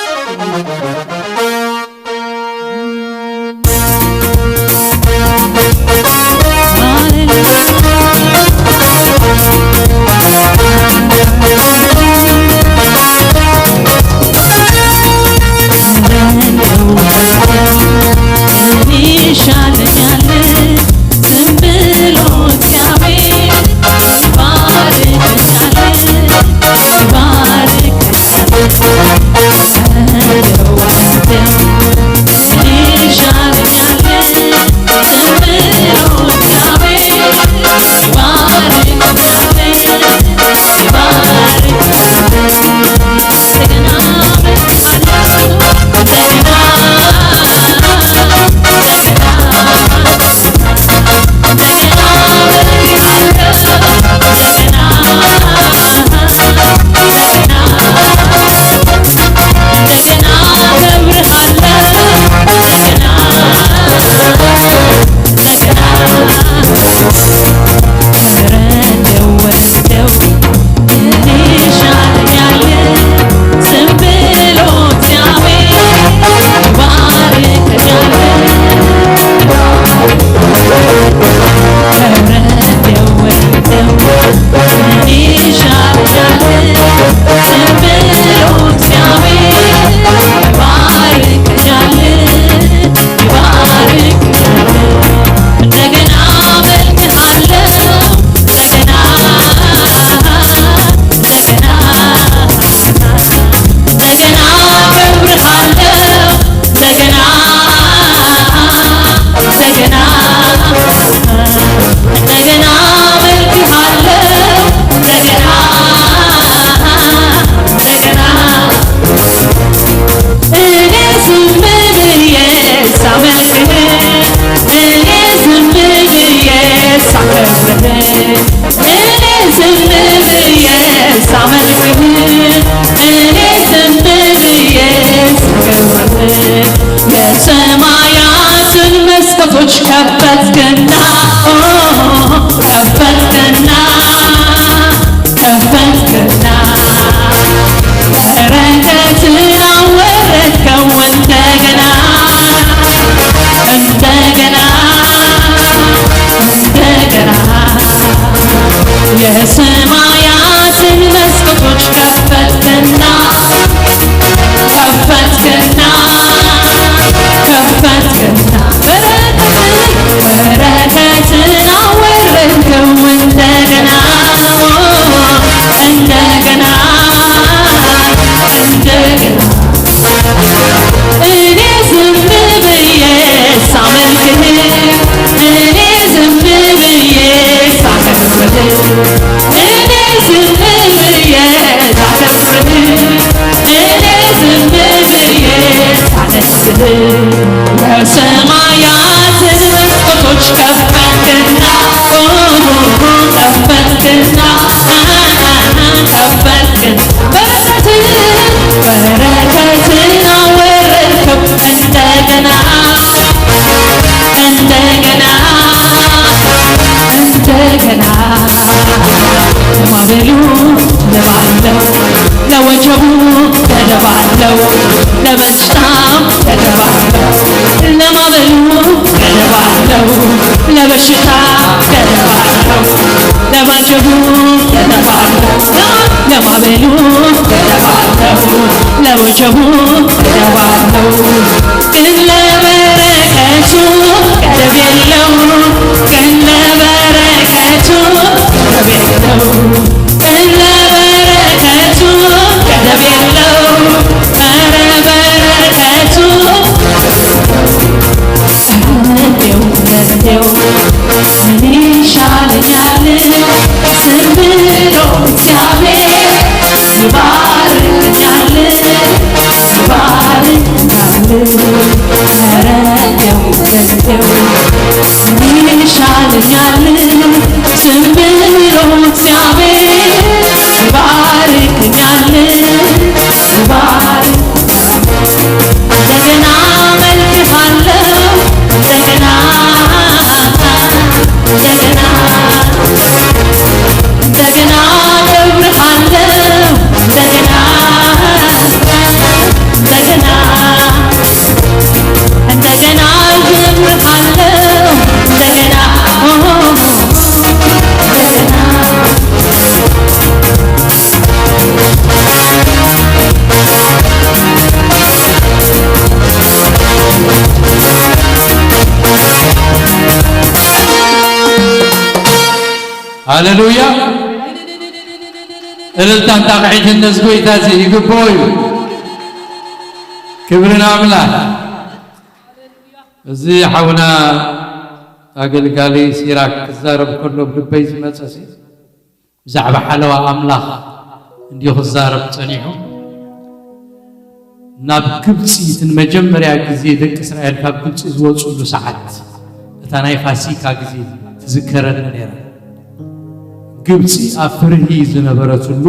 የሰማያት መስኮቶች ከፈትክና ከፈትክና ከፈትክን በረከትን አወረድከው እንደገና እንደገና እንደገና ለማዕበሉ ለባለው ለወጀቡ ገደባለው ለበሽታም ገደባለው ለማዕበሉ ገደባለው ለበሽታ ገደባለው ለወጀቡ ገደባለው ለማዕበሉ ገደባለው ለወጀቡ ገደባለው ግን ለበረከቱ ገደብ የለው ግን ለበረከቱ ገደብ የለው ግን ለበረከቱ ገደብ የለው ኧረ በረከቱ ረዴው ምን ይሻለኛል ዝም ብሎ እግዚአብሔር ይባርከኛል ይባርከኛል ረዴው ምን ይሻለኛል ዝም ብሎ እግዚአብሔር ይባርከኛል እንደገና መልክሃለሁ እንደገና እንደገና እንደገና እከብርሃለሁ እንደገና እንደገና እንደገና እከብርሃለሁ እንደገና እንደገና ሃሌሉያ እልልታን ታቅዒት እነዚህ ጎይታዚ ይግቦዩ ክብርን አምላክ እዚ ሓውና ኣገልጋሊ ሲራክ ክዛረብ ከሎ ብልበይ ዝመፀሲ ብዛዕባ ሓለዋ ኣምላኽ እንዲሁ ክዛረብ ፀኒሑ ናብ ግብፂ እትን መጀመርያ ግዜ ደቂ እስራኤል ካብ ግብፂ ዝወፅሉ ሰዓት እታ ናይ ፋሲካ ግዜ ትዝከረኒ ነይራ ግብፂ ኣብ ፍርሂ ዝነበረትሉ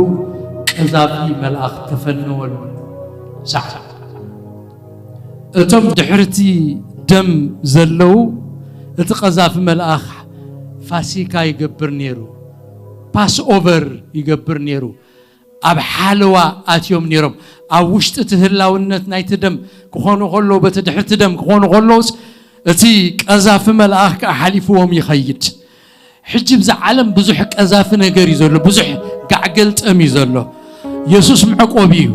ቀዛፊ መልኣኽ ተፈነወሉ ሰዓት እቶም ድሕርቲ ደም ዘለው እቲ ቀዛፊ መልኣኽ ፋሲካ ይገብር ነይሩ ፓስ ኦቨር ይገብር ነይሩ ኣብ ሓለዋ ኣትዮም ነይሮም ኣብ ውሽጢ እቲ ህላውነት ናይቲ ደም ክኾኑ ከለዉ በቲ ድሕርቲ ደም ክኾኑ ከለውስ እቲ ቀዛፊ መልኣኽ ከዓ ሓሊፍዎም ይኸይድ ሕጂ ብዛ ዓለም ብዙሕ ቀዛፊ ነገር እዩ ዘሎ ብዙሕ ጋዕገልጠም እዩ ዘሎ ኢየሱስ ምዕቆብ እዩ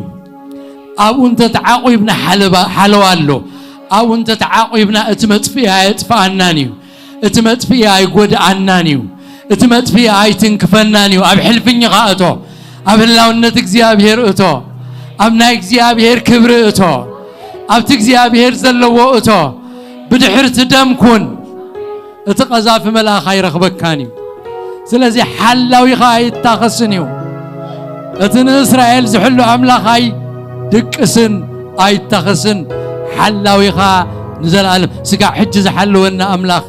ኣብኡ እንተተዓቆብና ሓለዋ ኣሎ ኣብኡ እንተተዓቆብና እቲ መጥፍያ የጥፍኣናን እዩ እቲ መጥፍያ ኣይጎድኣናን እዩ እቲ መጥፍያ ኣይትንክፈናን እዩ ኣብ ሕልፍኝኻ እቶ ኣብ ህላውነት እግዚኣብሔር እቶ ኣብ ናይ እግዚኣብሔር ክብሪ እቶ ኣብቲ እግዚኣብሔር ዘለዎ እቶ ብድሕርቲ ደም ኩን እቲ ቀዛፊ መልኣኽ ኣይረኽበካን እዩ ስለዚ ሓላዊኻ ኣይታኸስን እዩ እቲ ንእስራኤል ዝሕሉ ኣምላኽ ኣይድቅስን ኣይታኸስን ሓላዊኻ ንዘለኣለም ስጋዕ ሕጂ ዝሓልወና ኣምላኽ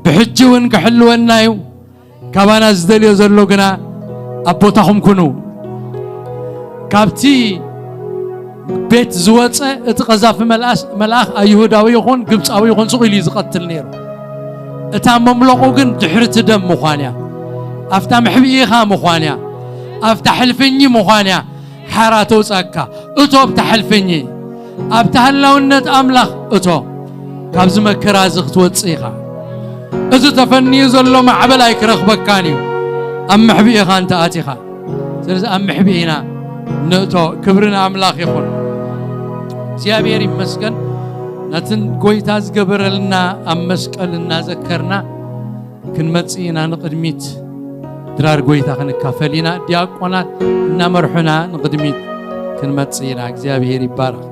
ብሕጂ እውን ክሕልወና እዩ ካባና ዝደልዮ ዘሎ ግና ኣብ ቦታኹም ኩኑ ካብቲ ቤት ዝወፀ እቲ ቀዛፊ መልኣኽ ኣይሁዳዊ ይኹን ግብፃዊ ይኹን ስቕ ኢሉ ዝቐትል ነይሩ እታ መምለቑ ግን ድሕርቲ ደም ምዃን እያ ኣፍታ ምሕቢኢኻ ምዃን እያ ኣፍታ ሕልፍኝ ምዃን እያ ሓራ ተውፃካ እቶ ኣብታ ሕልፍኝ ኣብታ ህላውነት ኣምላኽ እቶ ካብዚ መከራ እዚ ክትወፅእ ኢኻ እዚ ተፈንዩ ዘሎ ማዕበል ኣይክረኽበካን እዩ ኣብ ምሕቢኢኻ እንተ ኣቲኻ ስለዚ ኣብ ምሕቢኢና ንእቶ ክብርን ኣምላኽ ይኹን እግዚአብሔር ይመስገን ናትን ጎይታ ዝገበረልና ኣብ መስቀል እናዘከርና ክንመጽእ ኢና ንቅድሚት ድራር ጎይታ ክንካፈል ኢና ዲያቆናት እናመርሑና ንቅድሚት ክንመጽእ ኢና እግዚአብሔር ይባረክ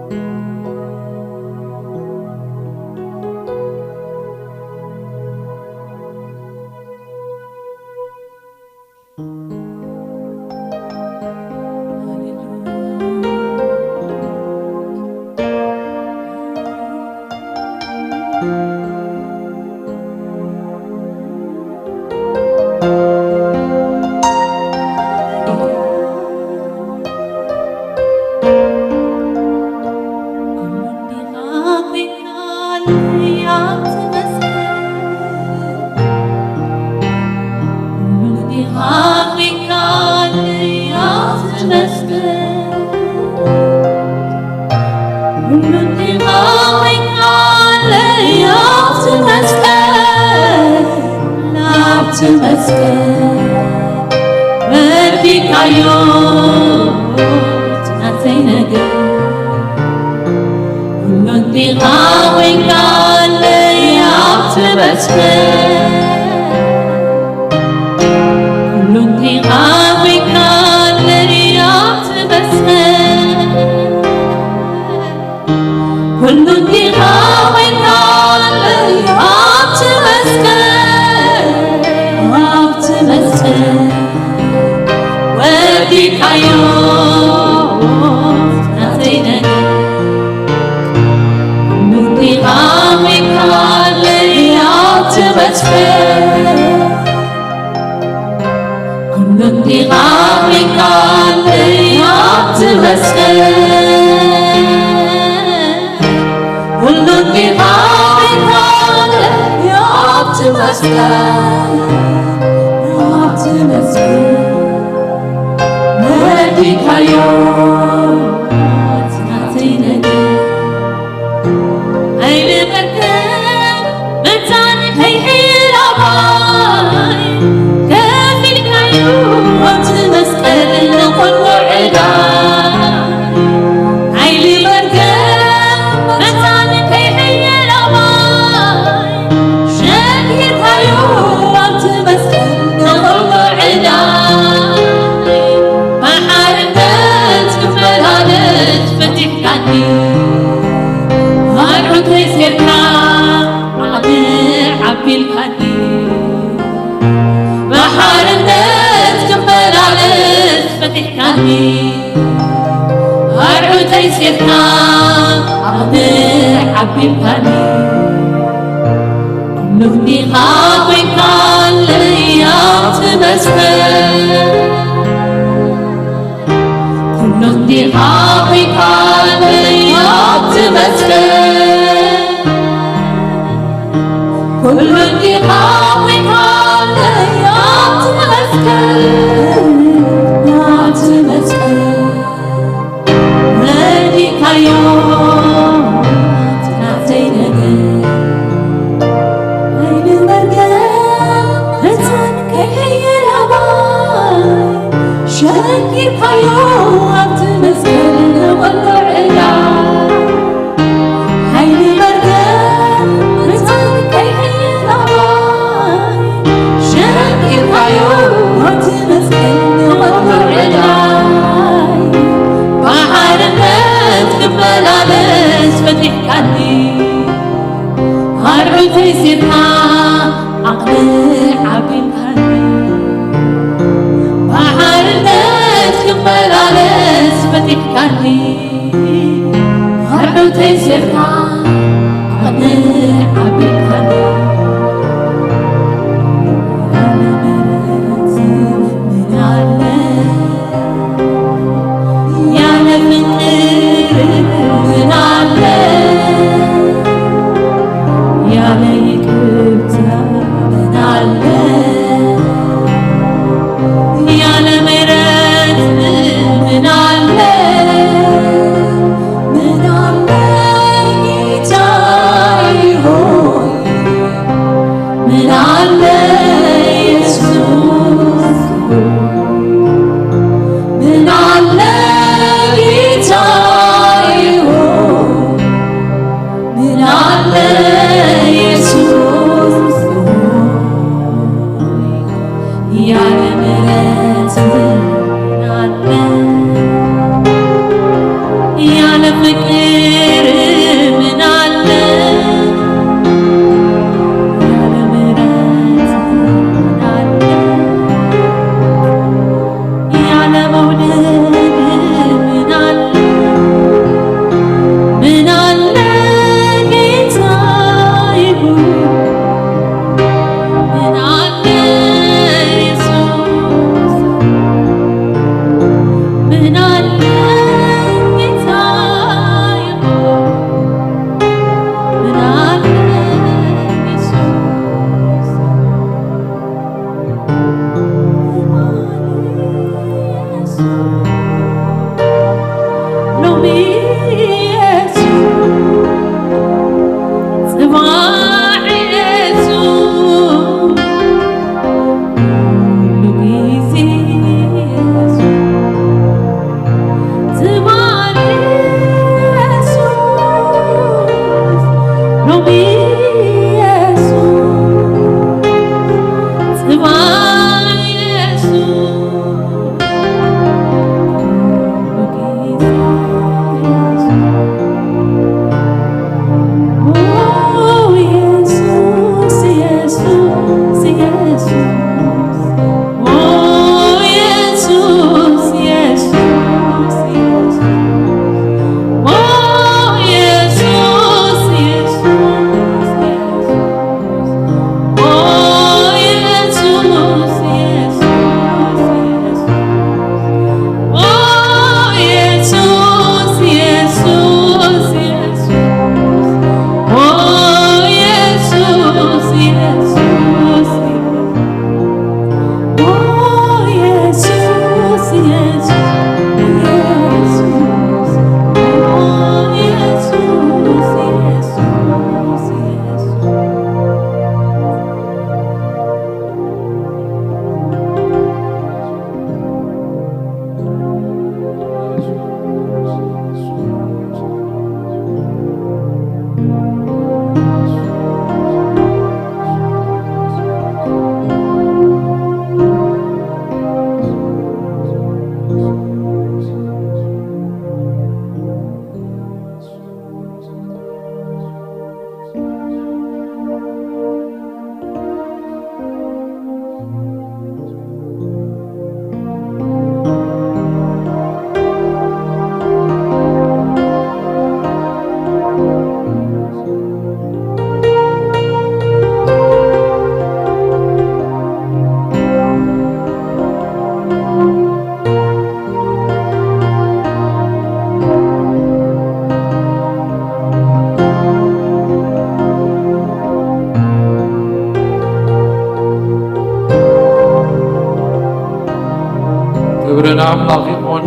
አምላክ ይሁን።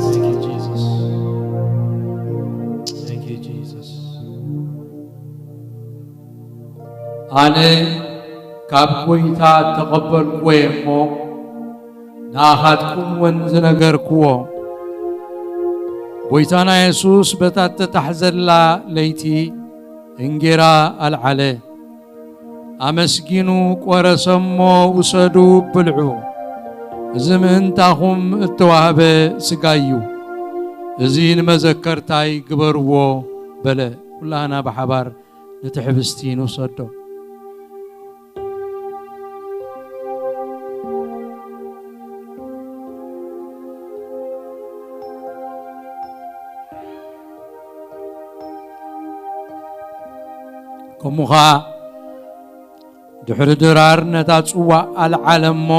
Thank you Jesus. Thank you Jesus. አነ ካብ ጎይታ ተቀበልኩ እሞ ናኻትኩም ወንዝ ነገርክዎ ጎይታና ኢየሱስ በታት ተታሕዘላ ለይቲ እንጌራ አልዓለ አመስጊኑ ቆረሰሞ ውሰዱ ብልዑ እዚ ምእንታኹም እተዋህበ ስጋዩ እዚ ንመዘከርታይ ግበርዎ በለ። ኩላና በሓባር ነቲ ሕብስቲ ንውሰዶ። ከምኡኻ ድሕሪ ድራር ነታ ጽዋእ አልዓለሞ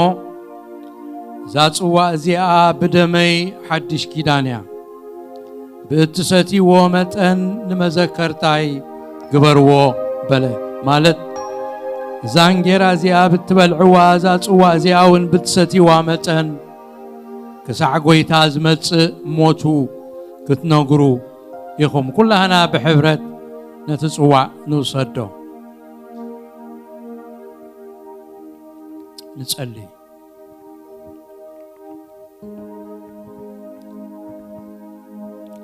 እዛ ጽዋእ እዚኣ ብደመይ ሓድሽ ኪዳን እያ ብእትሰትይዎ መጠን ንመዘከርታይ ግበርዎ በለ። ማለት እዛ እንጌራ እዚኣ ብትበልዕዋ እዛ ጽዋእ እዚኣ እውን ብትሰትይዋ መጠን ክሳዕ ጎይታ ዝመጽእ ሞቱ ክትነግሩ ኢኹም። ኩላህና ብሕብረት ነቲ ጽዋእ ንውሰዶ ንጸልይ።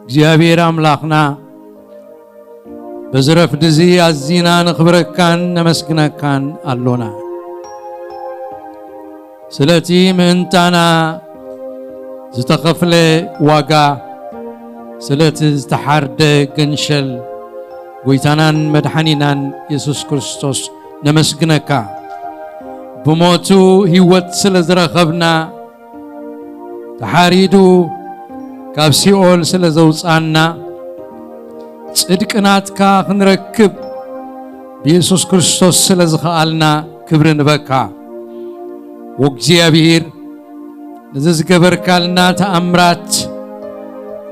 እግዚአብሔር አምላኽና በዝረፍድ እዚ አዚና ንኽብረካን ነመስግነካን አሎና ስለቲ ምእንታና ዝተኸፍለ ዋጋ ስለቲ ዝተሓርደ ገንሸል ጎይታናን መድኃኒናን ኢየሱስ ክርስቶስ ነመስግነካ ብሞቱ ሕይወት ስለ ዝረኸብና ተሓሪዱ ካብ ሲኦል ስለ ዘውፃና ጽድቅናትካ ክንረክብ ብኢየሱስ ክርስቶስ ስለ ዝኸኣልና ክብሪ ንበካ ወእግዚአብሔር ነዚ ዝገበርካልና ተኣምራት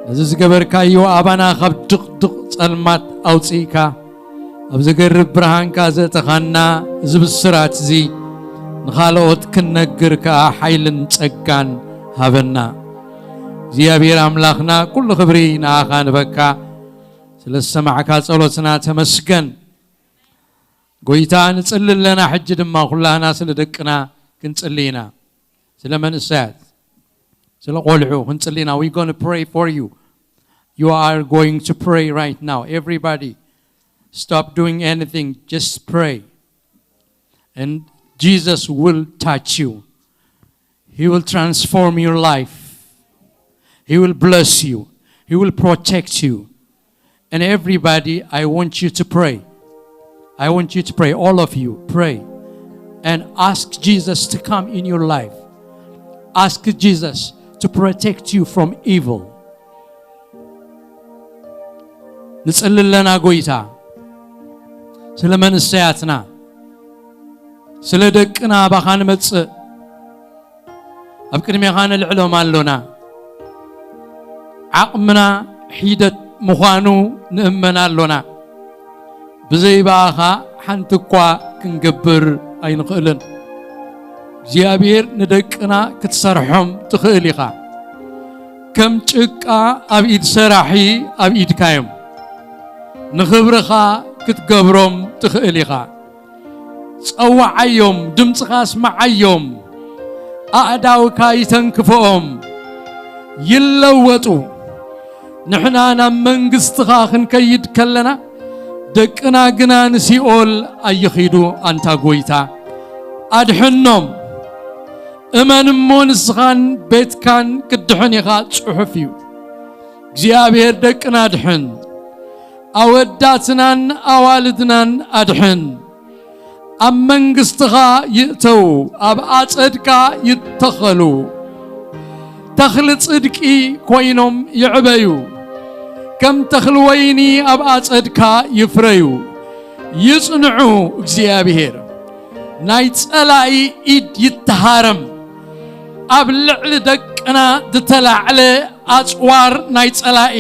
ነዚ ዝገበርካዮ ኣባና ካብ ድቕድቕ ጸልማት ኣውፂእካ ኣብ ዝገርብ ብርሃንካ ዘእተኻና እዚ ብስራት እዚ ንኻልኦት ክንነግር ከዓ ሓይልን ጸጋን ሃበና። እግዚአብሔር አምላኽና ኩሉ ክብሪ ንኣኻ ንበካ ስለ ዝሰማዕካ ጸሎትና ተመስገን። ጎይታ ንጽልይ ለና ሕጂ ድማ ኩላህና ስለ ደቅና ክንጽልይና ስለ መንእሰያት ስለ ቆልዑ ክንጽልይና we going to pray for you. You are going to pray right now. Everybody stop doing anything, just pray and Jesus will touch you. He will transform your life. He will bless you. He will protect you. And everybody, I want you to pray. I want you to pray. All of you, pray. And ask Jesus to come in your life. Ask Jesus to protect you from evil. ንጽልይ ለና ጎይታ ስለ መንእሰያትና ስለ ደቅና ባኻ ንመጽእ ኣብ ቅድሜኻ ንልዕሎም ኣሎና ዓቕምና ሒደት ምዃኑ ንእመን ኣሎና ብዘይባኻ ሓንቲ እኳ ክንገብር ኣይንኽእልን። እግዚአብሔር ንደቅና ክትሰርሖም ትኽእል ኢኻ ከም ጭቃ ኣብ ኢድ ሰራሒ ኣብ ኢድካዮም ንኽብርኻ ክትገብሮም ትኽእል ኢኻ። ጸዋዓዮም ድምፅኻ ስማዓዮም ኣእዳውካ ይተንክፍኦም ይለወጡ። ንሕና ናብ መንግሥትኻ ክንከይድ ከለና ደቅና ግና ንሲኦል ኣይኺዱ ኣንታ ጎይታ ኣድሕኖም እመንሞ ንስኻን ቤትካን ክድሕን ኢኻ ጽሑፍ እዩ። እግዚአብሔር ደቅና ኣድሕን ኣወዳትናን ኣዋልድናን ኣድሕን ኣብ መንግሥትኻ ይእተው ኣብ ኣጸድካ ይተኸሉ ተኽሊ ጽድቂ ኮይኖም ይዕበዩ ከም ተኽሊ ወይኒ ኣብ ኣጸድካ ይፍረዩ ይጽንዑ። እግዚአብሔር ናይ ጸላኢ ኢድ ይተሃረም ኣብ ልዕሊ ደቅና ዝተላዕለ ኣጽዋር ናይ ጸላኢ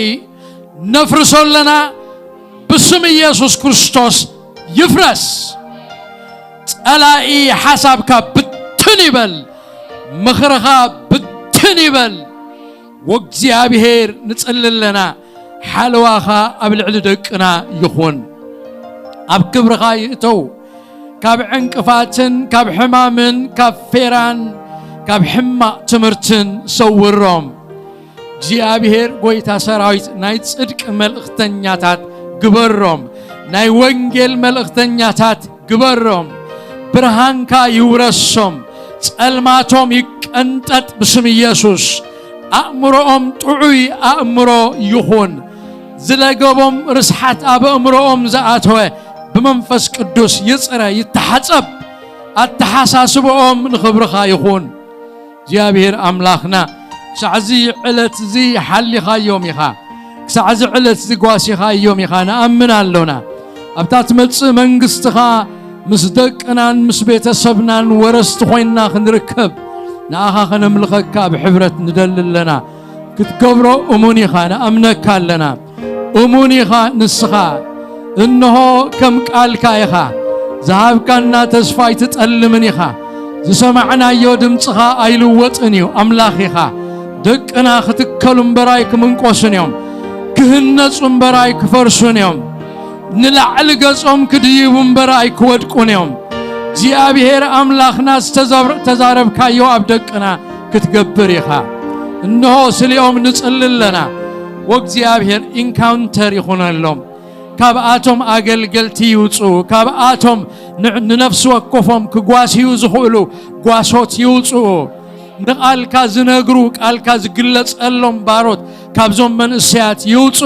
ነፍርሶለና ብስም ኢየሱስ ክርስቶስ ይፍረስ። ጸላኢ ሓሳብካ ብትን ይበል مخرخا بتنبل وእግዚአብሔር ንጽልለና ሓለዋኻ ኣብ ልዕሊ ደቅና ይኹን ኣብ ክብርኻ ይእተው ካብ ዕንቅፋትን ካብ ሕማምን ካብ ፌራን ካብ ሕማቕ ትምህርትን ሰውሮም እግዚአብሔር ጎይታ ሰራዊት ናይ ጽድቅ መልእኽተኛታት ግበሮም ናይ ወንጌል መልእኽተኛታት ግበሮም ብርሃንካ ይውረሶም ጸልማቶም ይቀንጠጥ ብስም ኢየሱስ أأمرهم طعوي أأمر يخون زلقوم رسحات أبأمرهم زعاتوا بمنفس قدوس يصرى يتحسب التحساسبهم نخبرخا يخون جابير أملاخنا سعزي علت زي حلي خا يوميخا سعزي علت زي قواسي خا يوميخا نأمنا لنا أبتات ملص منقستخا مسدقنا مسبيت سبنا ورست خوينا خنركب ناخا خنملخك بحبرة ندلل لنا كتقبرو أموني خانا أمنك لنا أموني خا نسخا إنه كم قال كايخا ذهب كنا تسفاي تتألمني خا زسمعنا يودم تخا أيلوت انيو أملاخي خا دقنا ختكلم برايك من قوسنيوم كهنس برايك فرسونيوم نلعل قصهم كديبهم برايك ودقونيوم እግዚአብሔር አምላክና ተዛረብ ካዮ አብደቅና ክትገብር ይኻ እነሆ ስለኦም ንጽልለና ወእግዚአብሔር ኢንካውንተር ይኹነሎም ካብአቶም አገልገልቲ ይውጹ ካብአቶም ንነፍስ ወከፎም ክጓስዩ ዝኽእሉ ጓሶት ይውጹ ንቃልካ ዝነግሩ ቃልካ ዝግለጸሎም ባሮት ካብዞም መንእስያት ይውጹ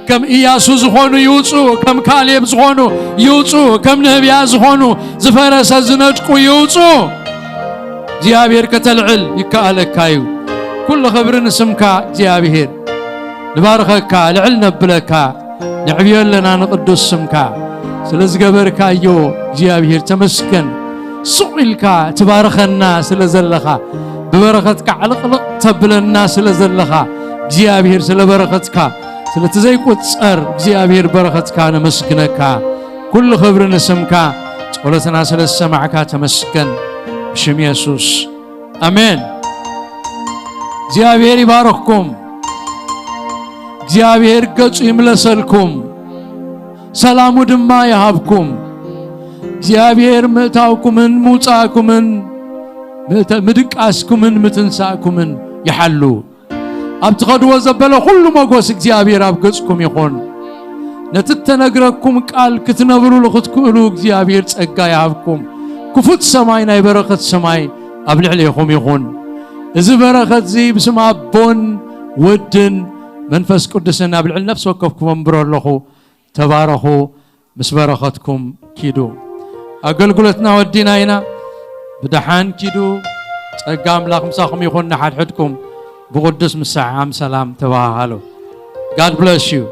كم إياسو زخونو يوصو كم كاليب زخونو يوصو كم نبيا زخونو زفرس زنجكو يوصو جيابير كتلعل يكالك كايو كل خبر نسمكا جيابير نبارخكا لعل نبلكا نعبير لنا نقدس سمكا سلز قبر كايو جيابير تمسكن سئلكا تبارخنا سلزلخا ببرختك علقلق تبل الناس سلزلخا جيابير سلبرختكا ስለተዘይቆት ጸር እግዚአብሔር በረከትካ ነመስግነካ ኩሉ ክብር ንስምካ ጸሎትና ስለሰማዕካ ተመስገን በስም ኢየሱስ አሜን እግዚአብሔር ይባርክኩም እግዚአብሔር ገጹ ይምለሰልኩም ሰላሙ ድማ ይሃብኩም እግዚአብሔር ምእታውኩምን ሙጻኩምን ምድቃስኩምን ምትንሳኩምን ይሐሉ أبتغدوا زبالة كل ما قوس እግዚአብሔር أبقصكم يخون نتتنقركم قال كتنبروا لخدكولو እግዚአብሔር ጸጋ ያብኩም كفوت سماينا بركة سماي أبلع عليكم يخون إذا بركة زي بسم أبون ودن منفس قدسنا أبلع النفس وكفكم أمبرو لخو تبارخو مس بركتكم كيدو أقل قلتنا ودينا هنا بدحان كيدو ጸጋም ላክም ሳኹም ይኹን ንሓድሕድኩም بقدس مساعام سلام تباهلو God bless you